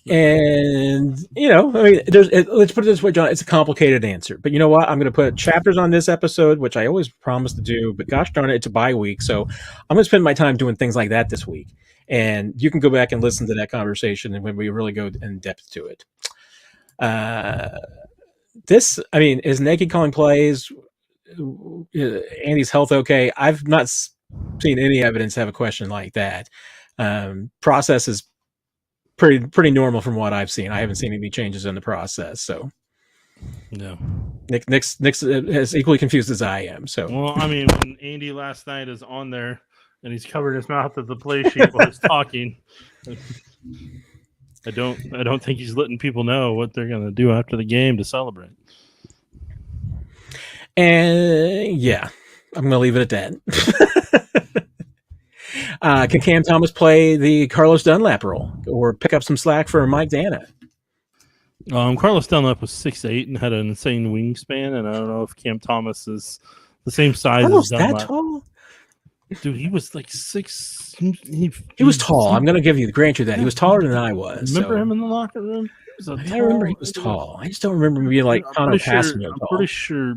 And, I mean, let's put it this way, John, it's a complicated answer. But you know what? I'm going to put chapters on this episode, which I always promise to do. But gosh darn it, it's a bye week. So I'm going to spend my time doing things like that this week. And you can go back and listen to that conversation and when we really go in depth to it. Is Nagy calling plays? Andy's health okay? I've not seen any evidence to have a question like that. Process is pretty normal from what I've seen. I haven't seen any changes in the process. So, no. Nick's as equally confused as I am. So, well, I mean, when Andy last night is on there and he's covered his mouth at the play sheet while he's talking, I don't think he's letting people know what they're going to do after the game to celebrate. And yeah, I'm going to leave it at that. Can Cam Thomas play the Carlos Dunlap role or pick up some slack for Mike Dana? Carlos Dunlap was 6'8" and had an insane wingspan, and I don't know if Cam Thomas is the same size as Dunlap. That tall? Dude, he was like 6. He was tall. I'm going to grant you that. He was taller than I was. Remember him in the locker room? I remember he was tall. I just don't remember him being like Connor Passanio tall. I'm pretty sure.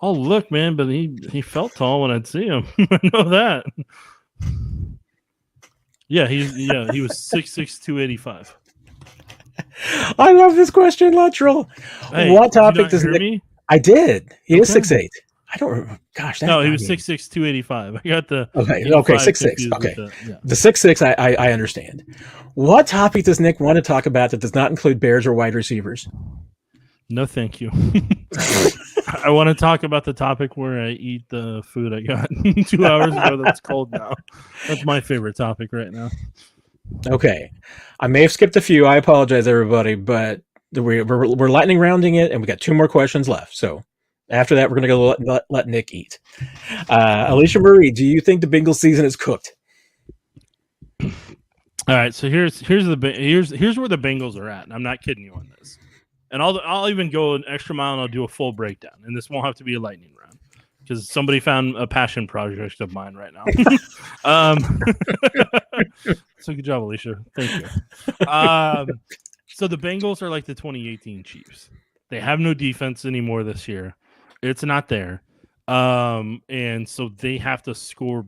Oh, look, man, but he felt tall when I'd see him. I know that. Yeah, he was 6'6", 285. I love this question, Luttrell. Hey, what topic does Nick? I did. He is 6'8". I don't remember. Gosh, no, he was 6'6", 285. I got the okay, 6'6". Okay, the 6'6". I understand. What topic does Nick want to talk about that does not include Bears or wide receivers? No, thank you. I want to talk about the topic where I eat the food I got 2 hours ago that's cold now. That's my favorite topic right now. Okay. I may have skipped a few. I apologize, everybody, but we're lightning rounding it, and we got 2 more questions left. So after that, we're going to go let Nick eat. Alicia Marie, do you think the Bengals season is cooked? All right, so here's where the Bengals are at. And I'm not kidding you on this. And I'll even go an extra mile and I'll do a full breakdown. And this won't have to be a lightning round because somebody found a passion project of mine right now. So good job, Alicia. Thank you. So the Bengals are like the 2018 Chiefs. They have no defense anymore this year. It's not there. And so they have to score.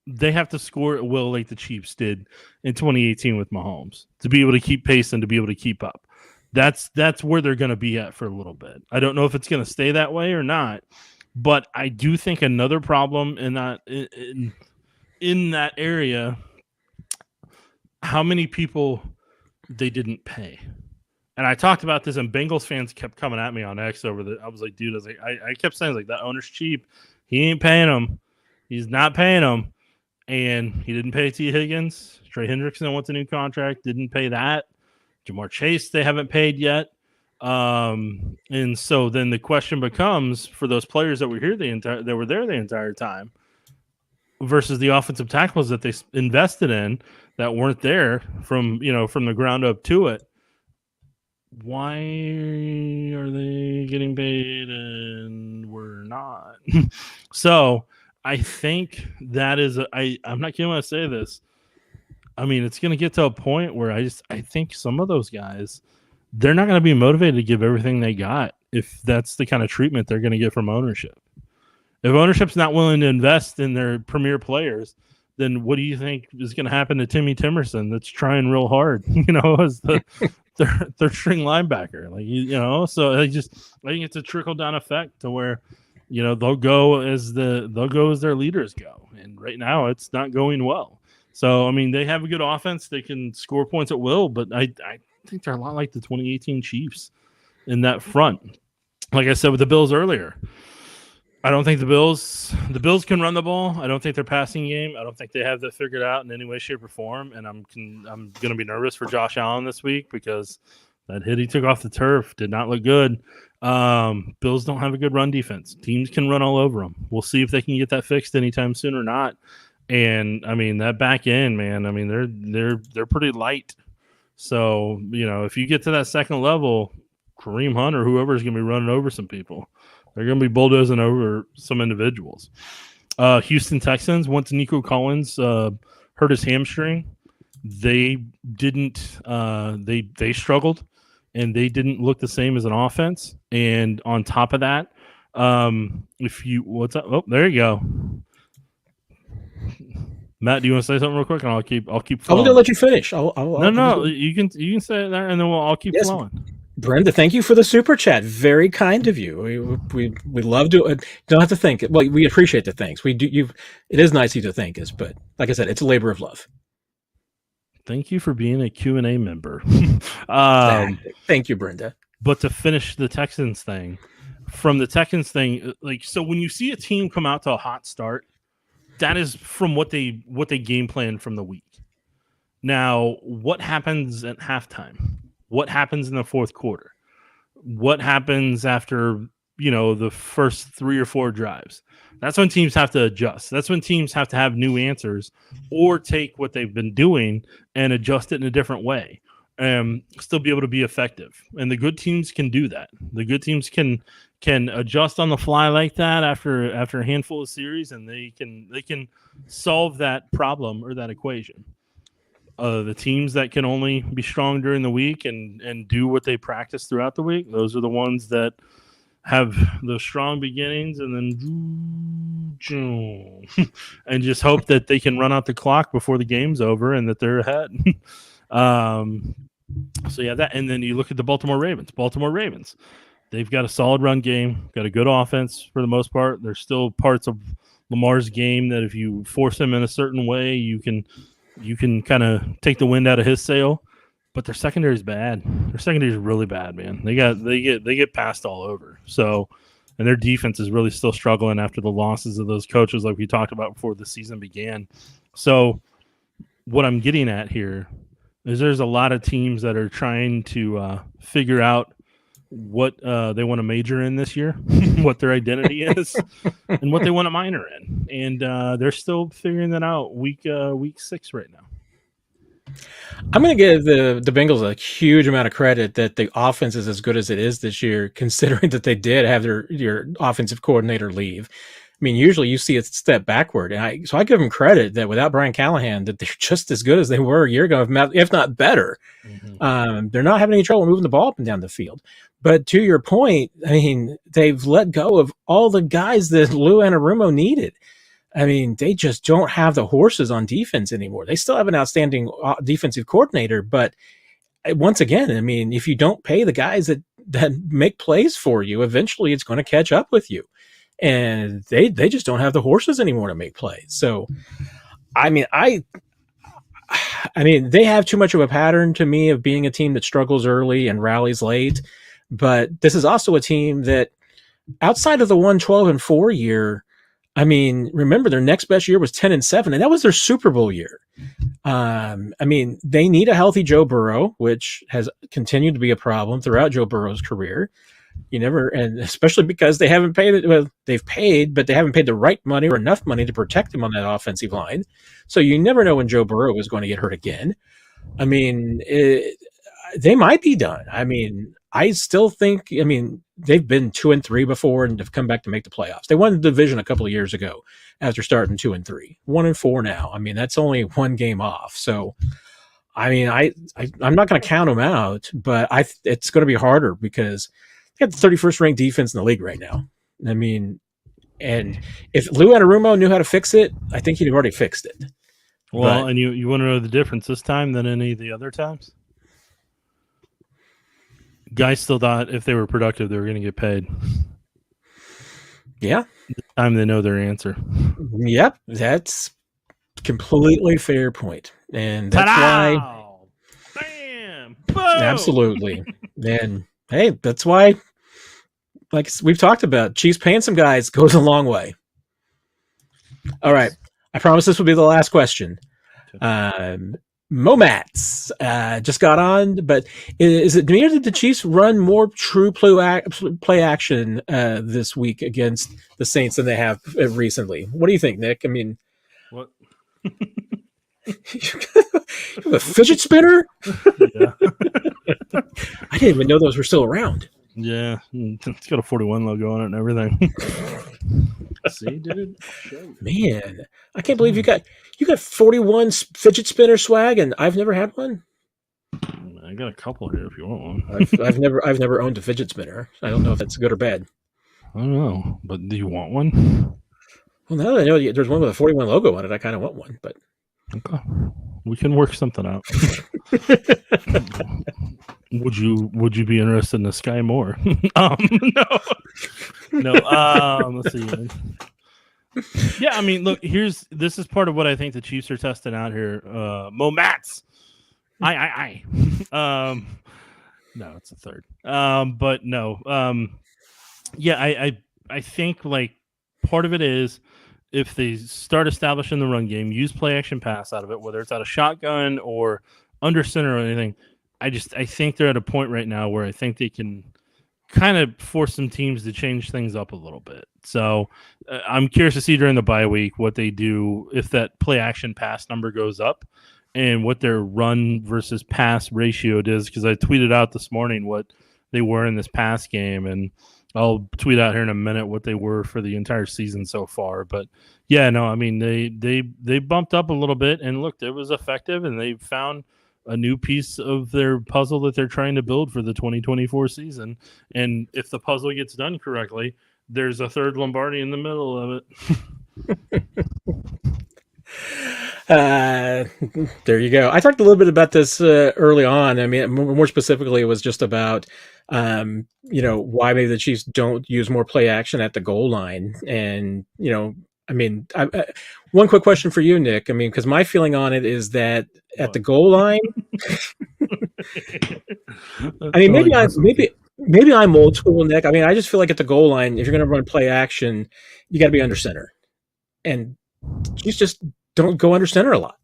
They have to score at will like the Chiefs did in 2018 with Mahomes to be able to keep pace and to be able to keep up. That's where they're going to be at for a little bit. I don't know if it's going to stay that way or not, but I do think another problem in that area, how many people they didn't pay. And I talked about this, and Bengals fans kept coming at me on X over the. I was like, dude, I kept saying like that owner's cheap. He ain't paying them. He's not paying them, and he didn't pay T. Higgins. Trey Hendrickson wants a new contract. Didn't pay that. Jamar Chase, they haven't paid yet. And so then the question becomes for those players that were here that were there the entire time versus the offensive tackles that they invested in that weren't there from the ground up to it. Why are they getting paid and we're not? So I think that is I'm not kidding when I say this. I mean, it's going to get to a point where I think some of those guys, they're not going to be motivated to give everything they got if that's the kind of treatment they're going to get from ownership. If ownership's not willing to invest in their premier players, then what do you think is going to happen to Timmy Timerson that's trying real hard, as the third string linebacker? So I think it's a trickle down effect to where, they'll go as their leaders go. And right now it's not going well. So, I mean, they have a good offense. They can score points at will, but I think they're a lot like the 2018 Chiefs in that front. Like I said with the Bills earlier, I don't think the Bills can run the ball. I don't think their passing game. I don't think they have that figured out in any way, shape, or form. And I'm going to be nervous for Josh Allen this week because that hit he took off the turf did not look good. Bills don't have a good run defense. Teams can run all over them. We'll see if they can get that fixed anytime soon or not. And I mean that back end, man. I mean they're pretty light. So if you get to that second level, Kareem Hunt or whoever is going to be running over some people. They're going to be bulldozing over some individuals. Houston Texans. Once Nico Collins hurt his hamstring, they didn't. They struggled, and they didn't look the same as an offense. And on top of that, what's up? Oh, there you go. Matt, do you want to say something real quick? And I'll keep flowing. I'm going to let you finish. No, you can say it there, and then I'll keep flowing. Brenda, thank you for the super chat. Very kind of you. We love to. Don't have to thank it. Well, we appreciate the thanks. We do. It is nice of you to thank us, but like I said, it's a labor of love. Thank you for being a Q&A member. Thank you, Brenda. But to finish the Texans thing, so when you see a team come out to a hot start, that is from what they game plan from the week. Now, what happens at halftime? What happens in the fourth quarter? What happens after, the first 3 or 4 drives? That's when teams have to adjust. That's when teams have to have new answers or take what they've been doing and adjust it in a different way. still be able to be effective. And the good teams can do that. The good teams can adjust on the fly like that after a handful of series, and they can solve that problem or that equation. The teams that can only be strong during the week and do what they practice throughout the week, those are the ones that have those strong beginnings and then and just hope that they can run out the clock before the game's over and that they're ahead. So yeah, that, and then you look at the Baltimore Ravens. They've got a solid run game, got a good offense for the most part. There's still parts of Lamar's game that if you force him in a certain way, you can kind of take the wind out of his sail. But their secondary is bad. Their secondary is really bad, man. They get passed all over. So, and their defense is really still struggling after the losses of those coaches, like we talked about before the season began. So, what I'm getting at here is there's a lot of teams that are trying to figure out what they want to major in this year, what their identity is, and what they want to minor in, and they're still figuring that out week 6 right now. I'm going to give the Bengals a huge amount of credit that the offense is as good as it is this year, considering that they did have their offensive coordinator leave. I mean, usually you see a step backward, and so I give them credit that without Brian Callahan, that they're just as good as they were a year ago, if not better. Mm-hmm. They're not having any trouble moving the ball up and down the field. But to your point, I mean, they've let go of all the guys that Lou Anarumo needed. I mean, they just don't have the horses on defense anymore. They still have an outstanding defensive coordinator, but once again, I mean, if you don't pay the guys that make plays for you, eventually it's going to catch up with you. And they just don't have the horses anymore to make plays. So, I mean, they have too much of a pattern to me of being a team that struggles early and rallies late. But this is also a team that, outside of the 1-12-4 year, I mean, remember their next best year was 10-7, and that was their Super Bowl year. I mean, they need a healthy Joe Burrow, which has continued to be a problem throughout Joe Burrow's career. And especially because they haven't paid it. Well, they've paid, but they haven't paid the right money or enough money to protect him on that offensive line. So you never know when Joe Burrow is going to get hurt again. I mean, they might be done. I mean, I still think, they've been 2-3 before and have come back to make the playoffs. They won the division a couple of years ago after starting 2-3, 1-4 now. I mean, that's only one game off. So, I mean, I'm not going to count them out, but it's going to be harder because they got the 31st ranked defense in the league right now. I mean, and if Lou Anarumo knew how to fix it, I think he'd have already fixed it. Well, and you want to know the difference this time than any of the other times? Guys still thought if they were productive, they were going to get paid. Yeah. This time they know their answer. Yep. That's completely fair point. And that's why. Bam! Boom! Absolutely. And hey, that's why, like we've talked about, Chiefs paying some guys goes a long way. All right. I promise this will be the last question. Momats just got on, but is it near that the Chiefs run more true play action this week against the Saints than they have recently? What do you think, Nick? I mean, what? You have a fidget spinner? Yeah. I didn't even know those were still around. Yeah, it's got a 41 logo on it and everything. See, dude? Man, I can't believe you got 41 fidget spinner swag, and I've never had one. I got a couple here if you want one. I've never owned a fidget spinner. I don't know if that's good or bad. I don't know, but do you want one? Well, now that I know there's one with a 41 logo on it, I kind of want one. But okay, we can work something out. Would you be interested in the Sky more? No. Let's see. Yeah, I mean, look, this is part of what I think the Chiefs are testing out here. Momats. I. No, it's a third. But no. Yeah, I think like part of it is if they start establishing the run game, use play action pass out of it, whether it's out of shotgun or under center or anything. I think they're at a point right now where I think they can kind of force some teams to change things up a little bit. So I'm curious to see during the bye week what they do if that play action pass number goes up and what their run versus pass ratio is, because I tweeted out this morning what they were in this pass game, and I'll tweet out here in a minute what they were for the entire season so far. But yeah, no, I mean they bumped up a little bit, and looked, it was effective, and they found a new piece of their puzzle that they're trying to build for the 2024 season. And if the puzzle gets done correctly, there's a third Lombardi in the middle of it. There you go. I talked a little bit about this early on. I mean, more specifically, it was just about, why maybe the Chiefs don't use more play action at the goal line. And, I mean, one quick question for you, Nick. I mean, because my feeling on it is that at the goal line, I mean, maybe I'm old school, Nick. I mean, I just feel like at the goal line, if you're going to run play action, you got to be under center, and Chiefs just don't go under center a lot.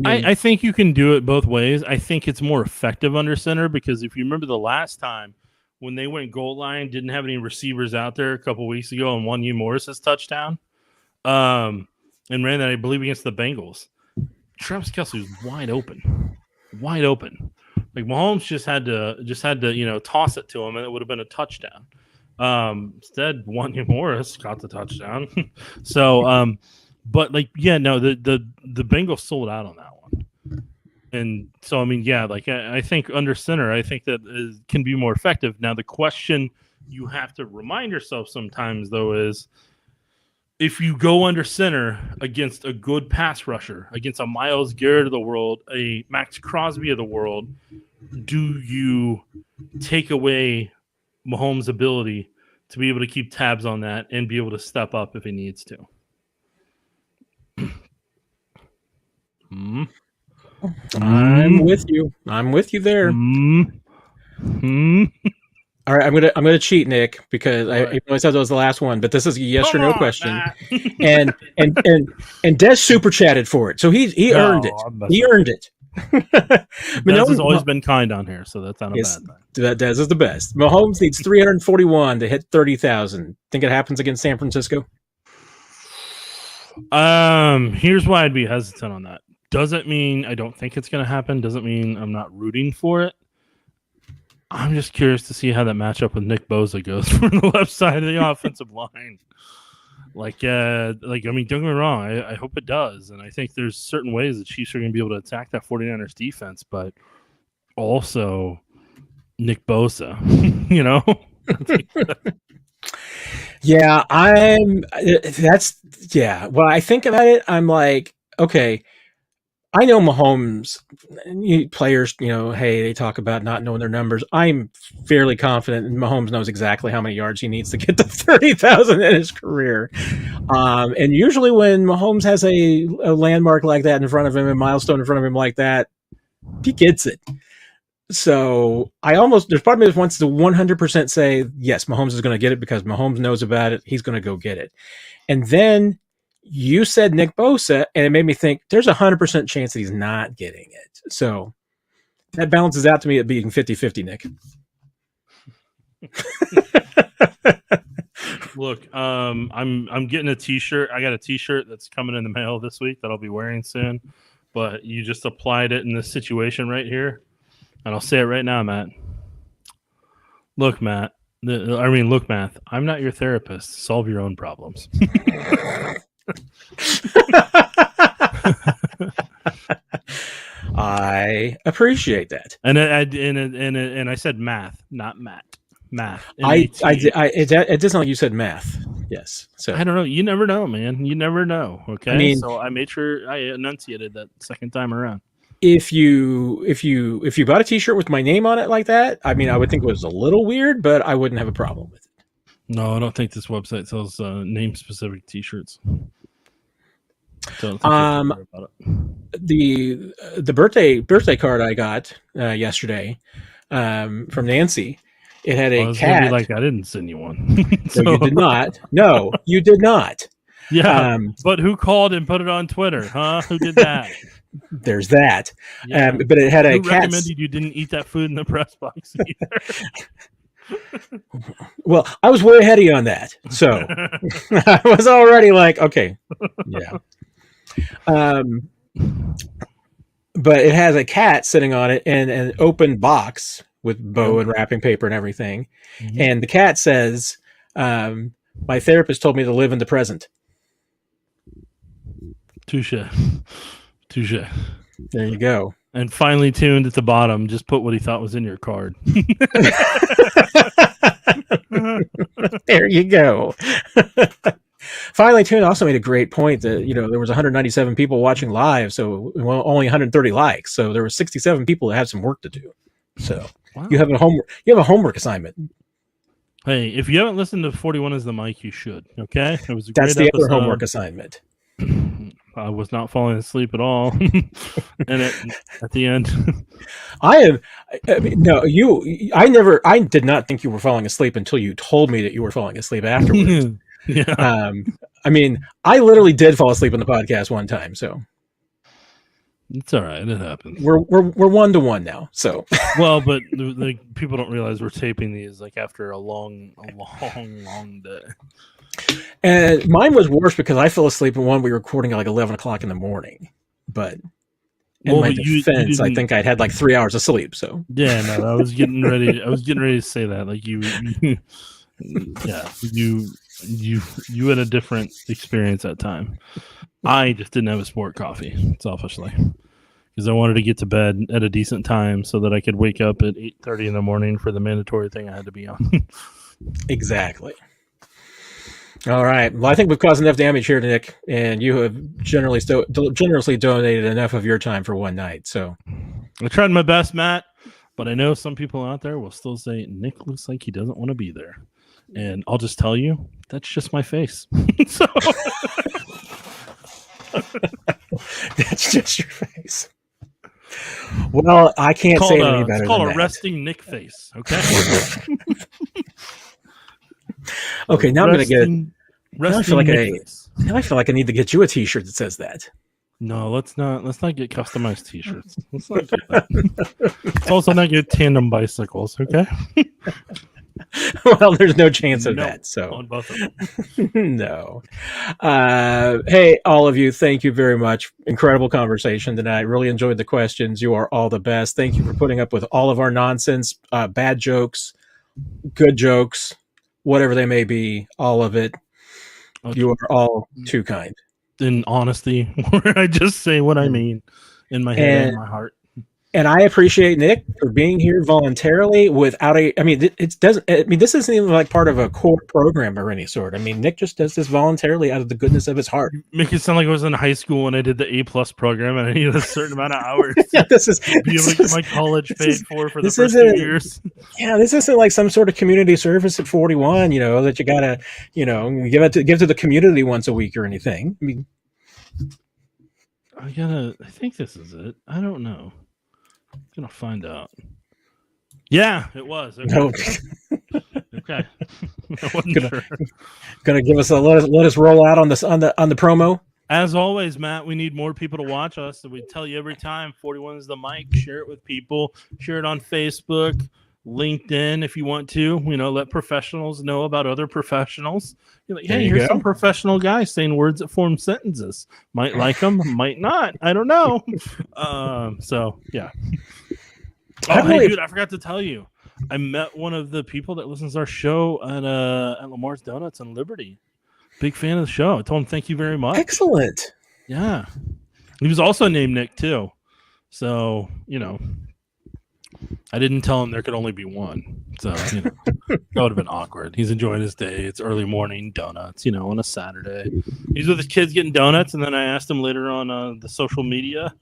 I think you can do it both ways. I think it's more effective under center, because if you remember the last time when they went goal line, didn't have any receivers out there a couple weeks ago, and won you Morris's touchdown, and ran that, I believe, against the Bengals. Travis Kelce was wide open. Like Mahomes just had to toss it to him, and it would have been a touchdown. Instead, Wanya Morris got the touchdown. So, but the Bengals sold out on that one. And so, I mean, yeah, I think under center, I think that can be more effective. Now, the question you have to remind yourself sometimes, though, is if you go under center against a good pass rusher, against a Myles Garrett of the world, a Max Crosby of the world, do you take away Mahomes' ability to be able to keep tabs on that and be able to step up if he needs to? I'm with you there. All right, I'm gonna cheat, Nick, because I said that was the last one, but this is a yes or no question, and Des super chatted for it, so he earned it. He earned it. Des has always been kind on here, so that's not a bad thing. Des is the best. Mahomes needs 341 to hit 30,000. Think it happens against San Francisco? Here's why I'd be hesitant on that. Doesn't mean I don't think it's going to happen. Doesn't mean I'm not rooting for it. I'm just curious to see how that matchup with Nick Bosa goes from the left side of the offensive line. I mean, don't get me wrong. I hope it does. And I think there's certain ways the Chiefs are going to be able to attack that 49ers defense, but also Nick Bosa, Yeah, when I think about it, I'm like, okay, I know Mahomes players, hey, they talk about not knowing their numbers. I'm fairly confident Mahomes knows exactly how many yards he needs to get to 30,000 in his career. And usually when Mahomes has a landmark like that in front of him, a milestone in front of him like that, he gets it. So there's part of me that wants to 100% say, yes, Mahomes is going to get it because Mahomes knows about it. He's going to go get it. And then you said Nick Bosa, and it made me think there's 100% chance that he's not getting it. So that balances out to me at being 50-50, Nick. Look, I'm getting a T-shirt. I got a T-shirt that's coming in the mail this week that I'll be wearing soon. But you just applied it in this situation right here. And I'll say it right now, Matt. Look, Matt. Look, Matt. I'm not your therapist. Solve your own problems. I appreciate that. And I said math, not Matt. Math. It doesn't sound like you said math. Yes. So I don't know. You never know, man. You never know. Okay. I mean, so I made sure I enunciated that second time around. If you bought a T-shirt with my name on it like that, I mean, I would think it was a little weird, but I wouldn't have a problem with it. No, I don't think this website sells name-specific T-shirts. So the birthday card I got yesterday from Nancy, it had a cat. Like I didn't send you one. So, no, you did not. No, you did not. Yeah, but who called and put it on Twitter? Huh? Who did that? There's that. Yeah. But it had a cat. Recommended you didn't eat that food in the press box either. Well, I was way ahead of you on that. So I was already like, okay, yeah. But it has a cat sitting on it and an open box with bow and wrapping paper and everything. Mm-hmm. And the cat says, my therapist told me to live in the present. Touche. There you go. And finely tuned at the bottom, just put what he thought was in your card. There you go. Finely tuned also made a great point that, there was 197 people watching live, so only 130 likes. So there were 67 people that had some work to do. So wow. You have a homework assignment. Hey, if you haven't listened to 41 is the Mic, you should. Okay, it was that's the other homework assignment. I was not falling asleep at all, and at the end, I did not think you were falling asleep until you told me that you were falling asleep afterwards. Yeah. I literally did fall asleep on the podcast one time, so it's all right. It happens. We're 1-to-1 now, so well, but the people don't realize we're taping these like after a long day. And mine was worse because I fell asleep in one we were recording at like 11 o'clock in the morning. But in my defense, I think I'd had like 3 hours of sleep. So yeah, no, I was getting ready to say that. Like you had a different experience that time. I just didn't have a sport coffee, selfishly, because I wanted to get to bed at a decent time so that I could wake up at 8:30 in the morning for the mandatory thing I had to be on. Exactly. All right. Well, I think we've caused enough damage here, Nick, and you have generously donated enough of your time for one night. So I tried my best, Matt, but I know some people out there will still say Nick looks like he doesn't want to be there. And I'll just tell you, that's just my face. So that's just your face. Well, I can't say it any better. It's called a resting Nick face. Okay. Okay, now I'm gonna get. Now I feel like I need to get you a T-shirt that says that. No, let's not get customized T-shirts. Let's not do that. Let's also not get tandem bicycles. Okay. Well, there's no chance of that. So on both of them. No. Hey, all of you, thank you very much. Incredible conversation tonight. Really enjoyed the questions. You are all the best. Thank you for putting up with all of our nonsense, bad jokes, good jokes, whatever they may be, all of it. Okay. You are all too kind. In honesty, where I just say what I mean in my head and my heart. And I appreciate Nick for being here voluntarily without this isn't even like part of a core program or any sort. I mean, Nick just does this voluntarily out of the goodness of his heart. Make it sound like I was in high school when I did the A+ program and I needed a certain amount of hours. Yeah, be able to get my college paid for the first 2 years. Yeah, this isn't like some sort of community service at 41, that you gotta, give to the community once a week or anything. I mean, I think this is it. I don't know. I'm gonna find out. Yeah, it was. Okay. No. Okay. I wasn't sure. Gonna give us let us roll out on the promo. As always, Matt, we need more people to watch us. So we tell you every time, 41 is the Mic. Share it with people. Share it on Facebook, LinkedIn if you want to. Let professionals know about other professionals. You're like, hey, here's some professional guy saying words that form sentences. Might like them, might not. I don't know. So yeah. Hey, dude, I forgot to tell you. I met one of the people that listens to our show at Lamar's Donuts in Liberty. Big fan of the show. I told him thank you very much. Excellent. Yeah. He was also named Nick too. So, I didn't tell him there could only be one. So, that would have been awkward. He's enjoying his day. It's early morning donuts, on a Saturday. He's with his kids getting donuts. And then I asked him later on the social media,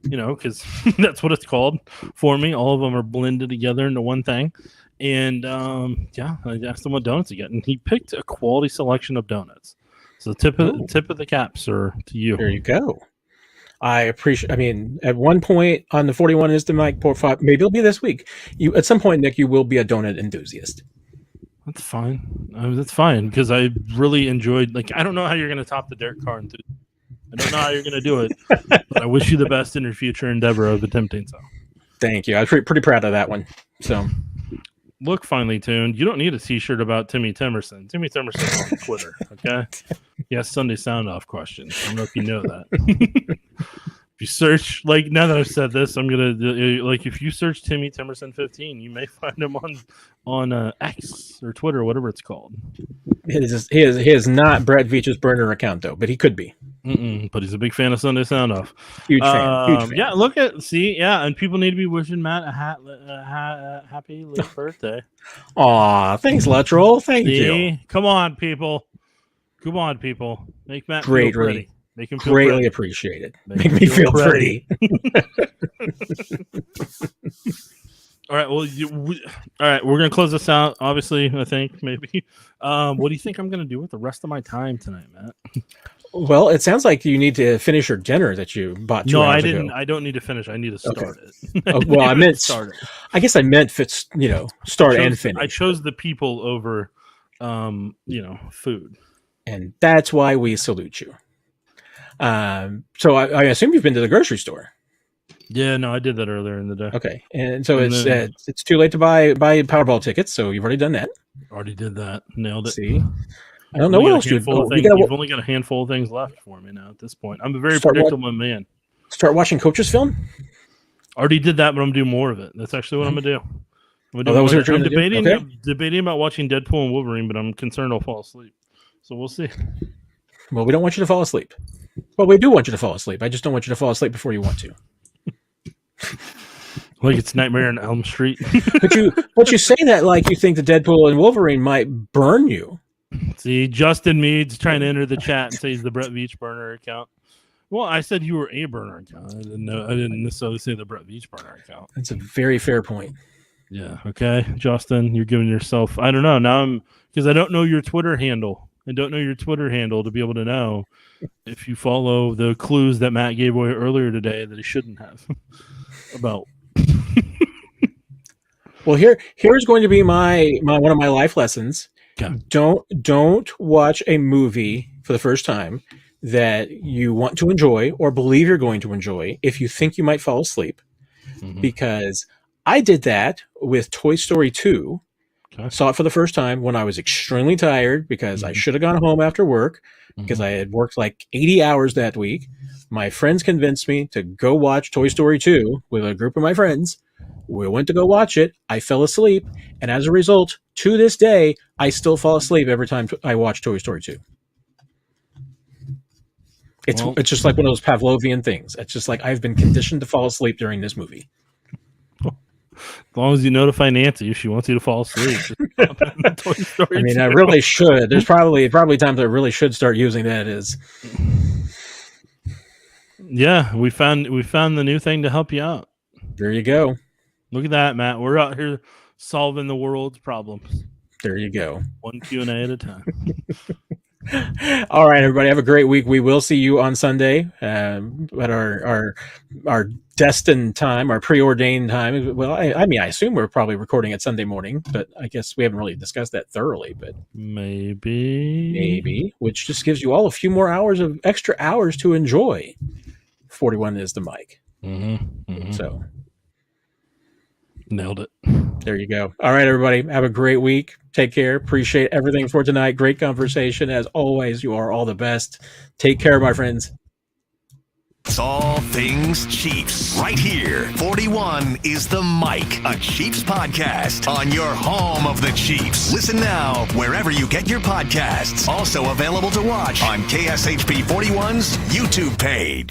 because that's what it's called for me. All of them are blended together into one thing. And, I asked him what donuts he got. And he picked a quality selection of donuts. So tip of the cap, sir, to you. There you go. I appreciate. At one point on the 41 is the Mic profile, maybe it'll be this week. At some point, Nick, you will be a donut enthusiast. That's fine. That's fine because I really enjoyed. I don't know how you're going to top the Derrick Carr enthusiast. I don't know how you're going to do it, but I wish you the best in your future endeavor of attempting so. Thank you. I was pretty proud of that one. So, look, finely tuned, you don't need a T-shirt about Timmy Timerson. Timmy Timerson's on Twitter, okay? He has Sunday Sound Off questions. I don't know if you know that. If you search, like, now that I've said this, I'm gonna like, if you search Timmy Timerson 15, you may find him on X or Twitter, whatever it's called. He is not Brett Veach's burner account though, but he could be. But he's a big fan of Sunday Sound Off. Huge fan. Yeah, and people need to be wishing Matt a happy late birthday. Aw, thanks, Luttrell. Thank you. Come on, people. Make Matt feel pretty. Make him feel greatly pretty. appreciated. Make me feel pretty. All right. Well, all right. We're gonna close this out. Obviously, I think maybe. What do you think I'm gonna do with the rest of my time tonight, Matt? Well, it sounds like you need to finish your dinner that you bought 2 hours ago. I don't need to finish. I need to start it. Well, I meant start it. I guess I meant start and finish. I chose the people over, food, and that's why we salute you. So I assume you've been to the grocery store. Yeah, no, I did that earlier in the day. Okay, and so it's too late to buy Powerball tickets, so you've already done that. Already did that. Nailed it. See, I don't know what else you've You've only got a handful of things left for me now at this point. I'm a very predictable man. Start watching Coach's film? Already did that, but I'm going to do more of it. That's actually what I'm going to do. I'm debating about watching Deadpool and Wolverine, but I'm concerned I'll fall asleep. So we'll see. Well, we don't want you to fall asleep. Well, we do want you to fall asleep. I just don't want you to fall asleep before you want to. Like it's Nightmare on Elm Street. but you say that like you think the Deadpool and Wolverine might burn you. See, Justin Meade's trying to enter the chat and say he's the Brett Veach burner account. Well, I said you were a burner account. I didn't necessarily say the Brett Veach burner account. That's a very fair point. Yeah. Okay, Justin, you're giving yourself. I don't know now. Because I don't know your Twitter handle. I don't know your Twitter handle to be able to know if you follow the clues that Matt gave away earlier today that he shouldn't have about. Well, here's going to be my one of my life lessons. Okay. Don't watch a movie for the first time that you want to enjoy or believe you're going to enjoy if you think you might fall asleep. Mm-hmm. Because I did that with Toy Story 2. Okay. Saw it for the first time when I was extremely tired because I should have gone home after work because I had worked like 80 hours that week. My friends convinced me to go watch Toy Story 2 with a group of my friends. We went to go watch it. I fell asleep. And as a result, to this day, I still fall asleep every time I watch Toy Story 2. It's just like one of those Pavlovian things. It's just like I've been conditioned to fall asleep during this movie. As long as you notify Nancy if she wants you to fall asleep. Toy Story I mean, 2. I really should. There's probably times I really should start using that as. Yeah, we found the new thing to help you out. There you go. Look at that, Matt. We're out here solving the world's problems. There you go. One Q&A at a time. All right, everybody. Have a great week. We will see you on Sunday at our destined time, our preordained time. Well, I mean, I assume we're probably recording it Sunday morning, but I guess we haven't really discussed that thoroughly. But maybe, which just gives you all a few more extra hours to enjoy. 41 is the mic. So nailed it. There you go. All right, everybody. Have a great week. Take care. Appreciate everything for tonight. Great conversation. As always, you are all the best. Take care, my friends. It's all things Chiefs. Right here. 41 is the mic. A Chiefs podcast on your home of the Chiefs. Listen now wherever you get your podcasts. Also available to watch on KSHP 41's YouTube page.